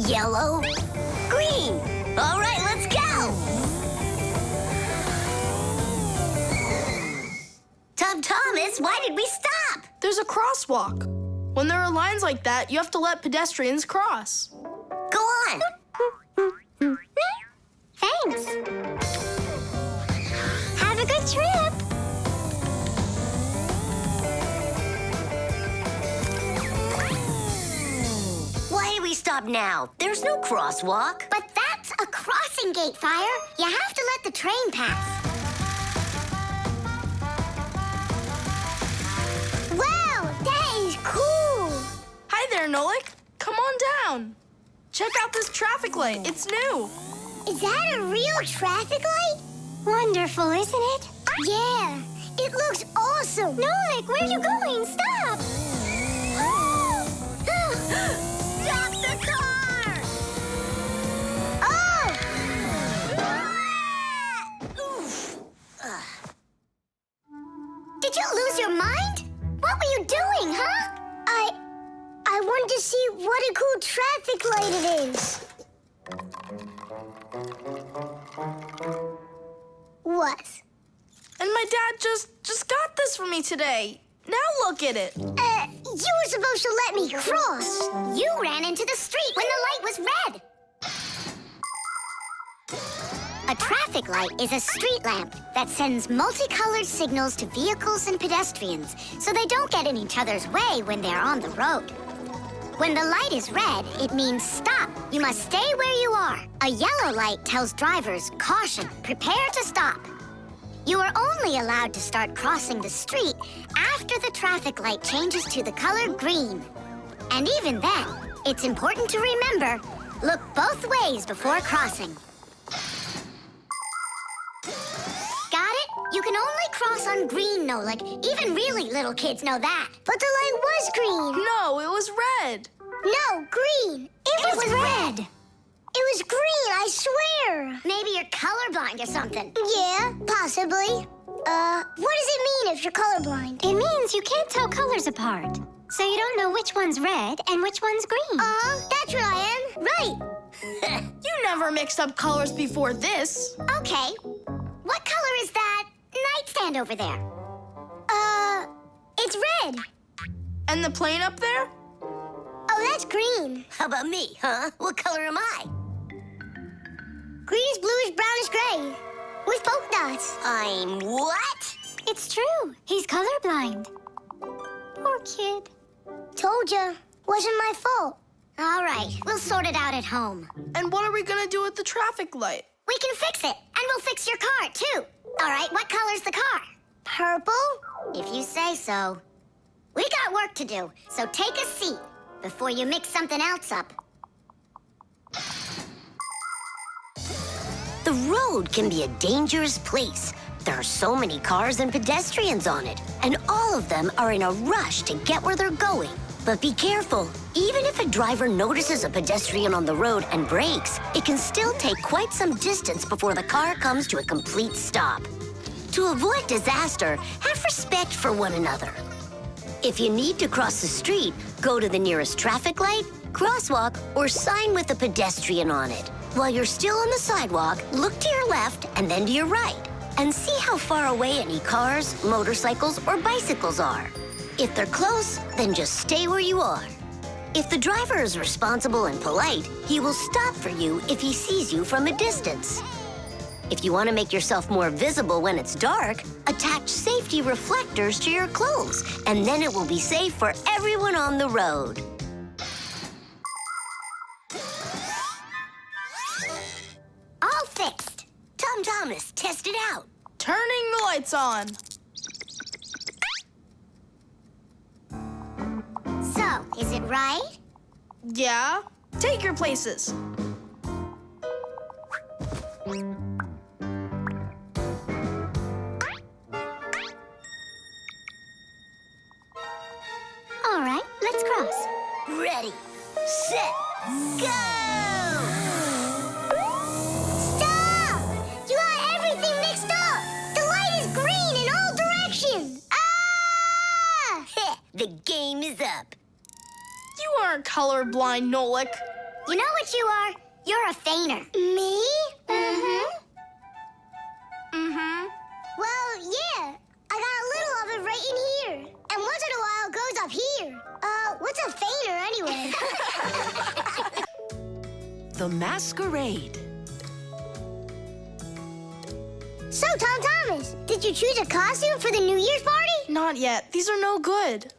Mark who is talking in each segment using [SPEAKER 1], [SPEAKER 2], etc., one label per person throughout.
[SPEAKER 1] Yellow, green. All right, let's go. Thomas, why did we stop?
[SPEAKER 2] There's a crosswalk. When there are lines like that, you have to let pedestrians cross.
[SPEAKER 1] Go on.
[SPEAKER 3] Thanks. Have a good trip.
[SPEAKER 1] Why did we stop now? There's no crosswalk.
[SPEAKER 3] But that's a crossing gate, Fire. You have to let the train pass. Wow, that is cool.
[SPEAKER 2] Hi there, Nolik. Come on down. Check out this traffic light. It's new.
[SPEAKER 3] Is that a real traffic light? Wonderful, isn't it? Yeah, it looks awesome. Nolik, where are you going? Stop! Stop the car! Oh! Oof. Did you lose your mind? What were you doing, huh? I wanted to see what a cool traffic light it is. What?
[SPEAKER 2] And my dad just got this for me today. Now look at it.
[SPEAKER 3] You were supposed to let me cross. You ran into the street when the light was red. A traffic light is a street lamp that sends multicolored signals to vehicles and pedestrians so they don't get in each other's way when they're on the road. When the light is red, it means stop. You must stay where you are. A yellow light tells drivers, caution, prepare to stop. You are only allowed to start crossing the street after the traffic light changes to the color green. And even then, it's important to remember, look both ways before crossing. Got it? You can only cross on green, Nolik. Even really little kids know that. But the light was green.
[SPEAKER 2] No, it was red.
[SPEAKER 3] No, green. It was red. It was green, I swear. Maybe you're colorblind or something. Yeah, possibly. What does it mean if you're colorblind?
[SPEAKER 4] It means you can't tell colors apart. So you don't know which one's red and which one's green.
[SPEAKER 3] That's what I am. Right.
[SPEAKER 2] You never mixed up colors before this.
[SPEAKER 3] Okay. What color is that nightstand over there? It's red.
[SPEAKER 2] And the plane up there?
[SPEAKER 3] Oh, that's green.
[SPEAKER 1] How about me, huh? What color am I?
[SPEAKER 3] Greenish, bluish, brownish, gray. With polka dots.
[SPEAKER 1] I'm what?
[SPEAKER 4] It's true. He's colorblind. Poor kid.
[SPEAKER 3] Told ya. Wasn't my fault. All right, we'll sort it out at home.
[SPEAKER 2] And what are we gonna do with the traffic light?
[SPEAKER 3] We can fix it, and we'll fix your car, too. All right, what color's the car? Purple? If you say so. We got work to do, so take a seat before you mix something else up.
[SPEAKER 1] The road can be a dangerous place. There are so many cars and pedestrians on it, and all of them are in a rush to get where they're going. But be careful. Even if a driver notices a pedestrian on the road and brakes, it can still take quite some distance before the car comes to a complete stop. To avoid disaster, have respect for one another. If you need to cross the street, go to the nearest traffic light, crosswalk, or sign with a pedestrian on it. While you're still on the sidewalk, look to your left and then to your right, and see how far away any cars, motorcycles, or bicycles are. If they're close, then just stay where you are. If the driver is responsible and polite, he will stop for you if he sees you from a distance. If you want to make yourself more visible when it's dark, attach safety reflectors to your clothes, and then it will be safe for everyone on the road.
[SPEAKER 3] All fixed.
[SPEAKER 1] Thomas, test it out.
[SPEAKER 2] Turning the lights on.
[SPEAKER 3] So, is it right?
[SPEAKER 2] Yeah? Take your places.
[SPEAKER 4] All right, let's cross.
[SPEAKER 1] Ready, set, go!
[SPEAKER 3] Stop! You got everything mixed up! The light is green in all directions! Ah!
[SPEAKER 1] The game is up.
[SPEAKER 2] You aren't colorblind, Nolik.
[SPEAKER 3] You know what you are? You're a fainter. Me? Well, yeah. I got a little of it right in here. And once in a while it goes up here. What's a fainter anyway?
[SPEAKER 5] The Masquerade.
[SPEAKER 3] So, Tom Thomas, did you choose a costume for the New Year's party?
[SPEAKER 2] Not yet. These are no good.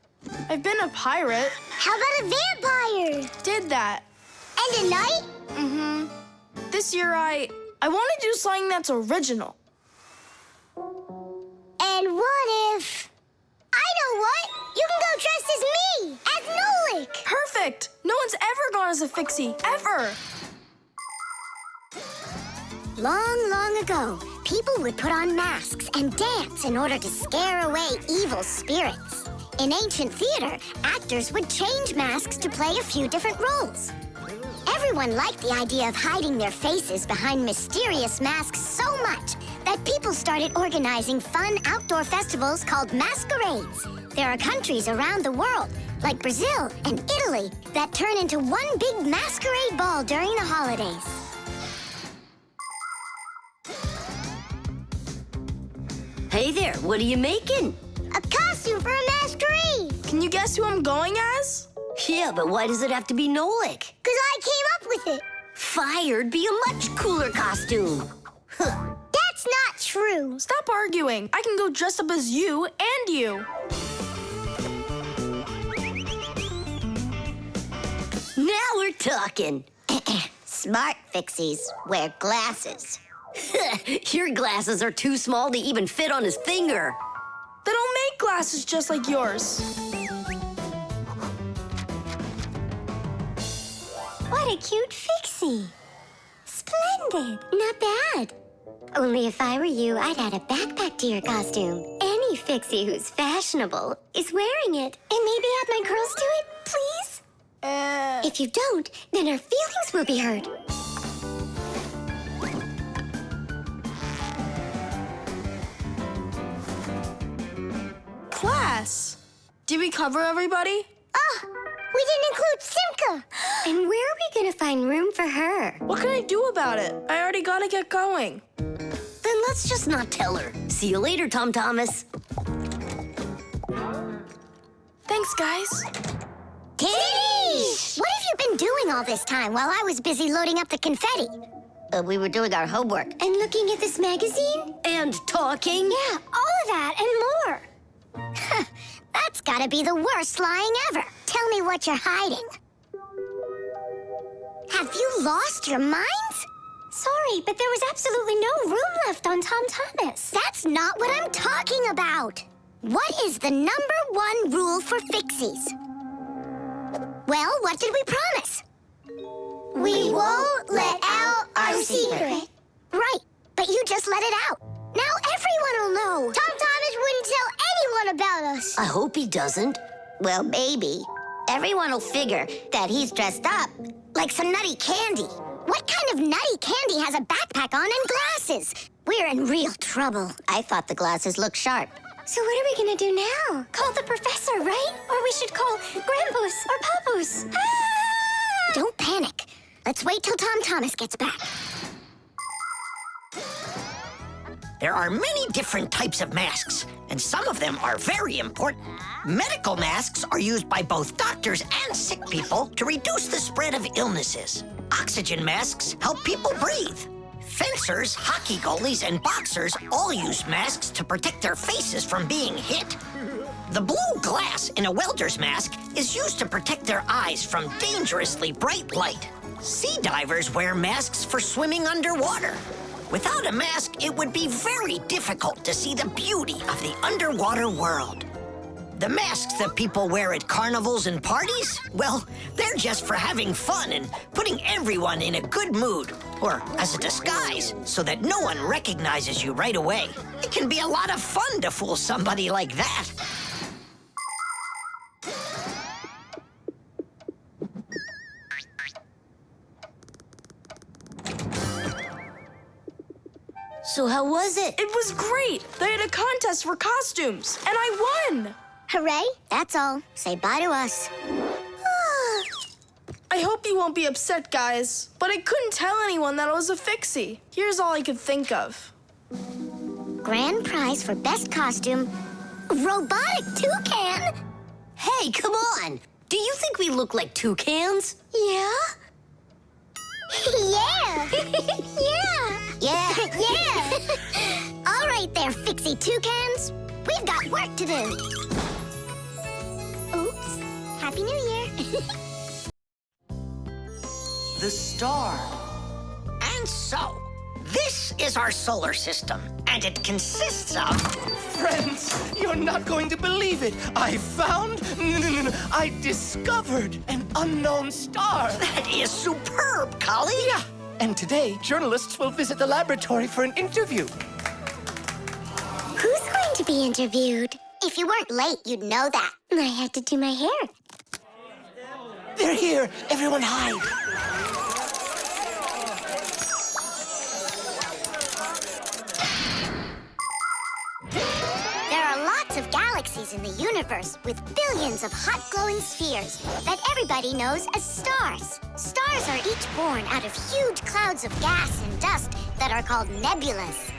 [SPEAKER 2] I've been a pirate.
[SPEAKER 3] How about a vampire?
[SPEAKER 2] Did that.
[SPEAKER 3] And a knight?
[SPEAKER 2] This year I want to do something that's original.
[SPEAKER 3] And what if... I know what! You can go dressed as me! As Nolik!
[SPEAKER 2] Perfect! No one's ever gone as a Fixie, ever!
[SPEAKER 3] Long, long ago, people would put on masks and dance in order to scare away evil spirits. In ancient theater, actors would change masks to play a few different roles. Everyone liked the idea of hiding their faces behind mysterious masks so much that people started organizing fun outdoor festivals called masquerades. There are countries around the world, like Brazil and Italy, that turn into one big masquerade ball during the holidays.
[SPEAKER 1] Hey there, what are you making?
[SPEAKER 3] A costume for a masquerade!
[SPEAKER 2] Can you guess who I'm going as?
[SPEAKER 1] Yeah, but why does it have to be Nolik?
[SPEAKER 3] 'Cause I came up with it.
[SPEAKER 1] Fired be a much cooler costume.
[SPEAKER 3] That's not true.
[SPEAKER 2] Stop arguing. I can go dressed up as you and you.
[SPEAKER 1] Now we're talking.
[SPEAKER 3] Smart Fixies wear glasses.
[SPEAKER 1] Your glasses are too small to even fit on his finger.
[SPEAKER 2] They don't make glasses just like yours.
[SPEAKER 4] What a cute Fixie. Splendid. Not bad. Only if I were you, I'd add a backpack to your costume. Any Fixie who's fashionable is wearing it. And maybe add my curls to it, please? If you don't, then our feelings will be hurt.
[SPEAKER 2] Class. Did we cover everybody?
[SPEAKER 3] Oh, we didn't include Simka.
[SPEAKER 4] And where are we gonna find room for her?
[SPEAKER 2] What can I do about it? I already gotta get going.
[SPEAKER 1] Then let's just not tell her. See you later, Tom Thomas.
[SPEAKER 2] Thanks, guys.
[SPEAKER 3] Kitty! What have you been doing all this time while I was busy loading up the confetti?
[SPEAKER 1] We were doing our homework.
[SPEAKER 4] And looking at this magazine?
[SPEAKER 1] And talking.
[SPEAKER 4] Yeah, all of that and more.
[SPEAKER 3] That's gotta be the worst lying ever. Tell me what you're hiding. Have you lost your minds?
[SPEAKER 4] Sorry, but there was absolutely no room left on Tom Thomas.
[SPEAKER 3] That's not what I'm talking about. What is the #1 rule for Fixies? Well, what did we promise? We won't let out our secret. Right, but you just let it out. Now everyone will know. Tom Thomas wouldn't tell anyone about us.
[SPEAKER 1] I hope he doesn't.
[SPEAKER 3] Well, maybe. Everyone will figure that he's dressed up like some nutty candy. What kind of nutty candy has a backpack on and glasses? We're in real trouble. I thought the glasses looked sharp.
[SPEAKER 4] So what are we gonna do now? Call the professor, right? Or we should call Grandpus or Papus. Ah!
[SPEAKER 3] Don't panic. Let's wait till Tom Thomas gets back.
[SPEAKER 6] There are many different types of masks, and some of them are very important. Medical masks are used by both doctors and sick people to reduce the spread of illnesses. Oxygen masks help people breathe. Fencers, hockey goalies, and boxers all use masks to protect their faces from being hit. The blue glass in a welder's mask is used to protect their eyes from dangerously bright light. Sea divers wear masks for swimming underwater. Without a mask, it would be very difficult to see the beauty of the underwater world. The masks that people wear at carnivals and parties, well, they're just for having fun and putting everyone in a good mood, or as a disguise, so that no one recognizes you right away. It can be a lot of fun to fool somebody like that.
[SPEAKER 1] So how was it?
[SPEAKER 2] It was great. They had a contest for costumes, and I won.
[SPEAKER 3] Hooray, that's all. Say bye to us.
[SPEAKER 2] I I hope you won't be upset, guys, but I couldn't tell anyone that it was a Fixie. Here's all I could think of.
[SPEAKER 3] Grand prize for best costume, robotic toucan?
[SPEAKER 1] Hey, come on! Do you think we look like toucans?
[SPEAKER 3] Yeah? Yeah! Yeah!
[SPEAKER 1] Yeah.
[SPEAKER 3] Yeah! All right there, Fixie toucans. We've got work to do. Oops. Happy New Year.
[SPEAKER 6] The star. And so, this is our solar system, and it consists of...
[SPEAKER 5] Friends, you're not going to believe it. I discovered an unknown star.
[SPEAKER 6] That is superb, colleague.
[SPEAKER 5] Yeah, and today, journalists will visit the laboratory for an interview.
[SPEAKER 4] Who's going to be interviewed?
[SPEAKER 3] If you weren't late, you'd know that.
[SPEAKER 4] I had to do my hair.
[SPEAKER 5] They're here. Everyone hide.
[SPEAKER 3] There are lots of galaxies in the universe with billions of hot glowing spheres that everybody knows as stars. Stars are each born out of huge clouds of gas and dust that are called nebulas.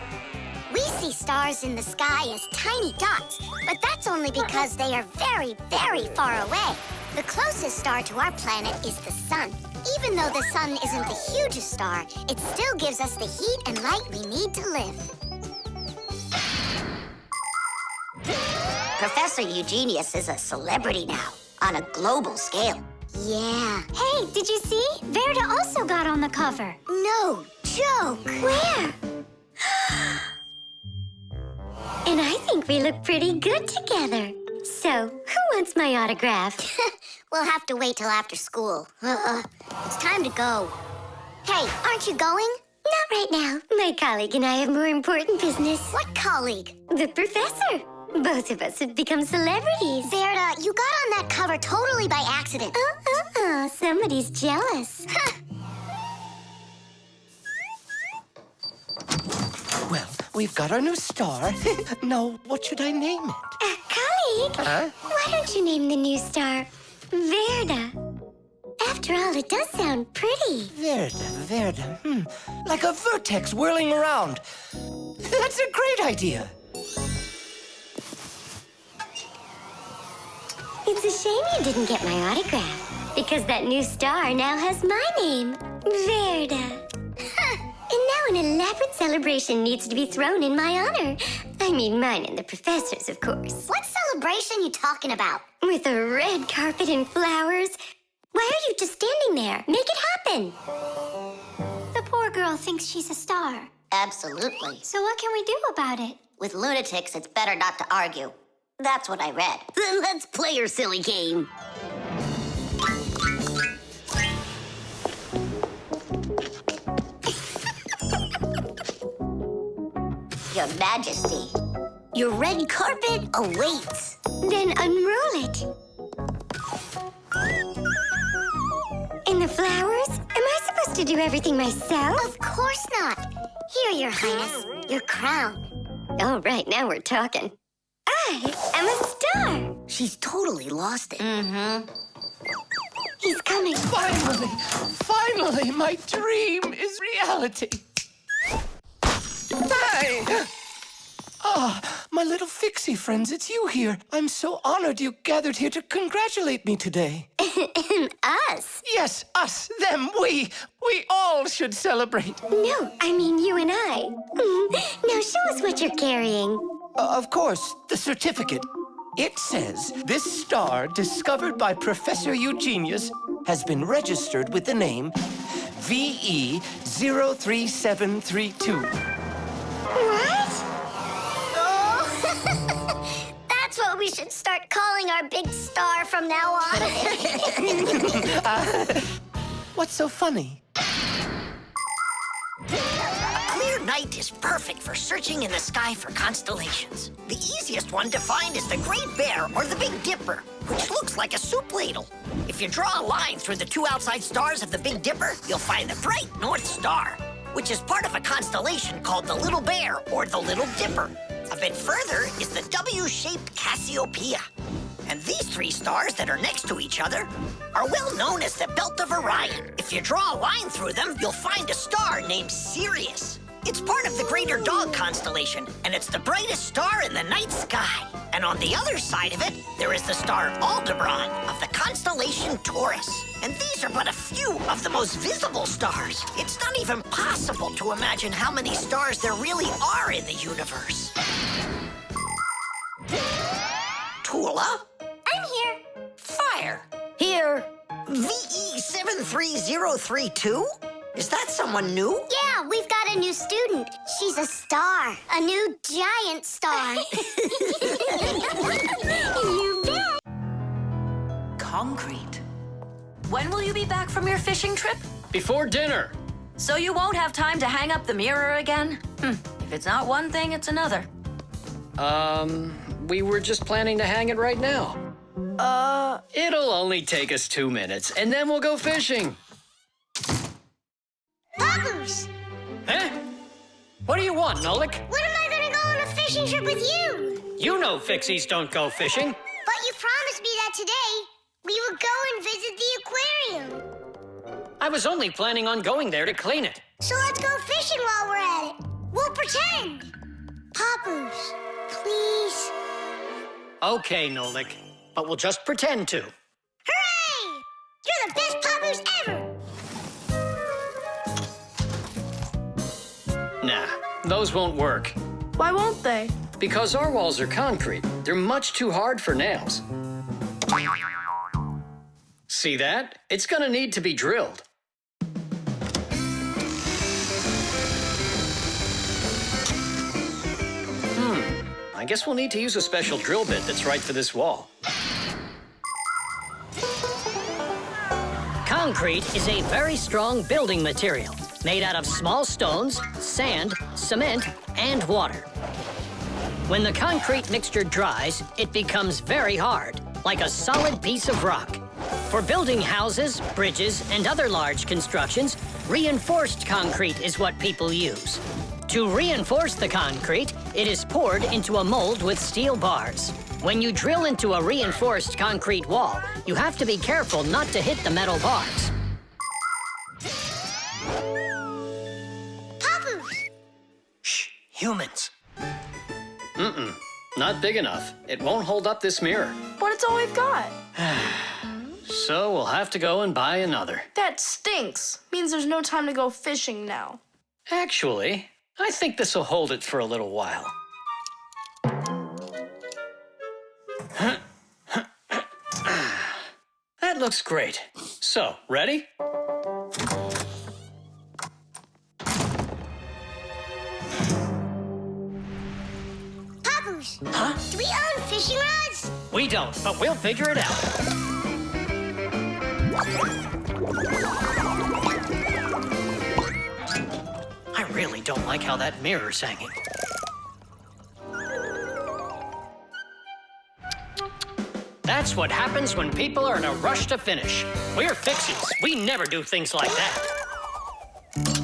[SPEAKER 3] We see stars in the sky as tiny dots, but that's only because they are very, very far away. The closest star to our planet is the sun. Even though the sun isn't the hugest star, it still gives us the heat and light we need to live.
[SPEAKER 1] Professor Eugenius is a celebrity now, on a global scale.
[SPEAKER 3] Yeah.
[SPEAKER 4] Hey, did you see? Verda also got on the cover.
[SPEAKER 3] No joke.
[SPEAKER 4] Where? And I think we look pretty good together. So, who wants my autograph?
[SPEAKER 3] We'll have to wait till after school. It's time to go. Hey, aren't you going?
[SPEAKER 4] Not right now. My colleague and I have more important business.
[SPEAKER 3] What colleague?
[SPEAKER 4] The professor. Both of us have become celebrities.
[SPEAKER 3] Verda, you got on that cover totally by accident.
[SPEAKER 4] Somebody's jealous.
[SPEAKER 5] Well, we've got our new star. Now, what should I name it?
[SPEAKER 4] Colleague,
[SPEAKER 5] Huh?
[SPEAKER 4] why don't you name the new star Verda? After all, it does sound pretty.
[SPEAKER 5] Verda. Like a vertex whirling around. That's a great idea.
[SPEAKER 4] It's a shame you didn't get my autograph, because that new star now has my name, Verda. And now an elaborate celebration needs to be thrown in my honor. I mean, mine and the professor's, of course.
[SPEAKER 3] What celebration you talking about?
[SPEAKER 4] With a red carpet and flowers. Why are you just standing there? Make it happen. The poor girl thinks she's a star.
[SPEAKER 1] Absolutely.
[SPEAKER 4] So what can we do about it?
[SPEAKER 1] With lunatics, it's better not to argue. That's what I read. Then let's play your silly game. Your Majesty, your red carpet awaits.
[SPEAKER 4] Then unroll it. And the flowers? Am I supposed to do everything myself?
[SPEAKER 3] Of course not. Here, Your Highness, your crown.
[SPEAKER 4] Oh, right, now we're talking. I am a star.
[SPEAKER 1] She's totally lost it.
[SPEAKER 4] He's coming.
[SPEAKER 5] Finally, my dream is reality. Hi! My little Fixie friends, it's you here. I'm so honored you gathered here to congratulate me today.
[SPEAKER 4] Us?
[SPEAKER 5] Yes, us, them, we all should celebrate.
[SPEAKER 4] No, I mean you and I. Now show us what you're carrying.
[SPEAKER 5] Of course, the certificate. It says, this star, discovered by Professor Eugenius, has been registered with the name VE03732.
[SPEAKER 4] What?
[SPEAKER 3] Oh, that's what we should start calling our big star from now on.
[SPEAKER 5] What's so funny?
[SPEAKER 6] A clear night is perfect for searching in the sky for constellations. The easiest one to find is the Great Bear or the Big Dipper, which looks like a soup ladle. If you draw a line through the two outside stars of the Big Dipper, you'll find the bright North Star, which is part of a constellation called the Little Bear or the Little Dipper. A bit further is the W-shaped Cassiopeia. And these three stars that are next to each other are well known as the Belt of Orion. If you draw a line through them, you'll find a star named Sirius. It's part of the Greater Dog constellation, and it's the brightest star in the night sky. And on the other side of it, there is the star Aldebaran of the constellation Taurus. And these are but a few of the most visible stars. It's not even possible to imagine how many stars there really are in the universe. Tula?
[SPEAKER 3] I'm here.
[SPEAKER 6] Fire.
[SPEAKER 1] Here.
[SPEAKER 6] VE73032? Is that someone new?
[SPEAKER 3] Yeah, we've got a new student. She's a star. A new giant star. You bet.
[SPEAKER 7] Concrete. When will you be back from your fishing trip?
[SPEAKER 8] Before dinner.
[SPEAKER 7] So you won't have time to hang up the mirror again? If it's not one thing, it's another.
[SPEAKER 8] We were just planning to hang it right now. It'll only take us 2 minutes, and then we'll go fishing.
[SPEAKER 3] Papoose!
[SPEAKER 8] Huh? What do you want, Nolik?
[SPEAKER 3] When am I gonna go on a fishing trip with you?
[SPEAKER 8] You know Fixies don't go fishing.
[SPEAKER 3] But you promised me that today we would go and visit the aquarium.
[SPEAKER 8] I was only planning on going there to clean it.
[SPEAKER 3] So let's go fishing while we're at it. We'll pretend. Papoose, please.
[SPEAKER 8] Okay, Nolik, but we'll just pretend to.
[SPEAKER 3] Hooray! You're the best Papoose ever!
[SPEAKER 8] Nah, those won't work.
[SPEAKER 2] Why won't they?
[SPEAKER 8] Because our walls are concrete. They're much too hard for nails. See that? It's gonna need to be drilled. I guess we'll need to use a special drill bit that's right for this wall.
[SPEAKER 9] Concrete is a very strong building material made out of small stones, sand, cement, and water. When the concrete mixture dries, it becomes very hard, like a solid piece of rock. For building houses, bridges, and other large constructions, reinforced concrete is what people use. To reinforce the concrete, it is poured into a mold with steel bars. When you drill into a reinforced concrete wall, you have to be careful not to hit the metal bars.
[SPEAKER 3] Papoose!
[SPEAKER 6] Shh, humans.
[SPEAKER 8] Not big enough. It won't hold up this mirror.
[SPEAKER 2] But it's all we've got.
[SPEAKER 8] So we'll have to go and buy another.
[SPEAKER 2] That stinks. Means there's no time to go fishing now.
[SPEAKER 8] Actually, I think this will hold it for a little while. That looks great. So, ready?
[SPEAKER 3] Papoose!
[SPEAKER 8] Huh?
[SPEAKER 3] Do we own fishing rods?
[SPEAKER 8] We don't, but we'll figure it out. I really don't like how that mirror's hanging. That's what happens when people are in a rush to finish. We're Fixies. We never do things like that.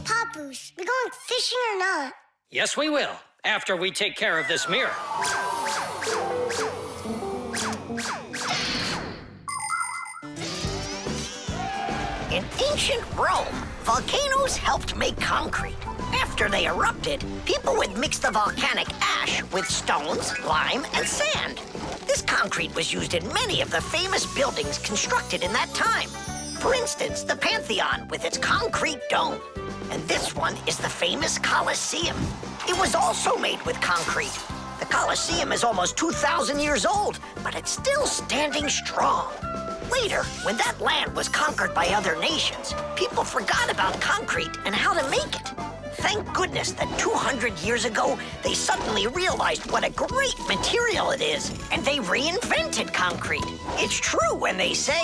[SPEAKER 3] Papoose, we going fishing or not?
[SPEAKER 8] Yes, we will, after we take care of this mirror.
[SPEAKER 6] In ancient Rome, volcanoes helped make concrete. After they erupted, people would mix the volcanic ash with stones, lime, and sand. This concrete was used in many of the famous buildings constructed in that time. For instance, the Pantheon with its concrete dome. And this one is the famous Colosseum. It was also made with concrete. The Colosseum is almost 2,000 years old, but it's still standing strong. Later, when that land was conquered by other nations, people forgot about concrete and how to make it. Thank goodness that 200 years ago, they suddenly realized what a great material it is, and they reinvented concrete. It's true when they say,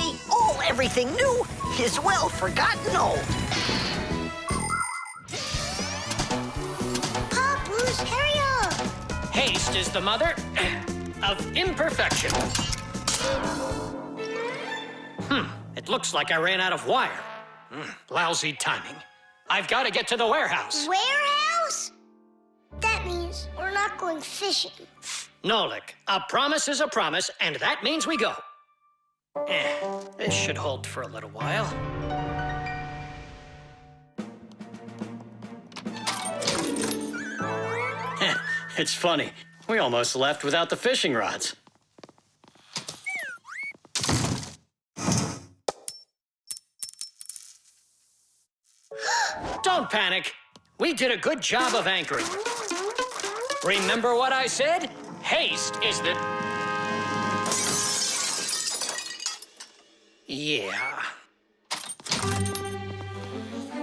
[SPEAKER 6] everything new is well forgotten old.
[SPEAKER 3] Papoose, hurry up!
[SPEAKER 8] Haste is the mother of imperfection. It looks like I ran out of wire. Lousy timing. I've got to get to the warehouse.
[SPEAKER 3] Warehouse? That means we're not going fishing.
[SPEAKER 8] Nolik, a promise is a promise, and that means we go. This should hold for a little while. It's funny. We almost left without the fishing rods. Don't panic. We did a good job of anchoring. Remember what I said? Haste is the...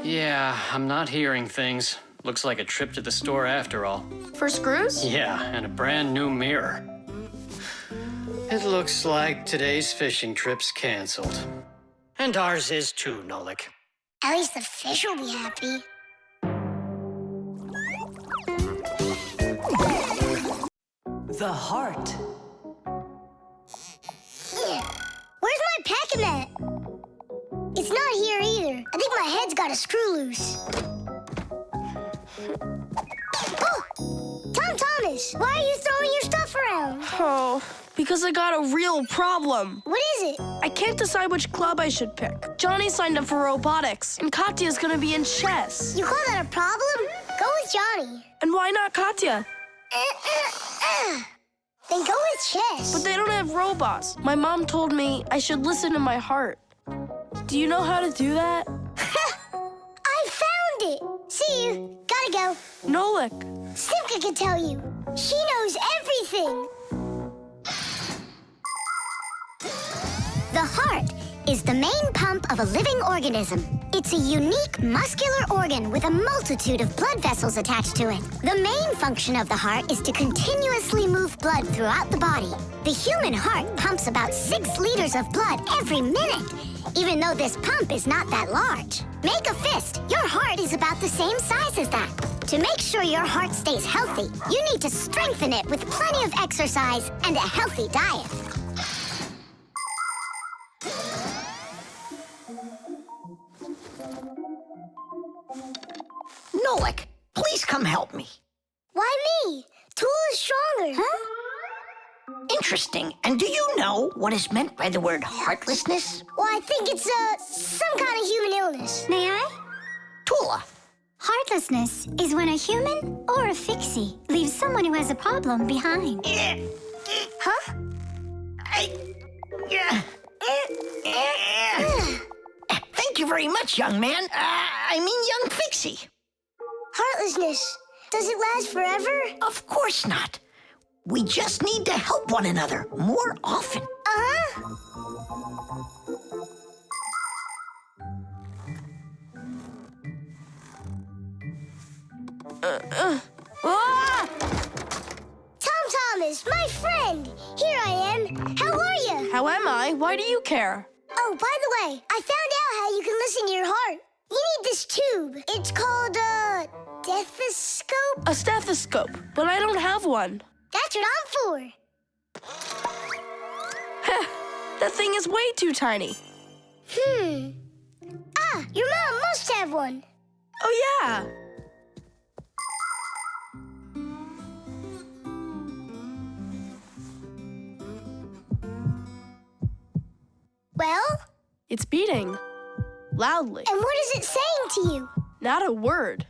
[SPEAKER 8] Yeah, I'm not hearing things. Looks like a trip to the store after all.
[SPEAKER 2] For screws?
[SPEAKER 8] Yeah, and a brand new mirror. It looks like today's fishing trip's canceled. And ours is too, Nolik.
[SPEAKER 3] At least the fish will be happy.
[SPEAKER 10] The heart.
[SPEAKER 3] Where's my packing mat? It's not here either. I think my head's got a screw loose. Oh! Tom Thomas, why are you throwing your stuff around?
[SPEAKER 2] Oh, because I got a real problem.
[SPEAKER 3] What is it?
[SPEAKER 2] I can't decide which club I should pick. Johnny signed up for robotics, and Katya's gonna be in chess.
[SPEAKER 3] You call that a problem? Go with Johnny.
[SPEAKER 2] And why not Katya?
[SPEAKER 3] Then go with chess.
[SPEAKER 2] But they don't have robots. My mom told me I should listen to my heart. Do you know how to do that?
[SPEAKER 3] I found it. See you. Gotta go.
[SPEAKER 2] Nolik.
[SPEAKER 3] Simka can tell you. She knows everything. The heart is the main pump of a living organism. It's a unique muscular organ with a multitude of blood vessels attached to it. The main function of the heart is to continuously move blood throughout the body. The human heart pumps about 6 liters of blood every minute, even though this pump is not that large. Make a fist. Your heart is about the same size as that. To make sure your heart stays healthy, you need to strengthen it with plenty of exercise and a healthy diet.
[SPEAKER 6] Nolik, please come help me.
[SPEAKER 3] Why me? Tool is stronger. Huh?
[SPEAKER 6] Interesting. And do you know what is meant by the word heartlessness?
[SPEAKER 3] Well, I think it's some kind of human illness.
[SPEAKER 4] May I?
[SPEAKER 6] Tula.
[SPEAKER 4] Heartlessness is when a human or a fixie leaves someone who has a problem behind.
[SPEAKER 3] Huh?
[SPEAKER 6] Thank you very much, young man. Young Fixie.
[SPEAKER 3] Heartlessness. Does it last forever?
[SPEAKER 6] Of course not. We just need to help one another more often.
[SPEAKER 3] Uh-huh. Tom Thomas, my friend. Here I am. How are you?
[SPEAKER 2] How am I? Why do you care?
[SPEAKER 3] Oh, by the way, I found out how you can listen to your heart. You need this tube. It's called a stethoscope.
[SPEAKER 2] A stethoscope, but I don't have one.
[SPEAKER 3] That's what I'm for.
[SPEAKER 2] That thing is way too tiny.
[SPEAKER 3] Your mom must have one.
[SPEAKER 2] Oh, yeah.
[SPEAKER 3] Well?
[SPEAKER 2] It's beating. Loudly.
[SPEAKER 3] And what is it saying to you?
[SPEAKER 2] Not a word.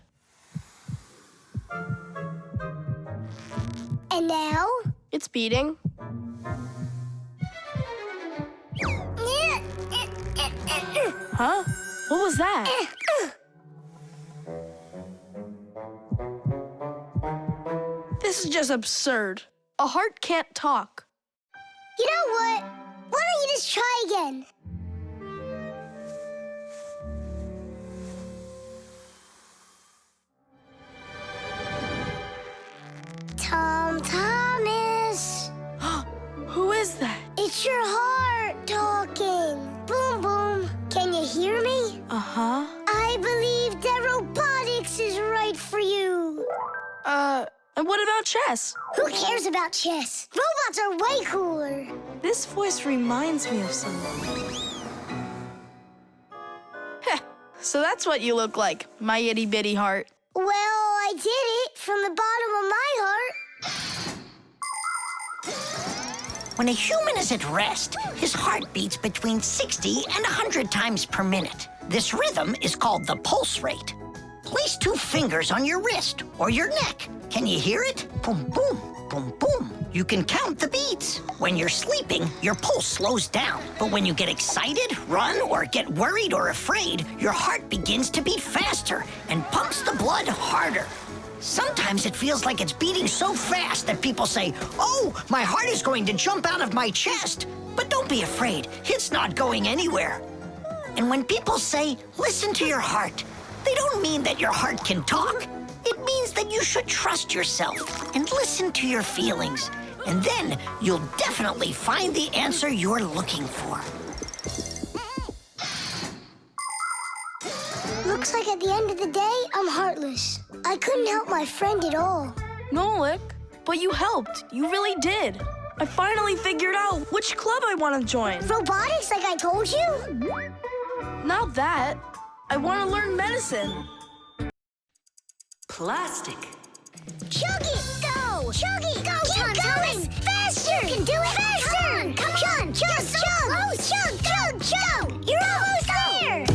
[SPEAKER 3] And now?
[SPEAKER 2] It's beating. Huh? What was that? This is just absurd. A heart can't talk.
[SPEAKER 3] You know what? Why don't you just try again? Tom Thomas.
[SPEAKER 2] Who is that?
[SPEAKER 3] It's your heart talking. Boom, boom. Can you hear me?
[SPEAKER 2] Uh-huh.
[SPEAKER 3] I believe that robotics is right for you.
[SPEAKER 2] And what about chess?
[SPEAKER 3] Who cares about chess? Robots are way cooler.
[SPEAKER 2] This voice reminds me of someone. Heh, so that's what you look like, my itty-bitty heart.
[SPEAKER 3] Well, I did it from the bottom of my heart.
[SPEAKER 6] When a human is at rest, his heart beats between 60 and 100 times per minute. This rhythm is called the pulse rate. Place 2 fingers on your wrist or your neck. Can you hear it? Boom, boom, boom, boom. You can count the beats. When you're sleeping, your pulse slows down. But when you get excited, run, or get worried or afraid, your heart begins to beat faster and pumps the blood harder. Sometimes it feels like it's beating so fast that people say, "Oh, my heart is going to jump out of my chest." But don't be afraid, it's not going anywhere. And when people say, "Listen to your heart," they don't mean that your heart can talk. It means that you should trust yourself and listen to your feelings. And then you'll definitely find the answer you're looking for.
[SPEAKER 3] Looks like at the end of the day, I'm heartless. I couldn't help my friend at all.
[SPEAKER 2] Nolik, but you helped. You really did. I finally figured out which club I want to join.
[SPEAKER 3] Robotics, like I told you?
[SPEAKER 2] Not that. I want to learn medicine.
[SPEAKER 10] Plastic.
[SPEAKER 3] Chug it! Go! Chug it! Go, Tom Thomas! Faster! You can do it! Faster! Come on! Chug, chug! You're almost there!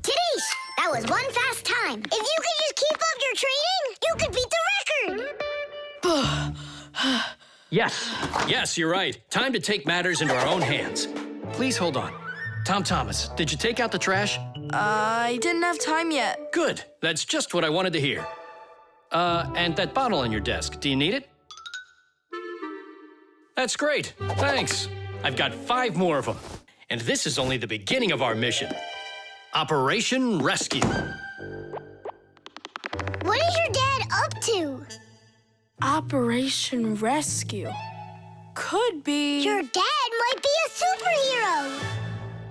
[SPEAKER 3] Tidish, that was one fast time. If you could just keep up your training, you could beat the record!
[SPEAKER 11] Yes, you're right. Time to take matters into our own hands. Please hold on. Tom Thomas, did you take out the trash?
[SPEAKER 2] I didn't have time yet.
[SPEAKER 11] Good. That's just what I wanted to hear. And that bottle on your desk, do you need it? That's great. Thanks. I've got 5 more of them. And this is only the beginning of our mission. Operation Rescue.
[SPEAKER 3] What is your dad up to?
[SPEAKER 2] Operation Rescue. Could be...
[SPEAKER 3] Your dad might be a superhero!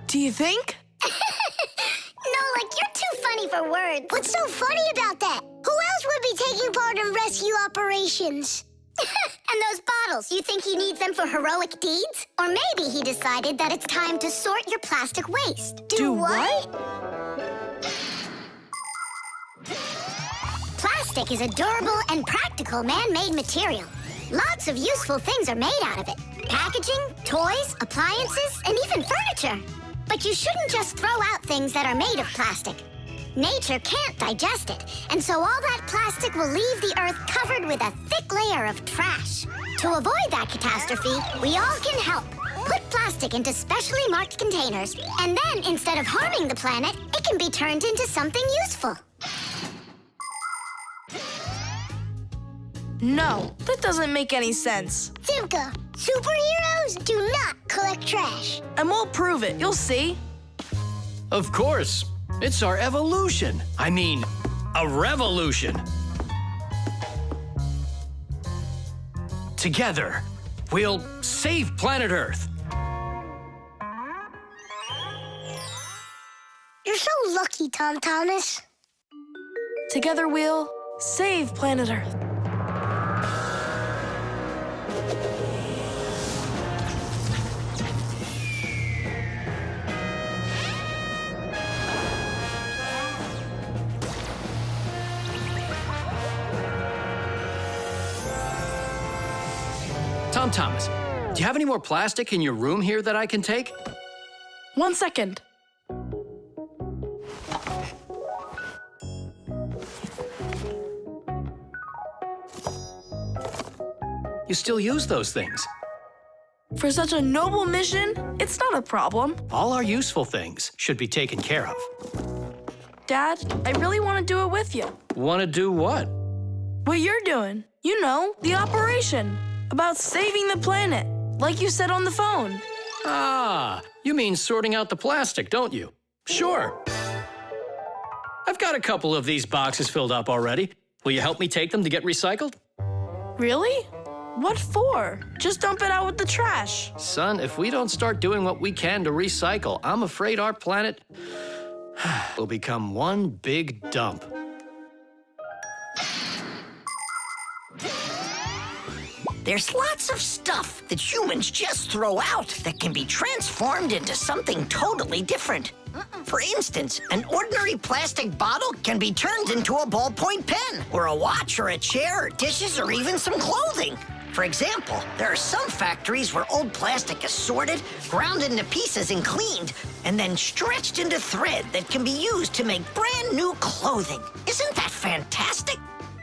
[SPEAKER 2] Do you think?
[SPEAKER 3] No, like, you're too funny for words. What's so funny about that? Who else would be taking part in rescue operations? And those bottles, you think he needs them for heroic deeds? Or maybe he decided that it's time to sort your plastic waste.
[SPEAKER 2] Do what?
[SPEAKER 3] Plastic is a durable and practical man-made material. Lots of useful things are made out of it. Packaging, toys, appliances, and even furniture. But you shouldn't just throw out things that are made of plastic. Nature can't digest it, and so all that plastic will leave the earth covered with a thick layer of trash. To avoid that catastrophe, we all can help. Put plastic into specially marked containers, and then instead of harming the planet, it can be turned into something useful.
[SPEAKER 2] No, that doesn't make any sense.
[SPEAKER 3] Simka, superheroes do not collect trash.
[SPEAKER 2] And we'll prove it. You'll see.
[SPEAKER 11] Of course. It's our evolution. I mean, a revolution. Together, we'll save planet Earth.
[SPEAKER 3] You're so lucky, Tom Thomas.
[SPEAKER 2] Together we'll save planet Earth.
[SPEAKER 11] Tom Thomas, do you have any more plastic in your room here that I can take?
[SPEAKER 2] 1 second.
[SPEAKER 11] You still use those things.
[SPEAKER 2] For such a noble mission, it's not a problem.
[SPEAKER 11] All our useful things should be taken care of.
[SPEAKER 2] Dad, I really want to do it with you.
[SPEAKER 11] Want to do what?
[SPEAKER 2] What you're doing. You know, the operation. About saving the planet, like you said on the phone.
[SPEAKER 11] Ah, you mean sorting out the plastic, don't you? Sure. I've got a couple of these boxes filled up already. Will you help me take them to get recycled?
[SPEAKER 2] Really? What for? Just dump it out with the trash.
[SPEAKER 11] Son, if we don't start doing what we can to recycle, I'm afraid our planet will become one big dump.
[SPEAKER 6] There's lots of stuff that humans just throw out that can be transformed into something totally different. For instance, an ordinary plastic bottle can be turned into a ballpoint pen, or a watch, or a chair, or dishes, or even some clothing. For example, there are some factories where old plastic is sorted, ground into pieces and cleaned, and then stretched into thread that can be used to make brand new clothing. Isn't that fantastic?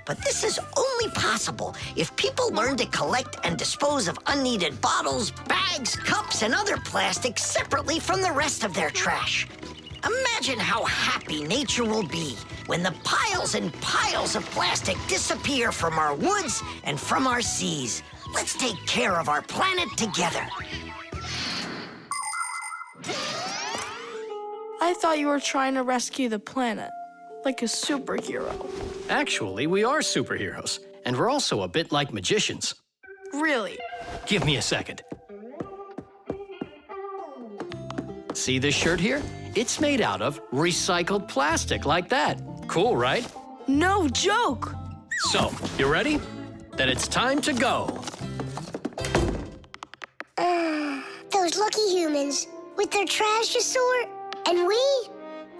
[SPEAKER 6] But this is only possible if people learn to collect and dispose of unneeded bottles, bags, cups, and other plastic separately from the rest of their trash. Imagine how happy nature will be when the piles and piles of plastic disappear from our woods and from our seas. Let's take care of our planet together.
[SPEAKER 2] I thought you were trying to rescue the planet, like a superhero.
[SPEAKER 11] Actually, we are superheroes, and we're also a bit like magicians.
[SPEAKER 2] Really?
[SPEAKER 11] Give me a second. See this shirt here? It's made out of recycled plastic like that. Cool, right?
[SPEAKER 2] No joke!
[SPEAKER 11] So, you ready? Then it's time to go.
[SPEAKER 3] Those lucky humans, with their trash to sort, and we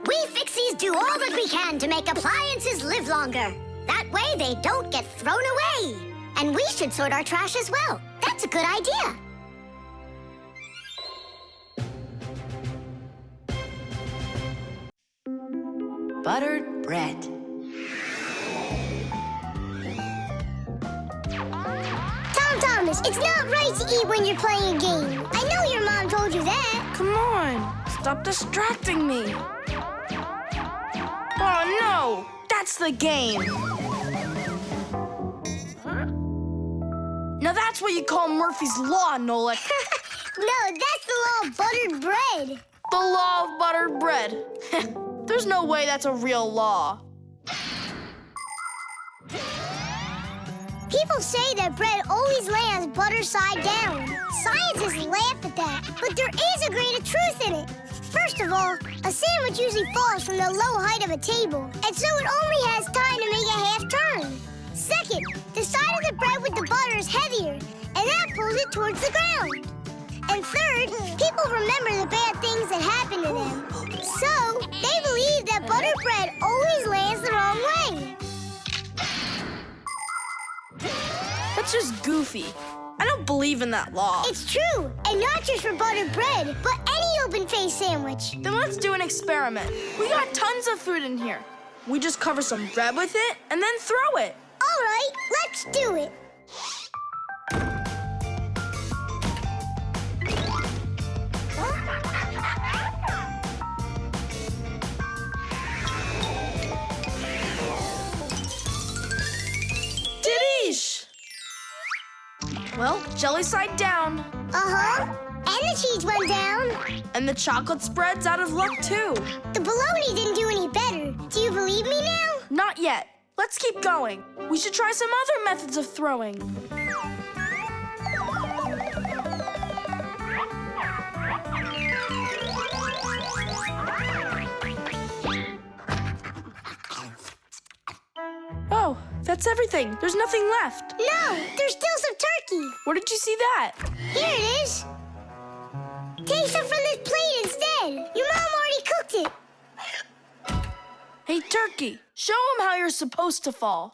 [SPEAKER 3] Fixies do all that we can to make appliances live longer. That way they don't get thrown away. And we should sort our trash as well. That's a good idea.
[SPEAKER 10] Buttered bread.
[SPEAKER 3] Tom Thomas, it's not right to eat when you're playing a game. I know your mom told you that.
[SPEAKER 2] Come on, stop distracting me. Oh no, that's the game. Now that's what you call Murphy's Law, Nolik.
[SPEAKER 3] No, that's the law of buttered bread.
[SPEAKER 2] The law of buttered bread. There's no way that's a real law.
[SPEAKER 3] People say that bread always lands butter side down. Scientists laugh at that, but there is a grain of truth in it. First of all, a sandwich usually falls from the low height of a table, and so it only has time to make a half turn. Second, the side of the bread with the butter is heavier, and that pulls it towards the ground. And third, people remember the bad things that happen to them. So, they believe that buttered bread always lands the wrong way.
[SPEAKER 2] That's just goofy. I don't believe in that law.
[SPEAKER 3] It's true, and not just for buttered bread, but any open-faced sandwich.
[SPEAKER 2] Then let's do an experiment. We got tons of food in here. We just cover some bread with it and then throw it.
[SPEAKER 3] All right, let's do it.
[SPEAKER 2] Didish! Well, jelly side down.
[SPEAKER 3] Uh-huh. And the cheese went down.
[SPEAKER 2] And the chocolate spread's out of luck, too.
[SPEAKER 3] The bologna didn't do any better. Do you believe me now?
[SPEAKER 2] Not yet. Let's keep going. We should try some other methods of throwing. Oh, that's everything. There's nothing left.
[SPEAKER 3] No, there's still some turkey.
[SPEAKER 2] Where did you see that?
[SPEAKER 3] Here it is. Take some from this plate instead. Your mom already cooked it.
[SPEAKER 2] Hey, turkey, show them how you're supposed to fall.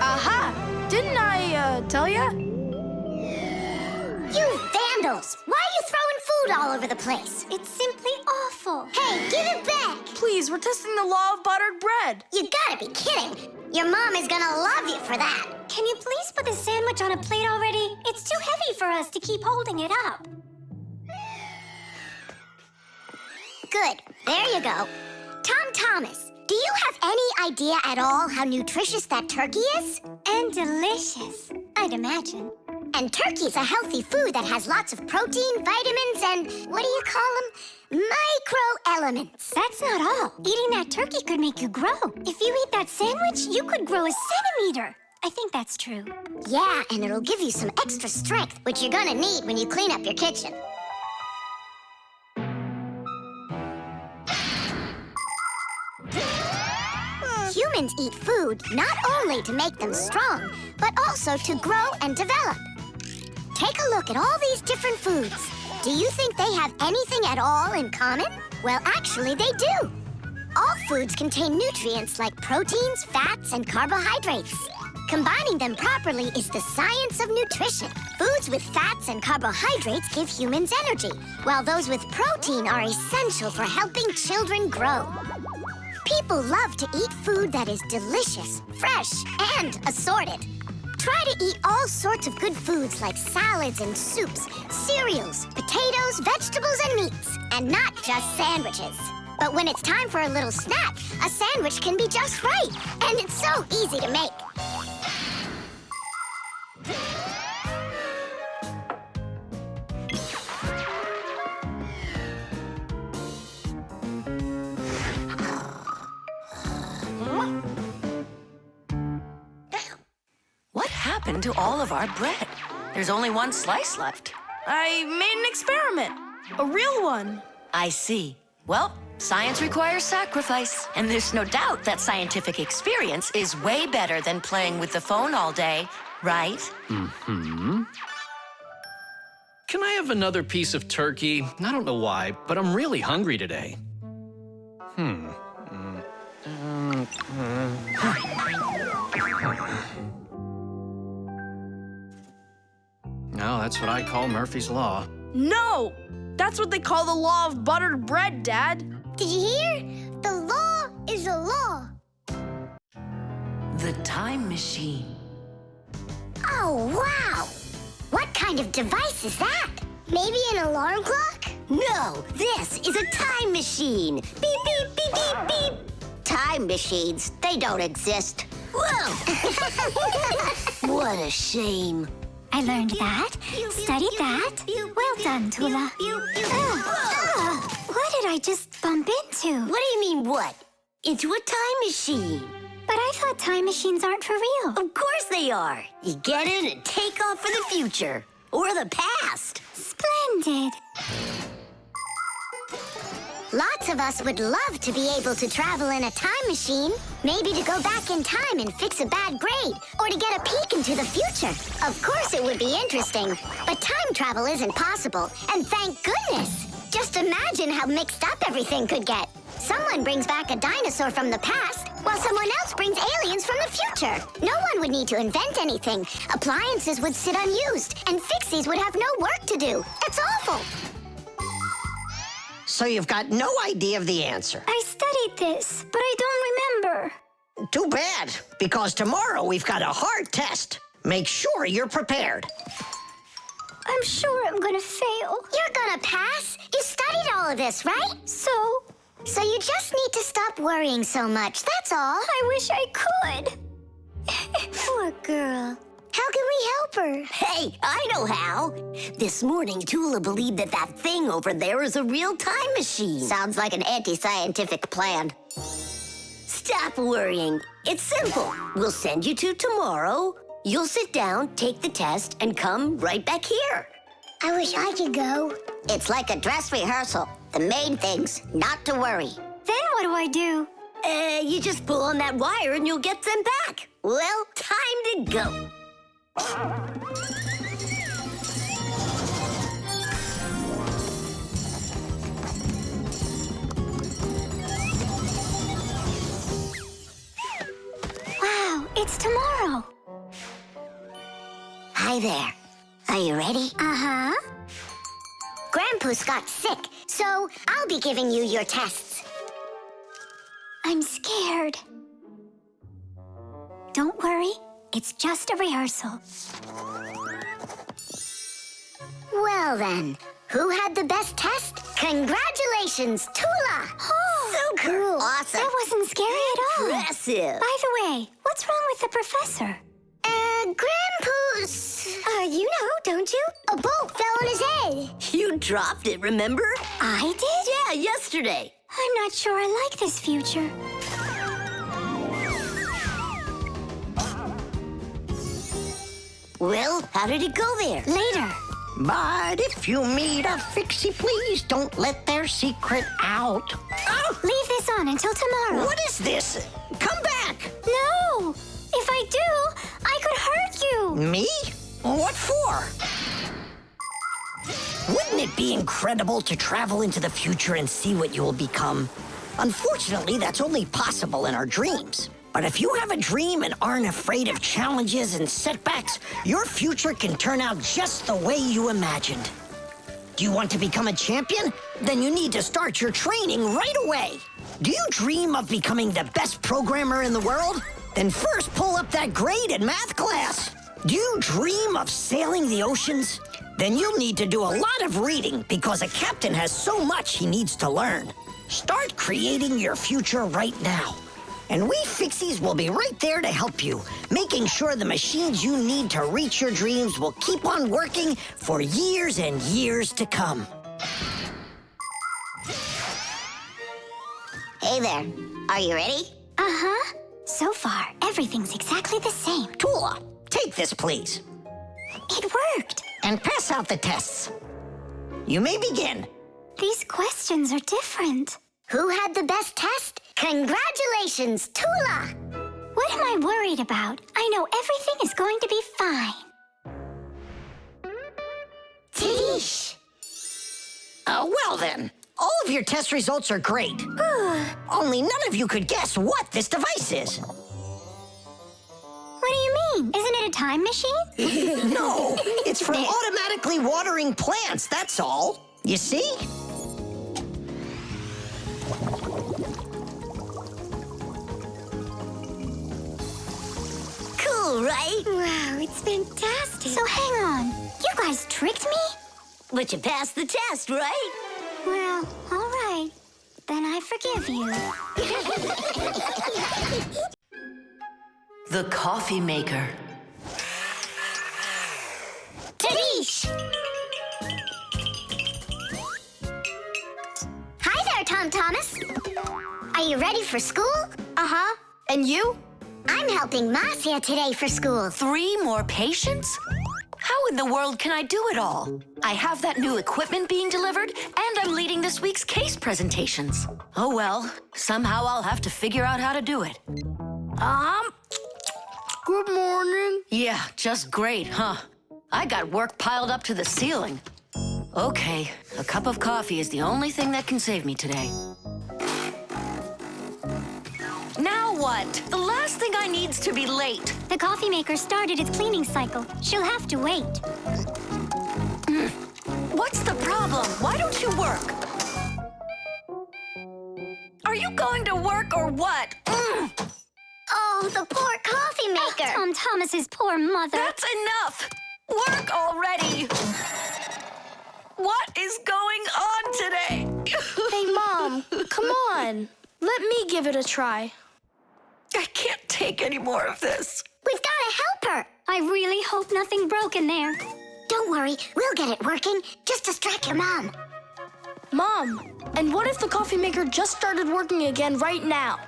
[SPEAKER 2] Aha! Didn't I, tell ya?
[SPEAKER 3] You vandals! Why are you throwing food all over the place? It's simply awful. Hey, give it back!
[SPEAKER 2] Please, we're testing the law of buttered bread.
[SPEAKER 3] You gotta be kidding. Your mom is gonna love you for that.
[SPEAKER 4] Can you please put the sandwich on a plate already? It's too heavy for us to keep holding it up.
[SPEAKER 3] Good. There you go. Tom Thomas, do you have any idea at all how nutritious that turkey is?
[SPEAKER 4] And delicious, I'd imagine.
[SPEAKER 3] And turkey's a healthy food that has lots of protein, vitamins, and what do you call them? Microelements.
[SPEAKER 4] That's not all. Eating that turkey could make you grow. If you eat that sandwich, you could grow a centimeter. I think that's true.
[SPEAKER 3] Yeah, and it'll give you some extra strength, which you're gonna need when you clean up your kitchen. Humans eat food not only to make them strong, but also to grow and develop. Take a look at all these different foods. Do you think they have anything at all in common? Well, actually, they do. All foods contain nutrients like proteins, fats, and carbohydrates. Combining them properly is the science of nutrition. Foods with fats and carbohydrates give humans energy, while those with protein are essential for helping children grow. People love to eat food that is delicious, fresh, and assorted. Try to eat all sorts of good foods like salads and soups, cereals, potatoes, vegetables, and meats, and not just sandwiches. But when it's time for a little snack, a sandwich can be just right, and it's so easy to make.
[SPEAKER 7] What happened to all of our bread? There's only one slice left.
[SPEAKER 2] I made an experiment. A real one.
[SPEAKER 7] I see. Well, science requires sacrifice. And there's no doubt that scientific experience is way better than playing with the phone all day, right?
[SPEAKER 11] Mm-hmm. Can I have another piece of turkey? I don't know why, but I'm really hungry today. Now that's what I call Murphy's Law.
[SPEAKER 2] No! That's what they call the law of buttered bread, Dad.
[SPEAKER 3] Did you hear? The law is a law.
[SPEAKER 10] The time machine.
[SPEAKER 3] Oh, wow! What kind of device is that? Maybe an alarm clock?
[SPEAKER 1] No, this is a time machine. Beep, beep, beep, beep, beep. Time machines, they don't exist. Whoa! What a shame.
[SPEAKER 4] I learned that, studied that. Well done, Tula. What did I just bump into?
[SPEAKER 1] What do you mean, what? Into a time machine.
[SPEAKER 4] But I thought time machines aren't for real.
[SPEAKER 1] Of course they are. You get in and take off for the future. Or the past.
[SPEAKER 4] Splendid.
[SPEAKER 3] Lots of us would love to be able to travel in a time machine. Maybe to go back in time and fix a bad grade, or to get a peek into the future. Of course it would be interesting, but time travel isn't possible, and thank goodness. Just imagine how mixed up everything could get. Someone brings back a dinosaur from the past, while someone else brings aliens from the future. No one would need to invent anything. Appliances would sit unused, and Fixies would have no work to do. It's awful.
[SPEAKER 6] So you've got no idea of the answer.
[SPEAKER 4] I studied this, but I don't remember.
[SPEAKER 6] Too bad, because tomorrow we've got a hard test. Make sure you're prepared.
[SPEAKER 4] I'm sure I'm gonna fail.
[SPEAKER 3] You're gonna pass. You studied all of this, right?
[SPEAKER 4] So
[SPEAKER 3] you just need to stop worrying so much, that's all.
[SPEAKER 4] I wish I could. Poor girl.
[SPEAKER 3] How can we help her?
[SPEAKER 1] Hey, I know how. This morning, Tula believed that thing over there is a real time machine.
[SPEAKER 3] Sounds like an anti-scientific plan.
[SPEAKER 1] Stop worrying. It's simple. We'll send you to tomorrow. You'll sit down, take the test, and come right back here.
[SPEAKER 3] I wish I could go.
[SPEAKER 1] It's like a dress rehearsal. The main thing's not to worry.
[SPEAKER 4] Then what do I do?
[SPEAKER 1] You just pull on that wire and you'll get them back. Well, time to go.
[SPEAKER 4] Wow, it's tomorrow.
[SPEAKER 1] Hi there. Are you ready?
[SPEAKER 3] Uh-huh. Grandpa's got sick, so I'll be giving you your tests.
[SPEAKER 4] I'm scared. Don't worry, it's just a rehearsal.
[SPEAKER 3] Well then, who had the best test? Congratulations, Tula!
[SPEAKER 4] Oh,
[SPEAKER 3] so cool.
[SPEAKER 1] Awesome.
[SPEAKER 4] that wasn't scary at all.
[SPEAKER 1] Impressive.
[SPEAKER 4] By the way, what's wrong with the professor?
[SPEAKER 3] Grandpa's... you know, don't you? A bolt fell on his head.
[SPEAKER 1] You dropped it, remember?
[SPEAKER 4] I did?
[SPEAKER 1] Yeah, yesterday.
[SPEAKER 4] I'm not sure I like this future.
[SPEAKER 1] Well, how did it go there?
[SPEAKER 4] Later.
[SPEAKER 6] But if you meet a Fixie, please don't let their secret out.
[SPEAKER 4] Oh, leave this on until tomorrow.
[SPEAKER 6] What is this? Come back!
[SPEAKER 4] No! If I do, I could hurt you.
[SPEAKER 6] Me? What for? Wouldn't it be incredible to travel into the future and see what you will become? Unfortunately, that's only possible in our dreams. But if you have a dream and aren't afraid of challenges and setbacks, your future can turn out just the way you imagined. Do you want to become a champion? Then you need to start your training right away. Do you dream of becoming the best programmer in the world? Then first pull up that grade in math class. Do you dream of sailing the oceans? Then you'll need to do a lot of reading because a captain has so much he needs to learn. Start creating your future right now. And we Fixies will be right there to help you, making sure the machines you need to reach your dreams will keep on working for years and years to come.
[SPEAKER 3] Hey there. Are you ready?
[SPEAKER 4] Uh-huh. So far, everything's exactly the same.
[SPEAKER 6] Tula, take this, please.
[SPEAKER 4] It worked.
[SPEAKER 6] And pass out the tests. You may begin.
[SPEAKER 4] These questions are different.
[SPEAKER 3] Who had the best test? Congratulations, Tula!
[SPEAKER 4] What am I worried about? I know everything is going to be fine.
[SPEAKER 3] Tish!
[SPEAKER 6] Well then, all of your test results are great. Only none of you could guess what this device is.
[SPEAKER 4] What do you mean? Isn't it a time machine?
[SPEAKER 6] No, it's for automatically watering plants, that's all. You see?
[SPEAKER 1] Cool, right?
[SPEAKER 4] Wow, it's fantastic. So hang on, you guys tricked me?
[SPEAKER 1] But you passed the test, right?
[SPEAKER 4] Well, all right. Then I forgive you.
[SPEAKER 7] The coffee maker.
[SPEAKER 3] Tish! Hi there, Tom Thomas. Are you ready for school?
[SPEAKER 2] Uh-huh. And you?
[SPEAKER 3] I'm helping Marcia today for school.
[SPEAKER 7] 3 more patients? How in the world can I do it all? I have that new equipment being delivered, and I'm leading this week's case presentations. Oh well, somehow I'll have to figure out how to do it.
[SPEAKER 2] Good morning.
[SPEAKER 7] Yeah, just great, huh? I got work piled up to the ceiling. Okay, a cup of coffee is the only thing that can save me today. Now what? The last thing I need's to be late.
[SPEAKER 4] The coffee maker started its cleaning cycle. She'll have to wait.
[SPEAKER 7] What's the problem? Why don't you work? Are you going to work or what?
[SPEAKER 3] Oh, the poor coffee maker.
[SPEAKER 4] Tom Thomas's poor mother.
[SPEAKER 7] That's enough! Work already! What is going on today?
[SPEAKER 2] Hey, Mom, come on. Let me give it a try.
[SPEAKER 7] I can't take any more of this.
[SPEAKER 3] We've got to help her.
[SPEAKER 4] I really hope nothing broke in there.
[SPEAKER 3] Don't worry, we'll get it working. Just distract your mom.
[SPEAKER 2] Mom, and what if the coffee maker just started working again right now?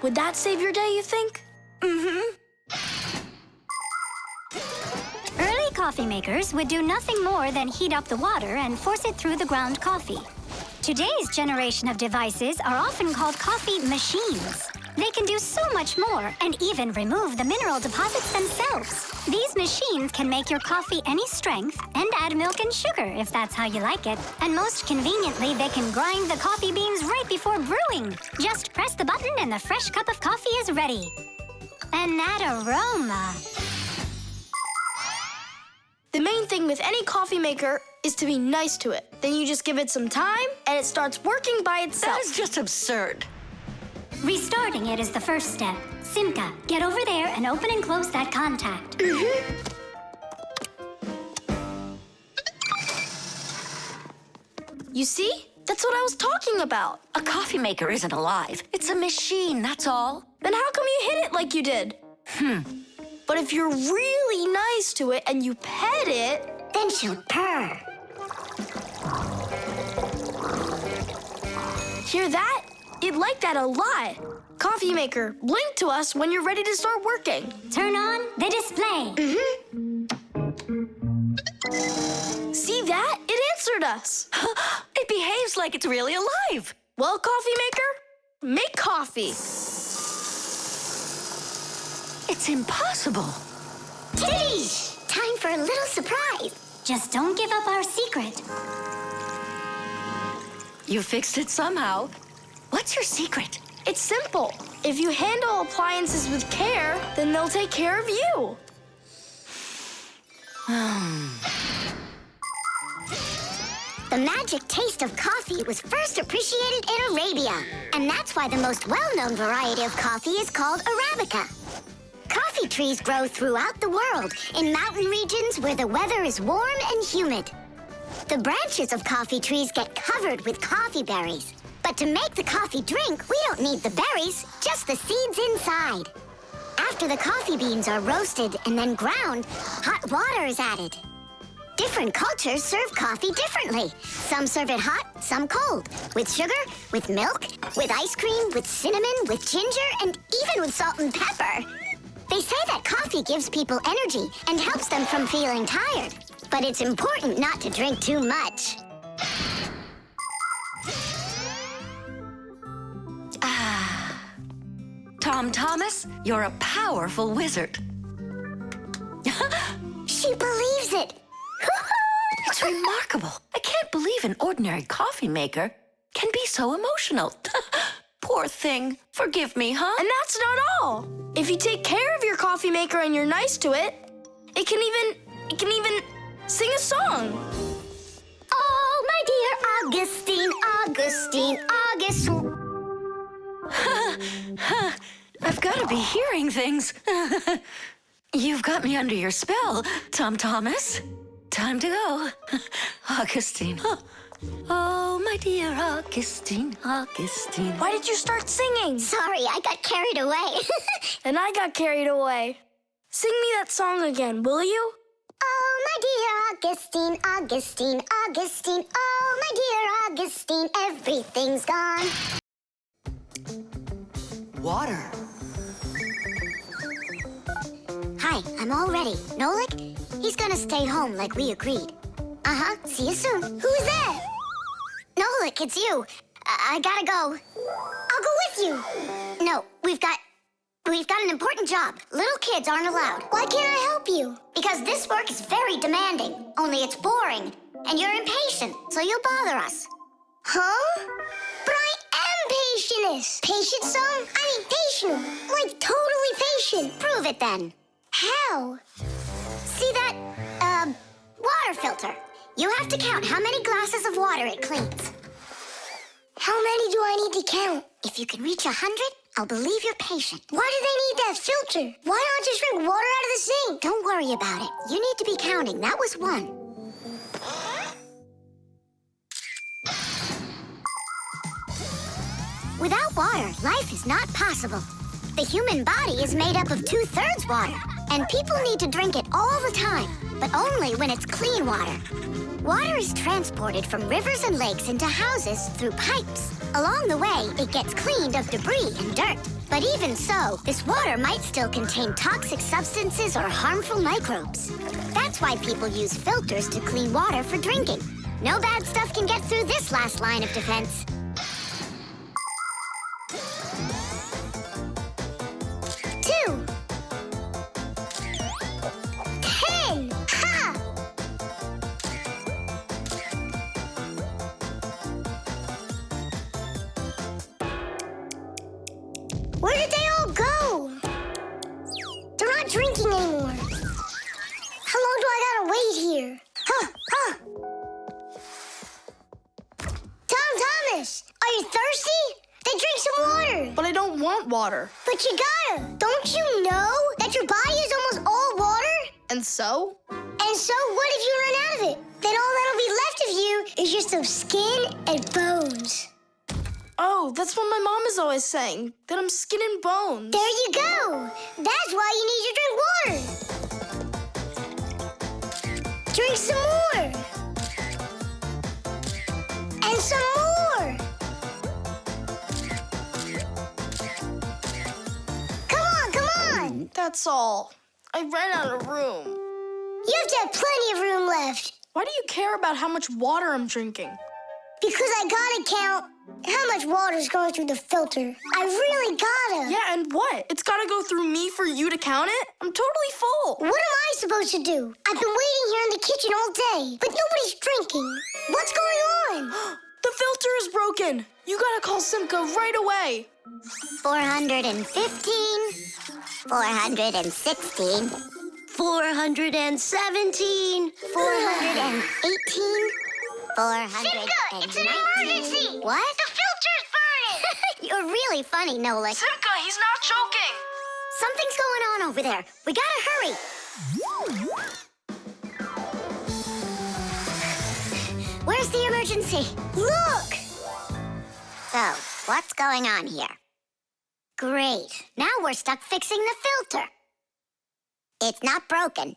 [SPEAKER 2] Would that save your day, you think?
[SPEAKER 7] Mm-hmm.
[SPEAKER 4] Early coffee makers would do nothing more than heat up the water and force it through the ground coffee. Today's generation of devices are often called coffee machines. They can do so much more and even remove the mineral deposits themselves. These machines can make your coffee any strength and add milk and sugar if that's how you like it. And most conveniently, they can grind the coffee beans right before brewing. Just press the button and the fresh cup of coffee is ready. And that aroma.
[SPEAKER 2] The main thing with any coffee maker is to be nice to it. Then you just give it some time, and it starts working by itself.
[SPEAKER 7] That is just absurd.
[SPEAKER 4] Restarting it is the first step. Simka, get over there and open and close that contact.
[SPEAKER 2] You see? That's what I was talking about.
[SPEAKER 7] A coffee maker isn't alive. It's a machine, that's all.
[SPEAKER 2] Then how come you hit it like you did? But if you're really nice to it and you pet it,
[SPEAKER 3] then she'll purr.
[SPEAKER 2] Hear that? It liked that a lot. Coffee maker, blink to us when you're ready to start working.
[SPEAKER 4] Turn on the display.
[SPEAKER 2] See that? It answered us.
[SPEAKER 7] It behaves like it's really alive.
[SPEAKER 2] Well, coffee maker, make coffee.
[SPEAKER 7] It's impossible.
[SPEAKER 3] Tish! Time for a little surprise.
[SPEAKER 4] Just don't give up our secret.
[SPEAKER 7] You fixed it somehow. What's your secret?
[SPEAKER 2] It's simple. If you handle appliances with care, then they'll take care of you.
[SPEAKER 3] The magic taste of coffee was first appreciated in Arabia, and that's why the most well-known variety of coffee is called Arabica. Coffee trees grow throughout the world, in mountain regions where the weather is warm and humid. The branches of coffee trees get covered with coffee berries. But to make the coffee drink, we don't need the berries, just the seeds inside. After the coffee beans are roasted and then ground, hot water is added. Different cultures serve coffee differently. Some serve it hot, some cold. With sugar, with milk, with ice cream, with cinnamon, with ginger, and even with salt and pepper. They say that coffee gives people energy and helps them from feeling tired. But it's important not to drink too much.
[SPEAKER 7] Tom Thomas, you're a powerful wizard.
[SPEAKER 3] She believes it.
[SPEAKER 7] It's remarkable. I can't believe an ordinary coffee maker can be so emotional. Poor thing. Forgive me, huh?
[SPEAKER 2] And that's not all. If you take care of your coffee maker and you're nice to it, it can even sing a song.
[SPEAKER 3] Oh, my dear Augustine, Augustine, Augustine.
[SPEAKER 7] I've got to be hearing things. You've got me under your spell, Tom Thomas. Time to go. Augustine. Oh, my dear Augustine, Augustine.
[SPEAKER 2] Why did you start singing?
[SPEAKER 3] Sorry, I got carried away.
[SPEAKER 2] And I got carried away. Sing me that song again, will you?
[SPEAKER 3] Oh, my dear Augustine, Augustine, Augustine. Oh, my dear Augustine, everything's gone.
[SPEAKER 10] Water.
[SPEAKER 3] Hi, I'm all ready. Nolik, he's gonna stay home like we agreed. Uh-huh, see you soon. Who's that? Nolik, it's you. I gotta go. I'll go with you. No, we've got an important job. Little kids aren't allowed. Why can't I help you? Because this work is very demanding, only it's boring. And you're impatient, so you'll bother us. Huh? But I am patientest. Patient, son? I mean patient. Like totally patient. Prove it then. How? See that, water filter. You have to count how many glasses of water it cleans. How many do I need to count? If you can reach 100, I'll believe you're patient. Why do they need that filter? Why not just drink water out of the sink? Don't worry about it. You need to be counting. That was 1. Without water, life is not possible. The human body is made up of 2/3 water, and people need to drink it all the time, but only when it's clean water. Water is transported from rivers and lakes into houses through pipes. Along the way, it gets cleaned of debris and dirt. But even so, this water might still contain toxic substances or harmful microbes. That's why people use filters to clean water for drinking. No bad stuff can get through this last line of defense. 2. 10. Ha! Where did they all go? They're not drinking anymore. How long do I gotta wait here? Tom Thomas, are you thirsty? Then drink some water.
[SPEAKER 2] But I don't want water.
[SPEAKER 3] But you gotta. Don't you know that your body is almost all water?
[SPEAKER 2] And so?
[SPEAKER 3] And so what if you run out of it? Then all that'll be left of you is just some skin and bones.
[SPEAKER 2] Oh, that's what my mom is always saying, that I'm skin and bones.
[SPEAKER 3] There you go. That's why you need to drink water. Drink some more. And some more. Come on.
[SPEAKER 2] That's all. I ran out of room.
[SPEAKER 3] You have to have plenty of room left.
[SPEAKER 2] Why do you care about how much water I'm drinking?
[SPEAKER 3] Because I gotta count how much water's going through the filter. I really gotta.
[SPEAKER 2] Yeah, and what? It's gotta go through me for you to count it? I'm totally full.
[SPEAKER 3] What am I supposed to do? I've been waiting here in the kitchen all day, but nobody's drinking. What's going on?
[SPEAKER 2] The filter is broken. You gotta call Simka right away.
[SPEAKER 3] 415, 416,
[SPEAKER 1] 417.
[SPEAKER 3] 418, 419.
[SPEAKER 4] It's an emergency!
[SPEAKER 3] What?
[SPEAKER 4] The filter's burning!
[SPEAKER 3] You're really funny, Nolik.
[SPEAKER 2] Simka, he's not joking.
[SPEAKER 3] Something's going on over there. We gotta hurry. Where's the emergency? Look! So, what's going on here? Great. Now we're stuck fixing the filter. It's not broken.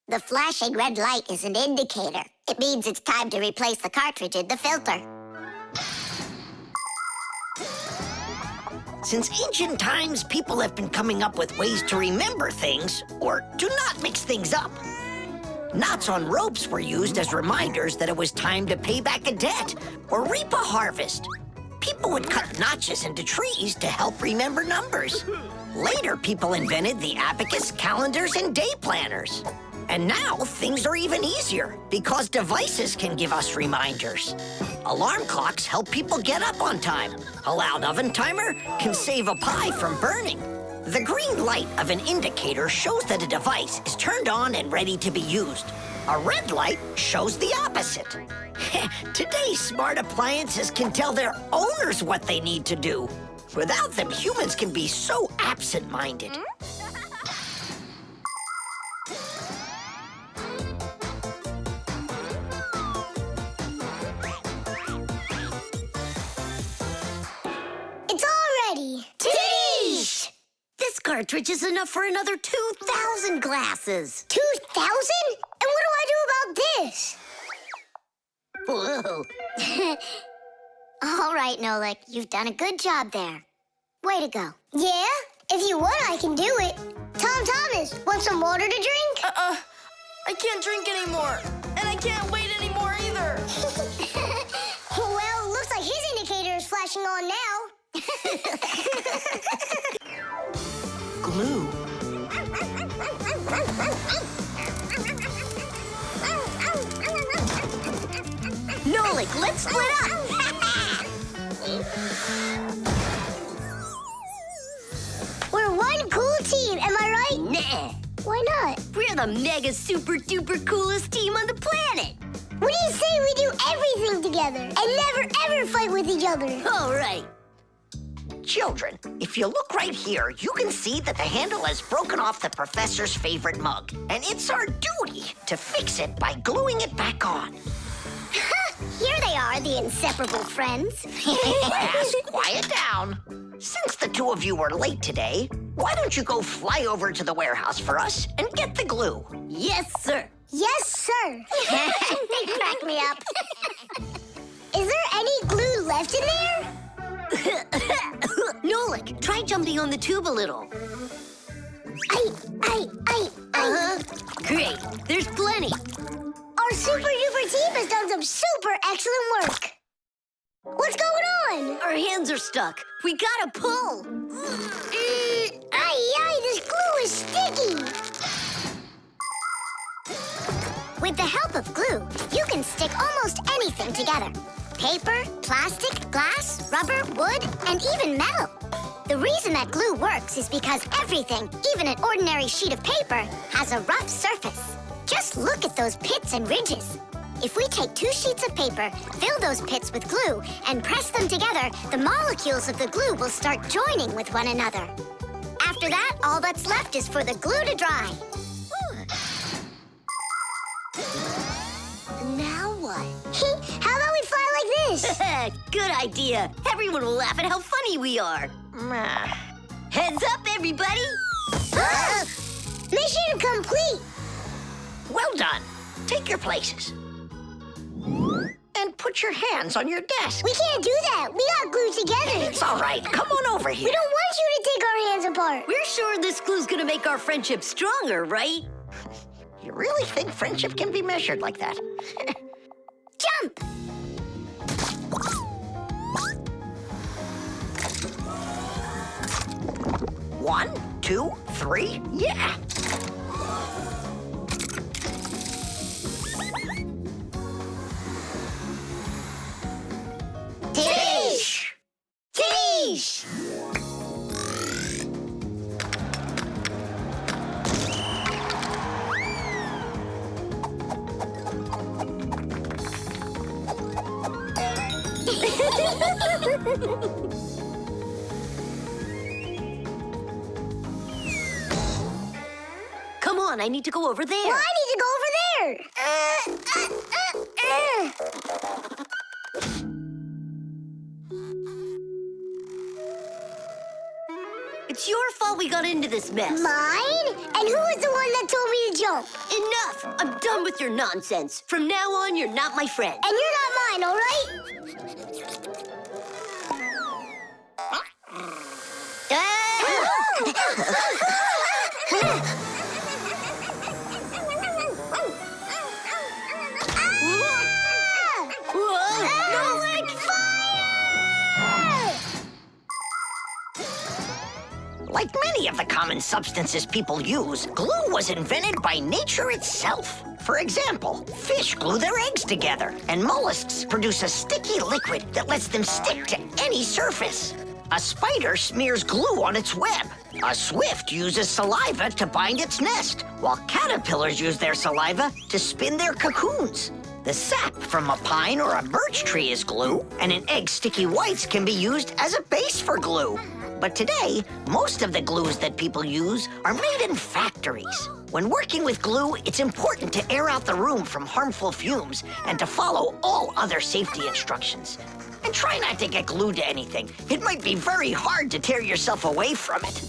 [SPEAKER 3] The flashing red light is an indicator. It means it's time to replace the cartridge in the filter.
[SPEAKER 6] Since ancient times, people have been coming up with ways to remember things or to not mix things up. Knots on ropes were used as reminders that it was time to pay back a debt or reap a harvest. People would cut notches into trees to help remember numbers. Later, people invented the abacus, calendars, and day planners. And now, things are even easier because devices can give us reminders. Alarm clocks help people get up on time. A loud oven timer can save a pie from burning. The green light of an indicator shows that a device is turned on and ready to be used. A red light shows the opposite. Today's smart appliances can tell their owners what they need to do. Without them, humans can be so absent-minded.
[SPEAKER 3] It's all ready.
[SPEAKER 1] Titties! This cartridge is enough for another 2,000 glasses.
[SPEAKER 3] 2,000? And what do I do about this?
[SPEAKER 1] Whoa.
[SPEAKER 3] All right, Nolik, you've done a good job there. Way to go. Yeah? If you want, I can do it. Thomas, want some water to drink?
[SPEAKER 2] I can't drink anymore. And I can't wait anymore either.
[SPEAKER 3] Well, looks like his indicator is flashing on now.
[SPEAKER 6] Glue.
[SPEAKER 1] Nolik, let's split up.
[SPEAKER 3] We're one cool team, am I right?
[SPEAKER 1] Nah.
[SPEAKER 3] Why not?
[SPEAKER 1] We're the mega super duper coolest team on the planet.
[SPEAKER 3] What do you say we do everything together and never ever fight with each other?
[SPEAKER 1] All right.
[SPEAKER 6] Children, if you look right here, you can see that the handle has broken off the professor's favorite mug. And it's our duty to fix it by gluing it back on.
[SPEAKER 3] Here they are, the inseparable friends.
[SPEAKER 6] Yes, quiet down. Since the two of you were late today, why don't you go fly over to the warehouse for us and get the glue?
[SPEAKER 1] Yes, sir.
[SPEAKER 3] Yes, sir. They crack me up. Is there any glue left in there?
[SPEAKER 1] Nolik, try jumping on the tube a little. Great. There's plenty.
[SPEAKER 3] Our super-duper team has done some super excellent work. What's going on?
[SPEAKER 1] Our hands are stuck. We gotta pull.
[SPEAKER 3] This glue is sticky. With the help of glue, you can stick almost anything together. Paper, plastic, glass, rubber, wood, and even metal. The reason that glue works is because everything, even an ordinary sheet of paper, has a rough surface. Just look at those pits and ridges. If we take 2 sheets of paper, fill those pits with glue, and press them together, the molecules of the glue will start joining with one another. After that, all that's left is for the glue to dry.
[SPEAKER 1] Now what?
[SPEAKER 3] How about we fly like this?
[SPEAKER 1] Good idea. Everyone will laugh at how funny we are. Heads up, everybody.
[SPEAKER 3] Mission complete.
[SPEAKER 6] Well done. Take your places. And put your hands on your desk.
[SPEAKER 3] We can't do that. We got glued together.
[SPEAKER 6] It's all right. Come on over here.
[SPEAKER 3] We don't want you to take our hands apart.
[SPEAKER 1] We're sure this glue's gonna make our friendship stronger, right?
[SPEAKER 6] You really think friendship can be measured like that?
[SPEAKER 3] Jump!
[SPEAKER 6] 1, 2, 3, yeah!
[SPEAKER 3] Titties!
[SPEAKER 1] Come on, I need to go over there.
[SPEAKER 3] Well, I need to go over there.
[SPEAKER 1] It's your fault we got into this mess.
[SPEAKER 3] Mine? And who was the one that told me to jump?
[SPEAKER 1] Enough! I'm done with your nonsense. From now on, you're not my friend.
[SPEAKER 3] And you're not mine, all right?
[SPEAKER 6] Like many of the common substances people use, glue was invented by nature itself. For example, fish glue their eggs together, and mollusks produce a sticky liquid that lets them stick to any surface. A spider smears glue on its web. A swift uses saliva to bind its nest, while caterpillars use their saliva to spin their cocoons. The sap from a pine or a birch tree is glue, and an egg's sticky whites can be used as a base for glue. But today, most of the glues that people use are made in factories. When working with glue, it's important to air out the room from harmful fumes and to follow all other safety instructions. And try not to get glued to anything. It might be very hard to tear yourself away from it.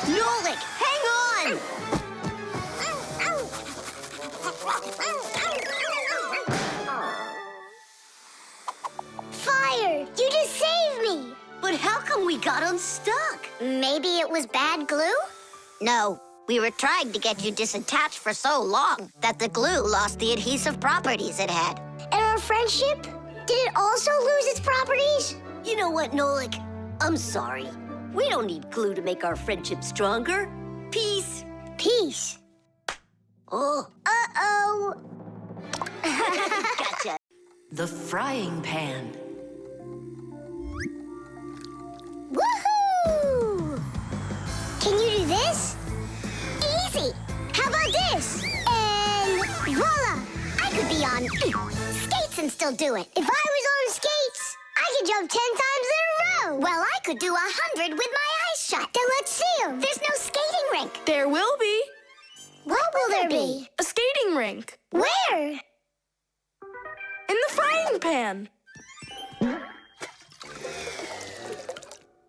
[SPEAKER 1] Nolik, hang on!
[SPEAKER 3] Fire! You just saved me!
[SPEAKER 1] But how come we got unstuck?
[SPEAKER 3] Maybe it was bad glue?
[SPEAKER 4] No, we were trying to get you disattached for so long that the glue lost the adhesive properties it had.
[SPEAKER 3] And our friendship? Did it also lose its properties?
[SPEAKER 1] You know what, Nolik? I'm sorry. We don't need glue to make our friendship stronger. Peace.
[SPEAKER 3] Peace.
[SPEAKER 1] Oh.
[SPEAKER 3] Uh-oh.
[SPEAKER 1] Gotcha.
[SPEAKER 7] The frying pan.
[SPEAKER 3] Woohoo! Can you do this? Easy. How about this? And voila! I could be on skates and still do it. If I was on skates, I could jump 10 times in a row. Well, I could do 100 with my eyes shut. Then let's see 'em. There's no skating rink.
[SPEAKER 2] There will be.
[SPEAKER 3] What will there be?
[SPEAKER 2] A skating rink.
[SPEAKER 3] Where?
[SPEAKER 2] In the frying pan.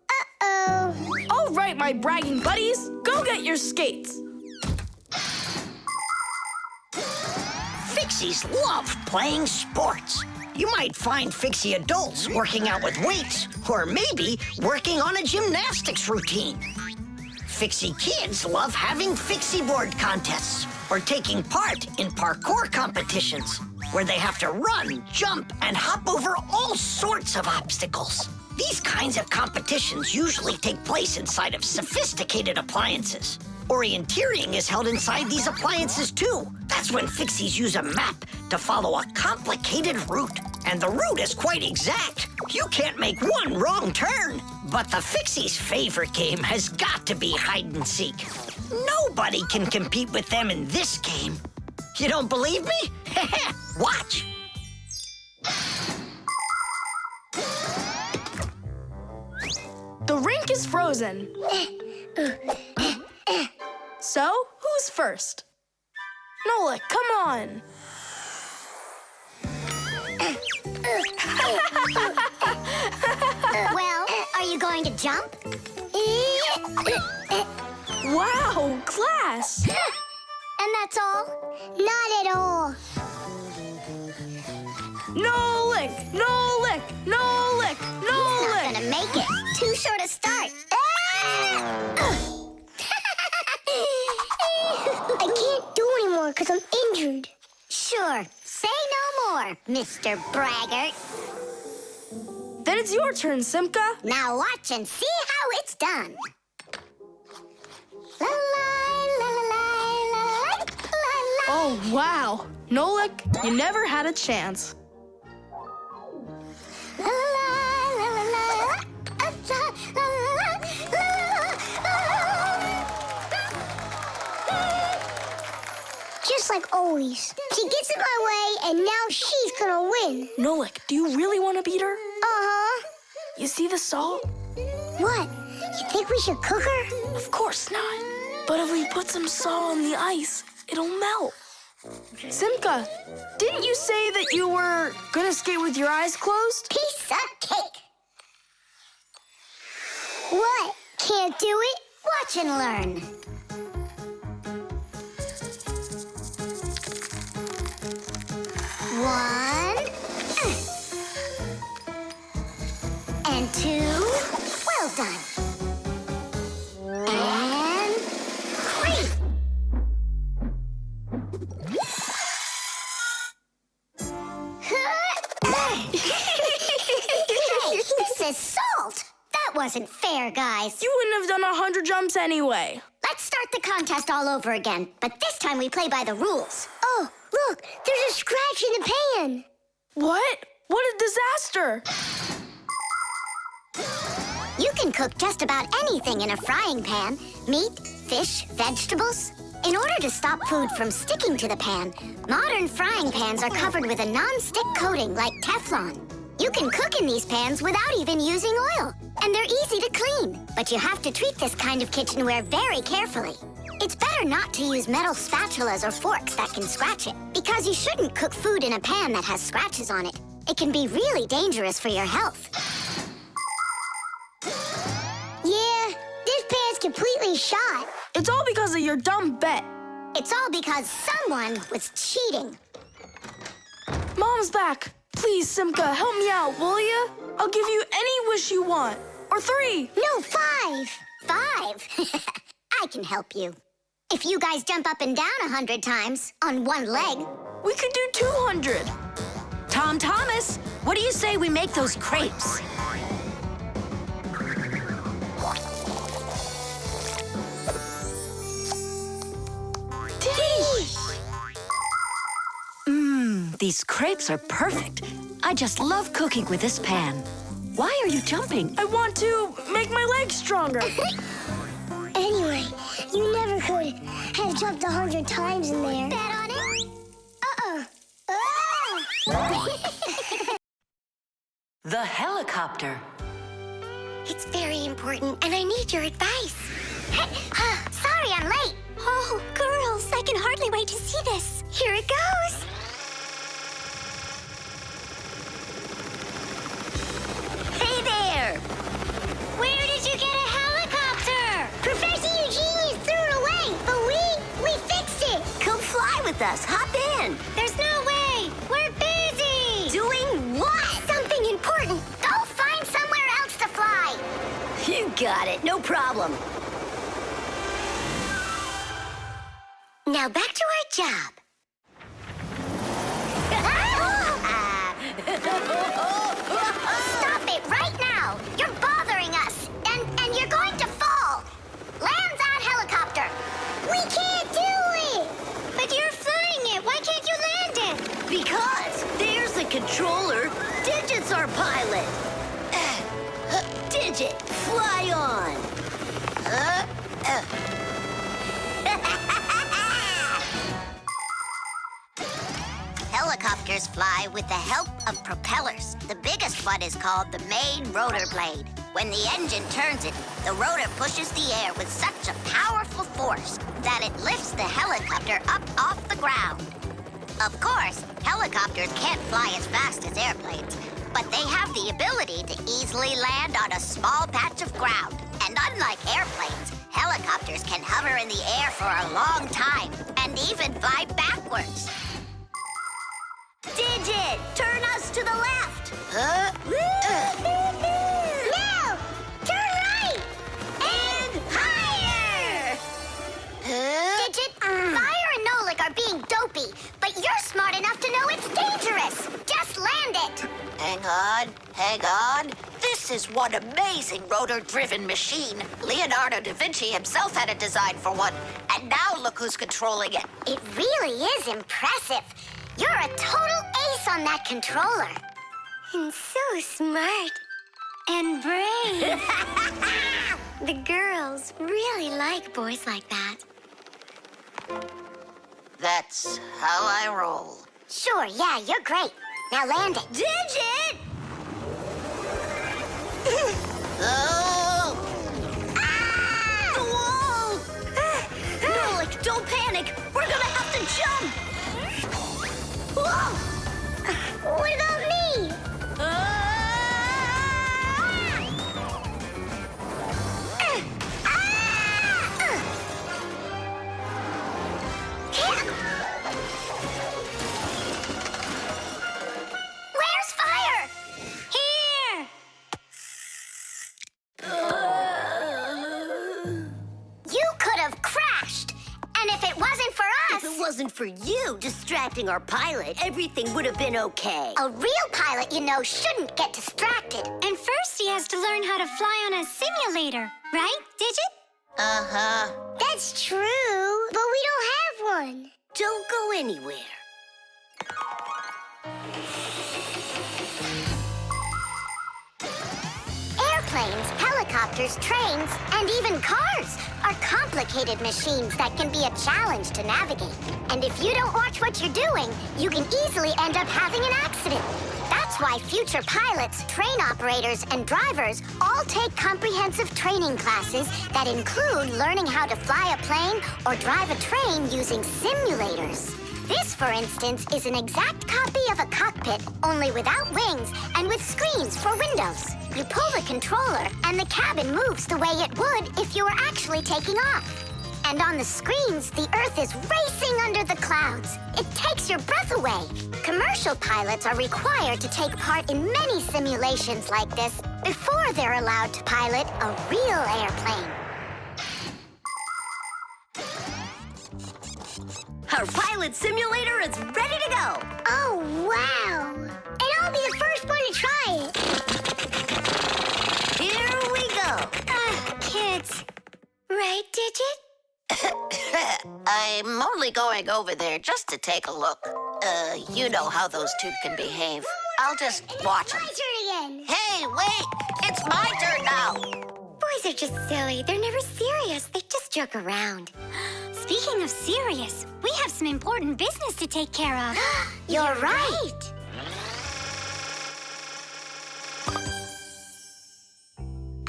[SPEAKER 3] Uh-oh.
[SPEAKER 2] All right, my bragging buddies, go get your skates.
[SPEAKER 6] Fixies love playing sports. You might find Fixie adults working out with weights, or maybe working on a gymnastics routine. Fixie kids love having Fixie board contests, or taking part in parkour competitions, where they have to run, jump, and hop over all sorts of obstacles. These kinds of competitions usually take place inside of sophisticated appliances. Orienteering is held inside these appliances too. That's when Fixies use a map to follow a complicated route. And the route is quite exact. You can't make one wrong turn. But the Fixies' favorite game has got to be hide and seek. Nobody can compete with them in this game. You don't believe me? Watch.
[SPEAKER 2] The rink is frozen. So, who's first? Nolik, come on.
[SPEAKER 3] Well, are you going to jump?
[SPEAKER 2] Wow, class.
[SPEAKER 3] And that's all? Not at all.
[SPEAKER 2] Nolik, Nolik, Nolik,
[SPEAKER 3] Not
[SPEAKER 2] Nolik.
[SPEAKER 3] gonna make it. Too short a start. I can't do anymore because I'm injured. Sure. Say no more, Mr. Braggart.
[SPEAKER 2] Then it's your turn, Simka.
[SPEAKER 3] Now watch and see how it's done. La la la la la la la la.
[SPEAKER 2] Oh, wow. Nolik, you never had a chance.
[SPEAKER 3] La la la la la la.
[SPEAKER 4] just like always. She gets in my way, and now she's gonna win.
[SPEAKER 2] Nolik, do you really want to beat her?
[SPEAKER 4] Uh-huh.
[SPEAKER 2] You see the salt?
[SPEAKER 4] What? You think we should cook her?
[SPEAKER 2] Of course not. But if we put some salt on the ice, it'll melt. Simka, didn't you say that you were gonna skate with your eyes closed?
[SPEAKER 3] Piece of cake.
[SPEAKER 4] What? Can't do it?
[SPEAKER 3] Watch and learn. One. And two. Well done. And three. Hey, this is salt. That wasn't fair, guys.
[SPEAKER 2] You wouldn't have done 100 jumps anyway.
[SPEAKER 3] Let's start the contest all over again, but this time we play by the rules.
[SPEAKER 4] Oh, look, there's a scratch in the pan.
[SPEAKER 2] What? What a disaster!
[SPEAKER 3] You can cook just about anything in a frying pan. Meat, fish, vegetables. In order to stop food from sticking to the pan, modern frying pans are covered with a non-stick coating like Teflon. You can cook in these pans without even using oil, and they're easy to clean. But you have to treat this kind of kitchenware very carefully. It's better not to use metal spatulas or forks that can scratch it, because you shouldn't cook food in a pan that has scratches on it. It can be really dangerous for your health.
[SPEAKER 4] Yeah, this pan's completely shot.
[SPEAKER 2] It's all because of your dumb bet.
[SPEAKER 3] It's all because someone was cheating.
[SPEAKER 2] Mom's back. Please, Simka, help me out, will you? I'll give you any wish you want. Or 3.
[SPEAKER 3] No, 5. 5? I can help you. If you guys jump up and down 100 times on one leg,
[SPEAKER 2] we could do 200.
[SPEAKER 7] Tom Thomas, what do you say we make those crepes? These crepes are perfect. I just love cooking with this pan. Why are you jumping?
[SPEAKER 2] I want to make my legs stronger.
[SPEAKER 4] Anyway, you never could have jumped 100 times in there.
[SPEAKER 3] bet on it?
[SPEAKER 7] The helicopter.
[SPEAKER 4] It's very important, and I need your advice.
[SPEAKER 3] Sorry I'm late.
[SPEAKER 4] Oh, girls, I can hardly wait to see this. Here it goes.
[SPEAKER 1] Hey there!
[SPEAKER 3] Where did you get a helicopter?
[SPEAKER 4] Professor Eugenius threw it away, but we fixed it.
[SPEAKER 1] Come fly with us. Hop in.
[SPEAKER 3] There's no way. We're busy.
[SPEAKER 1] Doing what?
[SPEAKER 3] Something important. Go find somewhere else to fly.
[SPEAKER 1] You got it. No problem.
[SPEAKER 4] Now back to our job.
[SPEAKER 3] Stop it right now. You're bothering us. And you're going to fall. Land that helicopter.
[SPEAKER 4] We can't do it.
[SPEAKER 3] But you're flying it. Why can't you land it?
[SPEAKER 1] Because there's the controller. Digit's our pilot. Digit, fly on.
[SPEAKER 3] Helicopters fly with the help of propellers. The biggest one is called the main rotor blade. When the engine turns it, the rotor pushes the air with such a powerful force that it lifts the helicopter up off the ground. Of course, helicopters can't fly as fast as airplanes, but they have the ability to easily land on a small patch of ground. And unlike airplanes, helicopters can hover in the air for a long time and even fly backwards.
[SPEAKER 1] Digit, turn us to the left.
[SPEAKER 3] No! Turn right! And higher! Digit, Fire and Nolik are being dopey, but you're smart enough to know it's dangerous. Just land it.
[SPEAKER 6] Hang on. This is one amazing rotor-driven machine. Leonardo da Vinci himself had a design for one, and now look who's controlling it.
[SPEAKER 3] It really is impressive. You're a total ace on that controller.
[SPEAKER 4] And so smart. And brave. The girls really like boys like that.
[SPEAKER 6] That That's how I roll.
[SPEAKER 3] Sure, yeah, you're great. Now land it.
[SPEAKER 1] Digit!
[SPEAKER 6] Oh!
[SPEAKER 1] The wall! Nolik, don't panic. We're gonna have to jump. Whoa!
[SPEAKER 3] What about me?
[SPEAKER 1] Where's fire?
[SPEAKER 3] Here! You could have crashed. And if it wasn't for us...
[SPEAKER 1] If it wasn't for you distracting our pilot, everything would have been okay.
[SPEAKER 3] A real pilot, you know, shouldn't get distracted. And first he has to learn how to fly on a simulator. Right, Digit?
[SPEAKER 6] Uh-huh.
[SPEAKER 3] That's true, but we don't have one.
[SPEAKER 1] Don't go anywhere.
[SPEAKER 3] Airplanes, helicopters, trains, and even cars are complicated machines that can be a challenge to navigate. And if you don't watch what you're doing, you can easily end up having an accident. That's why future pilots, train operators, and drivers all take comprehensive training classes that include learning how to fly a plane or drive a train using simulators. This, for instance, is an exact copy of a cockpit, only without wings and with screens for windows. You pull the controller, and the cabin moves the way it would if you were actually taking off. And on the screens, the Earth is racing under the clouds. It takes your breath away. Commercial pilots are required to take part in many simulations like this before they're allowed to pilot a real airplane.
[SPEAKER 1] Our pilot simulator is ready to go.
[SPEAKER 3] Oh, wow! And I'll be the first one to try it.
[SPEAKER 1] Here we go.
[SPEAKER 3] Kids. Right, Digit?
[SPEAKER 6] I'm only going over there just to take a look. You know how those two can behave. I'll just watch them.
[SPEAKER 3] My turn again.
[SPEAKER 6] Hey, wait! It's my turn now!
[SPEAKER 4] Boys are just silly. They're never serious. They just joke around.
[SPEAKER 3] Speaking of serious, we have some important business to take care of. You're right.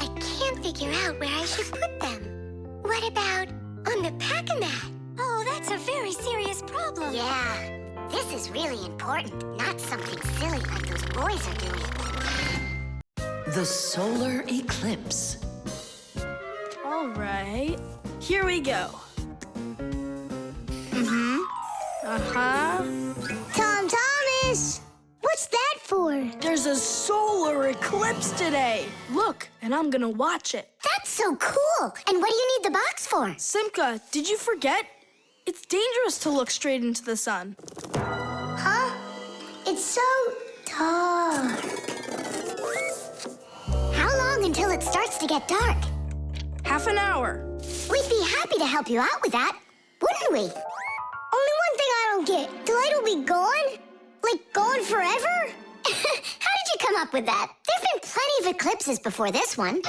[SPEAKER 4] I can't figure out where I should put them. What about on the pack-a-mat?
[SPEAKER 3] Oh, that's a very serious problem.
[SPEAKER 4] Yeah,
[SPEAKER 3] This is really important, not something silly like those boys are doing.
[SPEAKER 10] The Solar Eclipse.
[SPEAKER 2] All right, here we go.
[SPEAKER 3] Tom Thomas! What's that for?
[SPEAKER 2] There's a solar eclipse today. Look, and I'm gonna watch it.
[SPEAKER 3] That's so cool! And what do you need the box for?
[SPEAKER 2] Simka, did you forget? It's dangerous to look straight into the sun.
[SPEAKER 3] Huh? It's so dark. How long until it starts to get dark?
[SPEAKER 2] Half an hour.
[SPEAKER 3] We'd be happy to help you out with that, wouldn't we? Only one thing I don't get. The light will be gone? Like, gone forever? How did you come up with that? There've been plenty of eclipses before this one.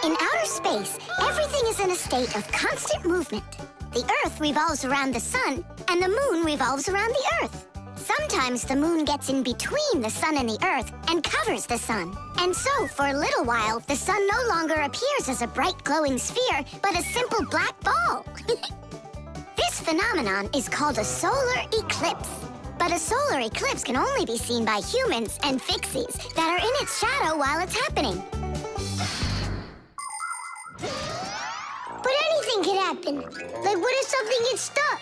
[SPEAKER 3] In outer space, everything is in a state of constant movement. The Earth revolves around the sun, and the moon revolves around the Earth. Sometimes the moon gets in between the sun and the Earth and covers the sun. And so, for a little while, the sun no longer appears as a bright glowing sphere, but a simple black ball. This phenomenon is called a solar eclipse. But a solar eclipse can only be seen by humans and Fixies that are in its shadow while it's happening. But anything could happen. Like, what if something gets stuck?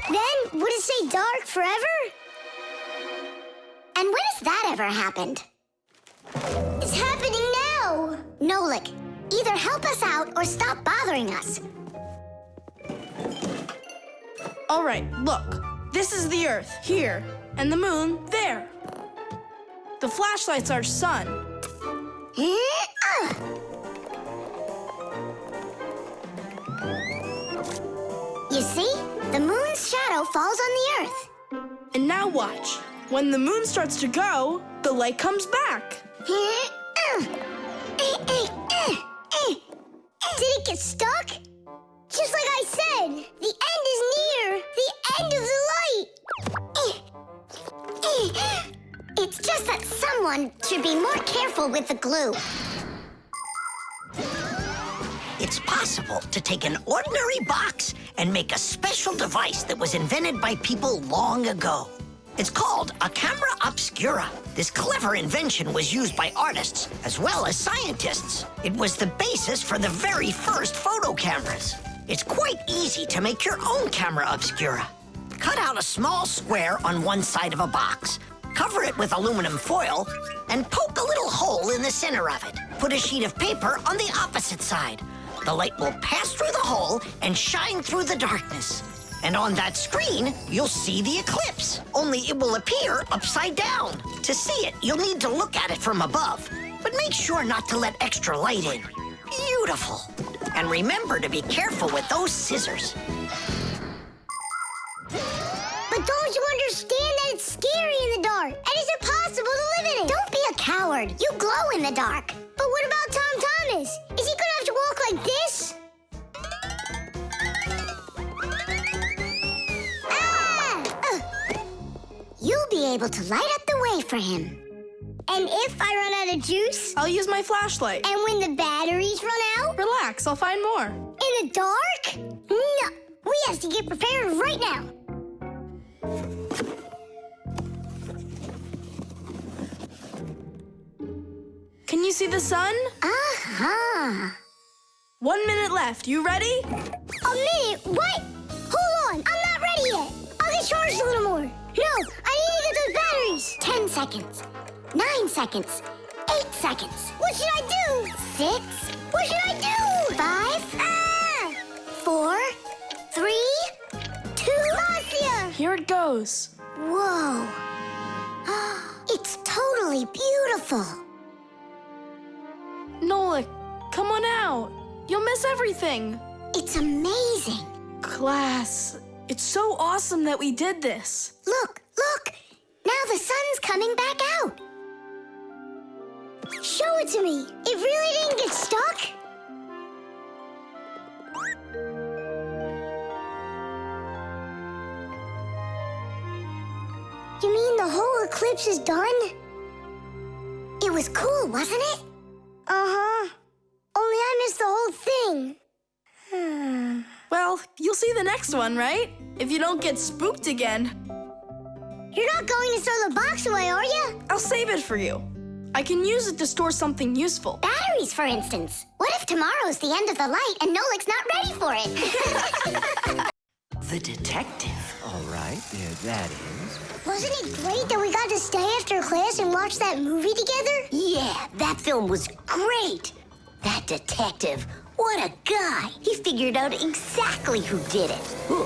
[SPEAKER 3] Then, would it stay dark forever? And when has that ever happened? It's happening now! Nolik, either help us out or stop bothering us.
[SPEAKER 2] All right, look. This is the Earth, here, and the moon, there. The flashlight's our sun.
[SPEAKER 3] You see? The moon's shadow falls on the Earth.
[SPEAKER 2] And now watch. When the moon starts to go, the light comes back.
[SPEAKER 3] Did it get stuck? Just like I said, the Just that someone should be more careful with the glue.
[SPEAKER 6] It's possible to take an ordinary box and make a special device that was invented by people long ago. It's called a camera obscura. This clever invention was used by artists as well as scientists. It was the basis for the very first photo cameras. It's quite easy to make your own camera obscura. Cut out a small square on one side of a box, cover it with aluminum foil, and poke a little hole in the center of it. Put a sheet of paper on the opposite side. The light will pass through the hole and shine through the darkness. And on that screen, you'll see the eclipse, only it will appear upside down. To see it, you'll need to look at it from above, but make sure not to let extra light in. Beautiful. And remember to be careful with those scissors.
[SPEAKER 3] But don't you understand that it's scary in the dark? And it's impossible to live in it. Don't be a coward. You glow in the dark. But what about Tom Thomas? Is he gonna have to walk like this? You'll be able to light up the way for him. And if I run out of juice?
[SPEAKER 2] I'll use my flashlight.
[SPEAKER 3] And when the batteries run out?
[SPEAKER 2] Relax, I'll find more.
[SPEAKER 3] In the dark? No, we have to get prepared right now.
[SPEAKER 2] Can you see the sun?
[SPEAKER 3] Uh-huh.
[SPEAKER 2] 1 minute left. You ready?
[SPEAKER 3] A minute? What? Hold on, I'm not ready yet. I'll get charged a little more. No, I need to get those batteries. 10 seconds. 9 seconds. 8 seconds. What should I do? 6. What should I do? 5. 4. 3. 2. Marcia!
[SPEAKER 2] Here it goes.
[SPEAKER 3] Whoa. It's totally beautiful.
[SPEAKER 2] Nolik, come on out. You'll miss everything.
[SPEAKER 3] It's amazing.
[SPEAKER 2] Class, it's so awesome that we did this.
[SPEAKER 3] Look, look. Now the sun's coming back out. Show it to me. It really didn't get stuck? You mean the whole eclipse is done? It was cool, wasn't it? Uh-huh. Only I missed the whole thing.
[SPEAKER 2] Well, you'll see the next one, right? If you don't get spooked again.
[SPEAKER 3] You're not going to throw the box away, are you?
[SPEAKER 2] I'll save it for you. I can use it to store something useful.
[SPEAKER 3] Batteries, for instance. What if tomorrow's the end of the light and Nolik's not ready for it?
[SPEAKER 10] The detective.
[SPEAKER 5] All right, there that is.
[SPEAKER 3] Wasn't it great that we got to stay after class and watch that movie together?
[SPEAKER 1] Yeah, that film was great. That detective, what a guy. He figured out exactly who did it. Ooh.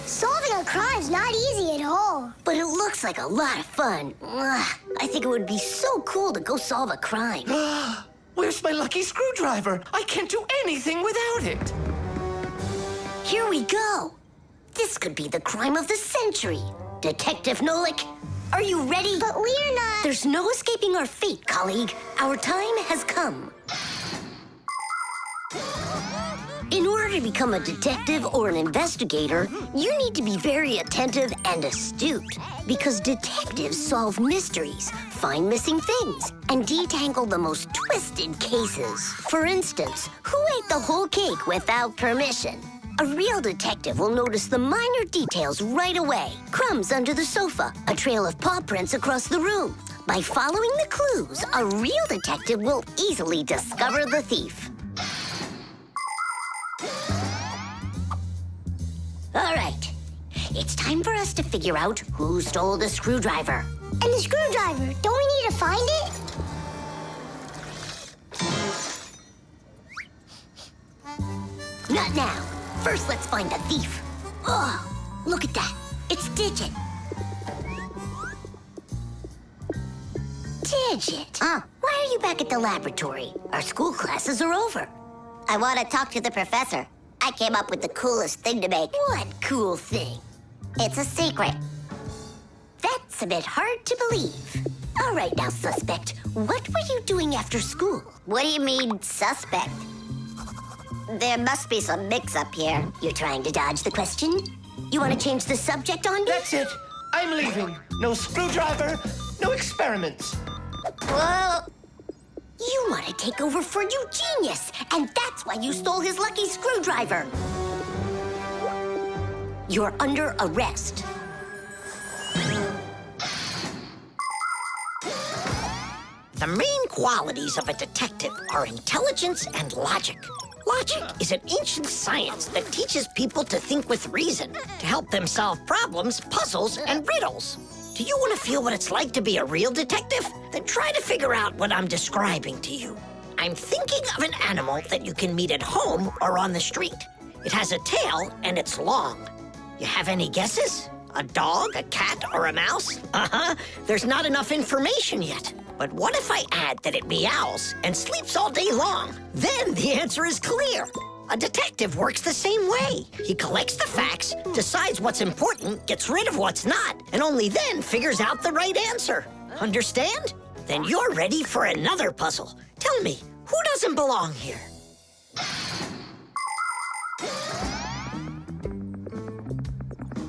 [SPEAKER 3] Solving a crime's not easy at all.
[SPEAKER 1] But it looks like a lot of fun. I think it would be so cool to go solve a crime.
[SPEAKER 5] Where's my lucky screwdriver? I can't do anything without it.
[SPEAKER 1] Here we go. This could be the crime of the century. Detective Nolik, are you ready?
[SPEAKER 3] But we're not...
[SPEAKER 1] There's no escaping our fate, colleague. Our time has come. In order to become a detective or an investigator, you need to be very attentive and astute, because detectives solve mysteries, find missing things, and detangle the most twisted cases. For instance, who ate the whole cake without permission? A real detective will notice the minor details right away. Crumbs under the sofa, a trail of paw prints across the room. By following the clues, a real detective will easily discover the thief. All right, it's time for us to figure out who stole the screwdriver.
[SPEAKER 3] And the screwdriver, don't we need to find it?
[SPEAKER 1] Not now. First, let's find the thief. Oh, look at that. It's Digit. Digit? Why are you back at the laboratory? Our school classes are over.
[SPEAKER 3] I want to talk to the professor. I came up with the coolest thing to make.
[SPEAKER 1] What cool thing?
[SPEAKER 3] It's a secret.
[SPEAKER 1] That's a bit hard to believe. All right now, suspect. What were you doing after school?
[SPEAKER 3] What do you mean, suspect? There must be some mix-up here.
[SPEAKER 1] You're trying to dodge the question? You want to change the subject on me?
[SPEAKER 5] That's it. I'm leaving. No screwdriver, No experiments.
[SPEAKER 1] Well, you want to take over for Eugenius, and that's why you stole his lucky screwdriver. You're under arrest.
[SPEAKER 6] The main qualities of a detective are intelligence and logic. Logic is an ancient science that teaches people to think with reason, to help them solve problems, puzzles, and riddles. Do you want to feel what it's like to be a real detective? Then try to figure out what I'm describing to you. I'm thinking of an animal that you can meet at home or on the street. It has a tail and it's long. You have any guesses? A dog, a cat, or a mouse? Uh-huh. There's not enough information yet. But what if I add that it meows and sleeps all day long? Then the answer is clear. A detective works the same way. He collects the facts, decides what's important, gets rid of what's not, and only then figures out the right answer. Understand? Then you're ready for another puzzle. Tell me, who doesn't belong here?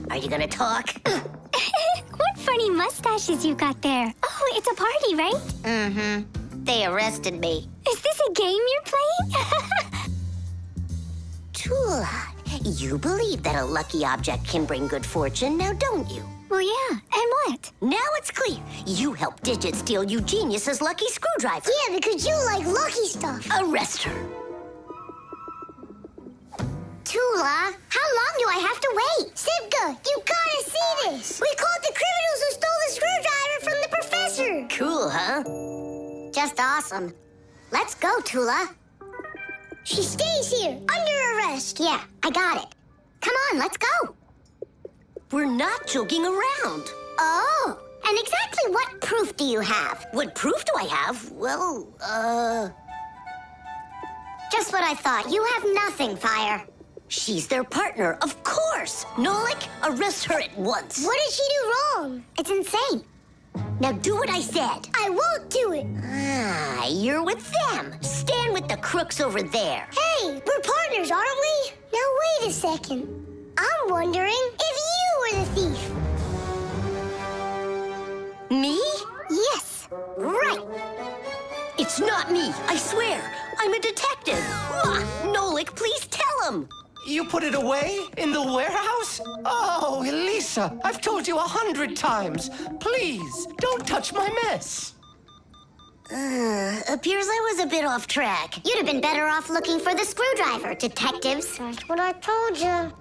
[SPEAKER 1] Are you gonna talk?
[SPEAKER 4] What funny mustaches you got there. Oh, it's a party, right?
[SPEAKER 1] Mm-hmm. They arrested me.
[SPEAKER 4] Is this a game you're playing?
[SPEAKER 1] Tula, you believe that a lucky object can bring good fortune, now don't you?
[SPEAKER 4] Well, yeah. And what?
[SPEAKER 1] Now it's clear. You helped Digit steal Eugenius's lucky screwdriver.
[SPEAKER 3] Yeah, because you like lucky stuff.
[SPEAKER 1] Arrest her.
[SPEAKER 3] Tula, how long do I have to wait? Simka, you gotta see this. We caught the criminals who stole the screwdriver from the professor.
[SPEAKER 1] Cool, huh?
[SPEAKER 3] Just awesome. Let's go, Tula. She stays here, under arrest. Yeah, I got it. Come on, let's go.
[SPEAKER 1] We're not joking around.
[SPEAKER 3] Oh, and exactly what proof do you have?
[SPEAKER 1] What proof do I have? Well,
[SPEAKER 3] Just what I thought. You have nothing, Fire.
[SPEAKER 1] she's their partner, of course. Nolik, arrest her at once.
[SPEAKER 3] What did she do wrong? It's insane.
[SPEAKER 1] Now do what I said.
[SPEAKER 3] I won't do it.
[SPEAKER 1] Ah, you're with them. Stand with the crooks over there.
[SPEAKER 3] Hey, we're partners, aren't we? Now, wait a second. I'm wondering if you were the thief.
[SPEAKER 1] Me?
[SPEAKER 3] Yes, right.
[SPEAKER 1] It's not me, I swear. I'm a detective. Nolik, please tell him.
[SPEAKER 5] You put it away in the warehouse? Oh, Elisa, I've told you 100 times. Please, don't touch my mess.
[SPEAKER 1] Appears I was a bit off track.
[SPEAKER 3] You'd have been better off looking for the screwdriver, detectives. That's what I told you.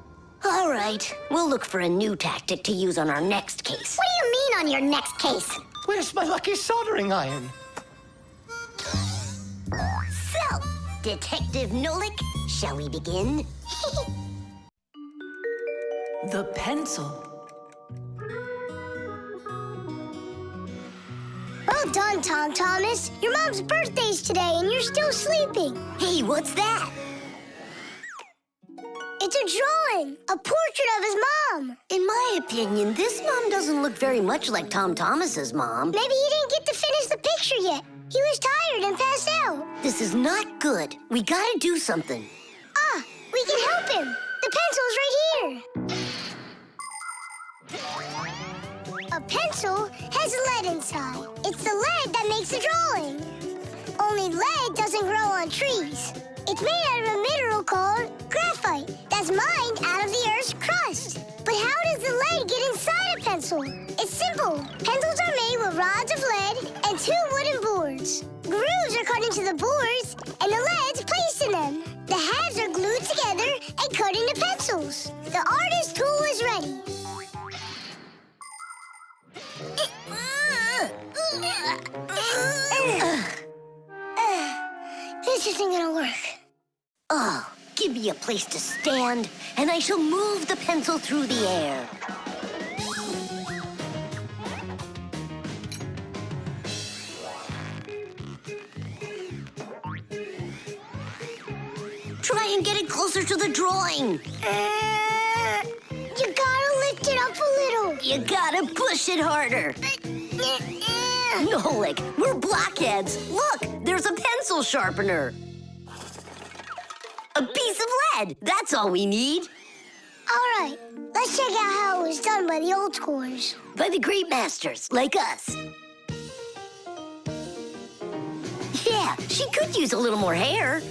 [SPEAKER 1] All right, we'll look for a new tactic to use on our next case.
[SPEAKER 3] What do you mean on your next case?
[SPEAKER 5] Where's my lucky soldering iron?
[SPEAKER 1] So, Detective Nolik, shall we begin?
[SPEAKER 10] The pencil.
[SPEAKER 3] Well done, Tom Thomas. Your mom's birthday's today and you're still sleeping.
[SPEAKER 1] Hey, what's that?
[SPEAKER 3] It's a drawing, a portrait of his mom.
[SPEAKER 1] In my opinion, this mom doesn't look very much like Tom Thomas's mom.
[SPEAKER 3] Maybe he didn't get to finish the picture yet. He was tired and passed out.
[SPEAKER 1] This is not good. We gotta do something.
[SPEAKER 3] Ah, we can help him. The pencil's right here. A pencil has lead inside. It's the lead that makes the drawing. Only lead doesn't grow on trees. It's made out of a mineral called graphite that's mined out of the Earth's crust. But how does the lead get inside a pencil? It's simple. Pencils are made with rods of lead and 2 wooden boards. Grooves are cut into the boards and the lead's placed in them. The halves are glued together and cut into pencils. The artist's tool is ready. This isn't gonna work.
[SPEAKER 1] Oh, give me a place to stand, and I shall move the pencil through the air. Try and get it closer to the drawing.
[SPEAKER 3] You gotta lift it up a little.
[SPEAKER 1] You gotta push it harder. Nolik, we're blockheads. Look, there's a pencil sharpener. A piece of lead. That's all we need.
[SPEAKER 3] All right, let's check out how it was done by the old schoolers.
[SPEAKER 1] By the great masters, like us. She could use a little more hair.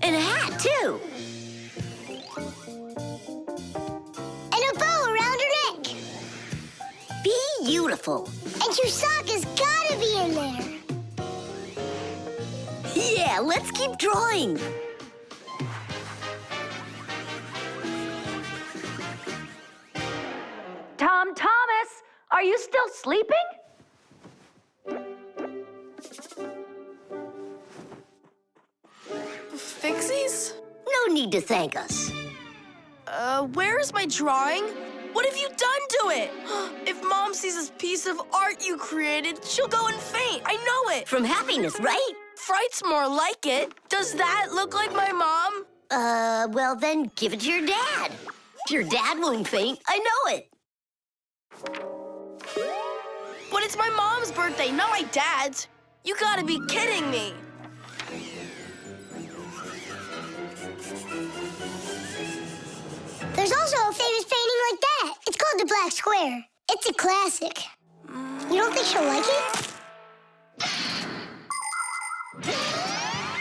[SPEAKER 1] And a hat, too.
[SPEAKER 3] And a bow around her neck.
[SPEAKER 1] Beautiful.
[SPEAKER 3] And Chusaka's gotta be in there.
[SPEAKER 1] Yeah, let's keep drawing.
[SPEAKER 7] Tom Thomas, are you still sleeping?
[SPEAKER 2] Fixies?
[SPEAKER 1] No need to thank us.
[SPEAKER 2] Where's my drawing? What have you done to it? If Mom sees this piece of art you created, she'll go and faint. I know it.
[SPEAKER 1] From happiness, right?
[SPEAKER 2] Fright's more like it. Does that look like my mom?
[SPEAKER 1] Well then, give it to your dad. Your dad won't faint, I know it.
[SPEAKER 2] But it's my mom's birthday, not my dad's. You gotta be kidding me.
[SPEAKER 3] There's also a famous painting like that. It's called the Black Square. It's a classic. You don't think she'll like it?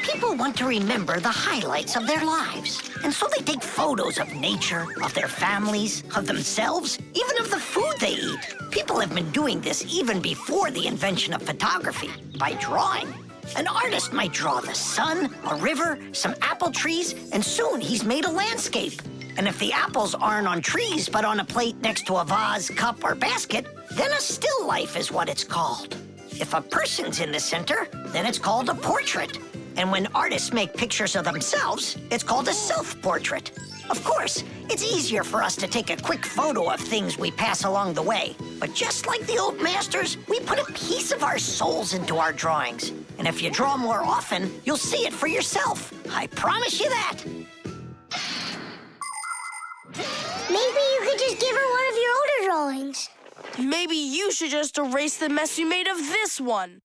[SPEAKER 6] People want to remember the highlights of their lives. And so they take photos of nature, of their families, of themselves, even of the food they eat. People have been doing this even before the invention of photography, by drawing. An artist might draw the sun, a river, some apple trees, and soon he's made a landscape. And if the apples aren't on trees, but on a plate next to a vase, cup, or basket, then a still life is what it's called. If a person's in the center, then it's called a portrait. And when artists make pictures of themselves, it's called a self-portrait. Of course, it's easier for us to take a quick photo of things we pass along the way. But just like the old masters, we put a piece of our souls into our drawings. And if you draw more often, you'll see it for yourself. I promise you that.
[SPEAKER 3] Maybe you could just give her one of your older drawings.
[SPEAKER 2] Maybe you should just erase the mess you made of this one.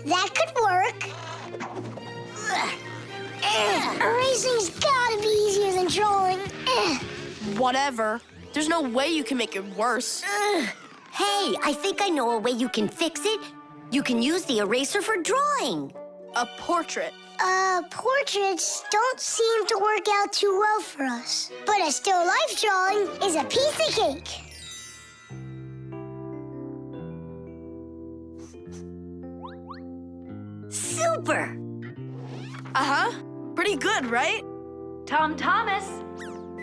[SPEAKER 3] That could work. Erasing's gotta be easier than drawing.
[SPEAKER 2] Whatever. There's no way you can make it worse.
[SPEAKER 1] Hey, I think I know a way you can fix it. You can use the eraser for drawing.
[SPEAKER 2] A portrait.
[SPEAKER 3] Portraits don't seem to work out too well for us. But a still life drawing is a piece of cake.
[SPEAKER 1] Super!
[SPEAKER 2] Uh-huh. Pretty good, right?
[SPEAKER 7] Tom Thomas,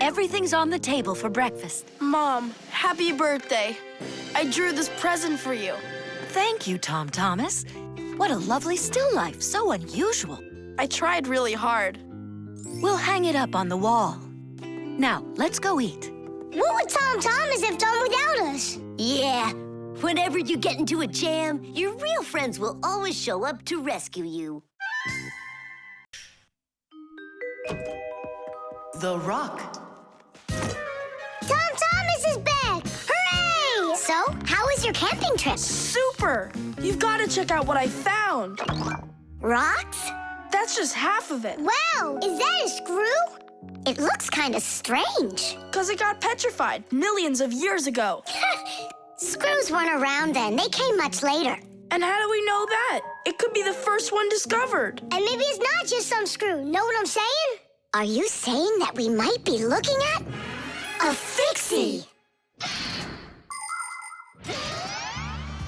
[SPEAKER 7] everything's on the table for breakfast.
[SPEAKER 2] Mom, happy birthday. I drew this present for you.
[SPEAKER 7] Thank you, Tom Thomas. What a lovely still life, so unusual.
[SPEAKER 2] I tried really hard.
[SPEAKER 7] We'll hang it up on the wall. Now, let's go eat.
[SPEAKER 3] What would Tom Thomas have done without us?
[SPEAKER 1] Yeah, whenever you get into a jam, your real friends will always show up to rescue you.
[SPEAKER 10] The Rock.
[SPEAKER 3] Tom Thomas is back! Hooray! So, how was your camping trip?
[SPEAKER 2] Super! You've got to check out what I found.
[SPEAKER 3] Rocks?
[SPEAKER 2] That's just half of it.
[SPEAKER 3] Wow, is that a screw? It looks kind of strange.
[SPEAKER 2] Because it got petrified millions of years ago.
[SPEAKER 3] Screws weren't around then. They came much later.
[SPEAKER 2] And how do we know that? It could be the first one discovered.
[SPEAKER 3] And maybe it's not just some screw. Know what I'm saying? Are you saying that we might be looking at a Fixie?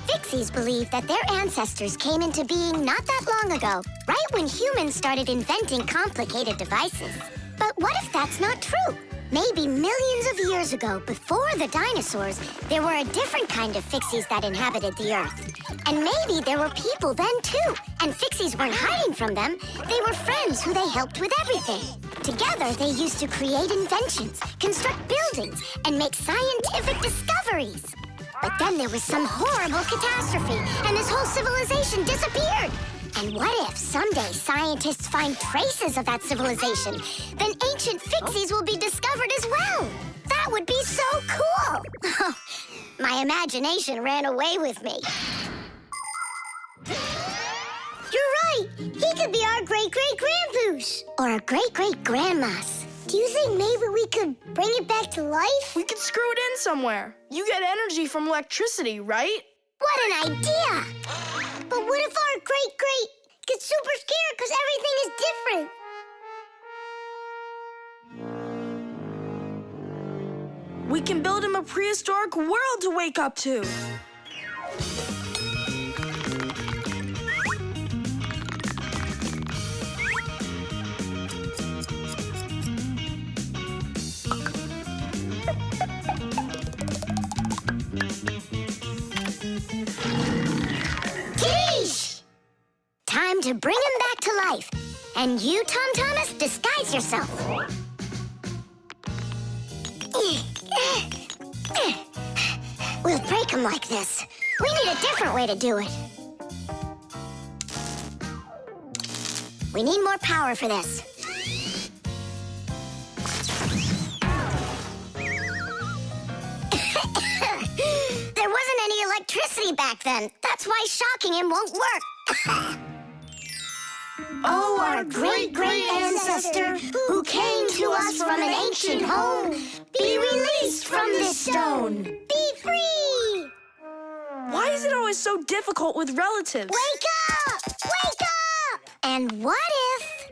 [SPEAKER 3] Fixies believe that their ancestors came into being not that long ago, right when humans started inventing complicated devices. But what if that's not true? Maybe millions of years ago, before the dinosaurs, there were a different kind of Fixies that inhabited the Earth. And maybe there were people then, too. And Fixies weren't hiding from them. They were friends who they helped with everything. Together, they used to create inventions, construct buildings, and make scientific discoveries. But then there was some horrible catastrophe, and this whole civilization disappeared. And what if someday scientists find traces of that civilization? Then ancient Fixies will be discovered as well. That would be so cool. My imagination ran away with me. You're right. He could be our great-great-grandpoos. Or a great-great-grandmas. Do you think maybe we could bring it back to life?
[SPEAKER 2] We could screw it in somewhere. You get energy from electricity, right?
[SPEAKER 3] What an idea! But what What if our great gets super scared because everything is different?
[SPEAKER 2] We can build him a prehistoric world to wake up to.
[SPEAKER 3] Kitty! Time to bring him back to life. And you, Tom Thomas, disguise yourself. We'll break him like this. We need a different way to do it. We need more power for this. There wasn't any electricity back then. That's why shocking him won't work. Oh, our great ancestor, who came to us from an ancient home, be released from this stone. Be free!
[SPEAKER 2] Why is it always so difficult with relatives?
[SPEAKER 3] Wake up! Wake up! And what if...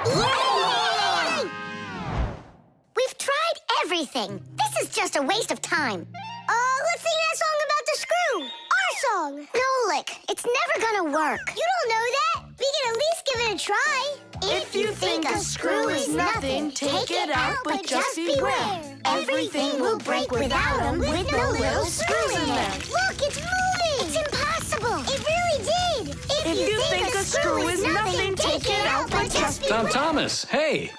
[SPEAKER 3] Yay! We've tried everything. This is just a waste of time. Let's sing that song about the screw. Our song. Nolik, it's never gonna work. You don't know that. We can at least give it a try.
[SPEAKER 2] If you think a screw is nothing, take it out, but just beware.
[SPEAKER 3] Everything will break without them with no little screw in there. Look, it's moving. It's impossible. It really did.
[SPEAKER 2] If you think a screw is nothing, take it out, but just beware.
[SPEAKER 11] Tom Thomas, hey.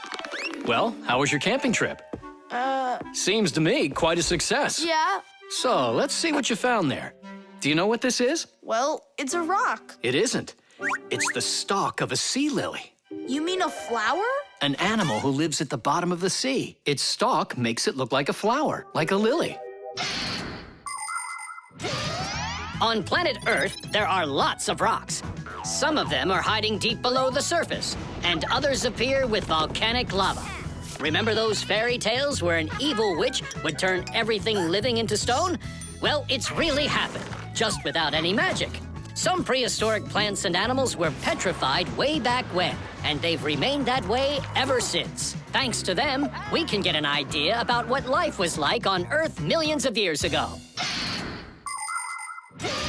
[SPEAKER 11] Well, how was your camping trip? Seems to me quite a success.
[SPEAKER 2] Yeah.
[SPEAKER 11] So, let's see what you found there. Do you know what this is?
[SPEAKER 2] Well, it's a rock.
[SPEAKER 11] It isn't. It's the stalk of a sea lily.
[SPEAKER 2] You mean a flower?
[SPEAKER 11] An animal who lives at the bottom of the sea. Its stalk makes it look like a flower, like a lily.
[SPEAKER 9] On planet Earth, there are lots of rocks. Some of them are hiding deep below the surface, and others appear with volcanic lava. Remember those fairy tales where an evil witch would turn everything living into stone? Well, it's really happened, just without any magic. Some prehistoric plants and animals were petrified way back when, and they've remained that way ever since. Thanks to them, we can get an idea about what life was like on Earth millions of years ago.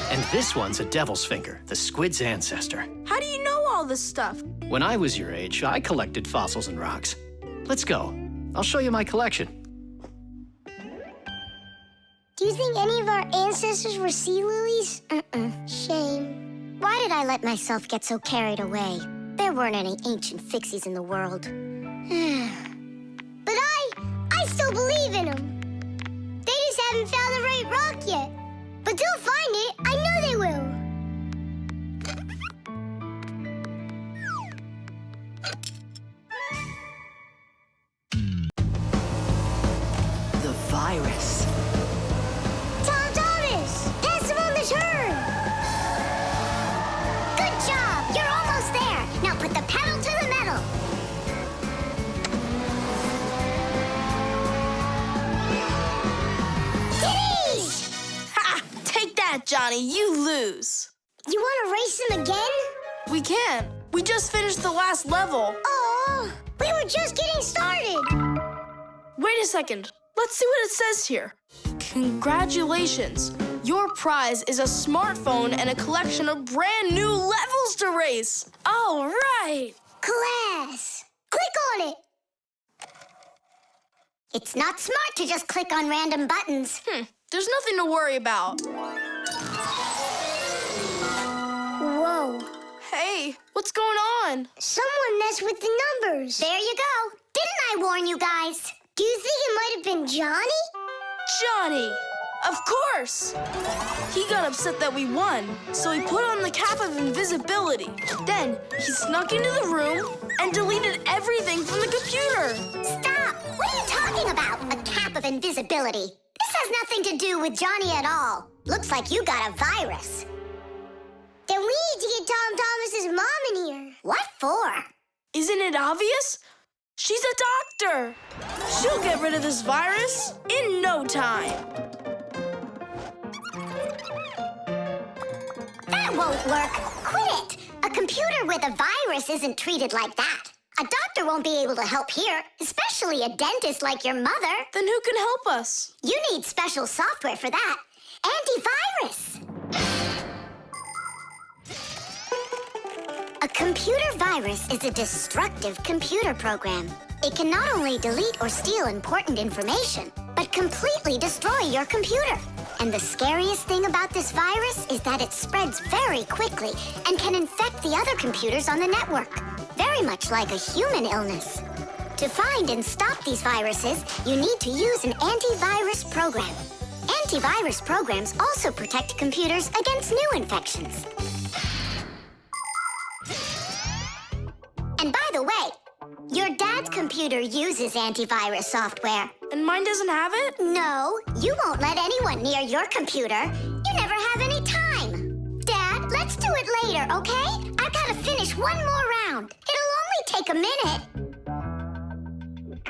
[SPEAKER 11] And this one's a devil's finger, the squid's ancestor.
[SPEAKER 2] How do you know all this stuff?
[SPEAKER 11] When I was your age, I collected fossils and rocks. Let's go. I'll show you my collection.
[SPEAKER 3] Do you think any of our ancestors were sea lilies? Shame. Why did I let myself get so carried away? There weren't any ancient Fixies in the world. But I still believe in them. They just haven't found the right rock yet. But they'll find it. I know they will.
[SPEAKER 10] The virus.
[SPEAKER 3] Tom Thomas! Pass him on the turn! Good job! You're almost there. Now put the pedal to the metal. Kitty!
[SPEAKER 2] Ha! Take that, Johnny. You lose.
[SPEAKER 3] You want to race him again?
[SPEAKER 2] We can. We just finished the last level.
[SPEAKER 3] Oh, we were just getting started.
[SPEAKER 2] Wait a second. Let's see what it says here. Congratulations. Your prize is a smartphone and a collection of brand new levels to race. All right.
[SPEAKER 3] Class, click on it. It's not smart to just click on random buttons.
[SPEAKER 2] There's nothing to worry about.
[SPEAKER 3] Whoa.
[SPEAKER 2] Hey, what's going on?
[SPEAKER 3] Someone messed with the numbers. There you go. Didn't I warn you guys? Do you think it might have been Johnny?
[SPEAKER 2] Johnny! Of course! He got upset that we won, so he put on the cap of invisibility. Then he snuck into the room and deleted everything from the computer.
[SPEAKER 3] Stop! What are you talking about? A cap of invisibility. This has nothing to do with Johnny at all. Looks like you got a virus. Then we need to get Tom Thomas's mom in here. What for?
[SPEAKER 2] Isn't it obvious? She's a doctor. She'll get rid of this virus in no time.
[SPEAKER 3] That won't work. Quit it. A computer with a virus isn't treated like that. A doctor won't be able to help here, especially a dentist like your mother.
[SPEAKER 2] Then who can help us?
[SPEAKER 3] You need special software for that. Antivirus. A computer virus is a destructive computer program. It can not only delete or steal important information, but completely destroy your computer. And the scariest thing about this virus is that it spreads very quickly and can infect the other computers on the network, very much like a human illness. To find and stop these viruses, you need to use an antivirus program. Antivirus programs also protect computers against new infections. And by the way, your dad's computer uses antivirus software.
[SPEAKER 2] And mine doesn't have it?
[SPEAKER 3] No, you won't let anyone near your computer. You never have any time. Dad, let's do it later, okay? I've got to finish one more round. It'll only take a minute.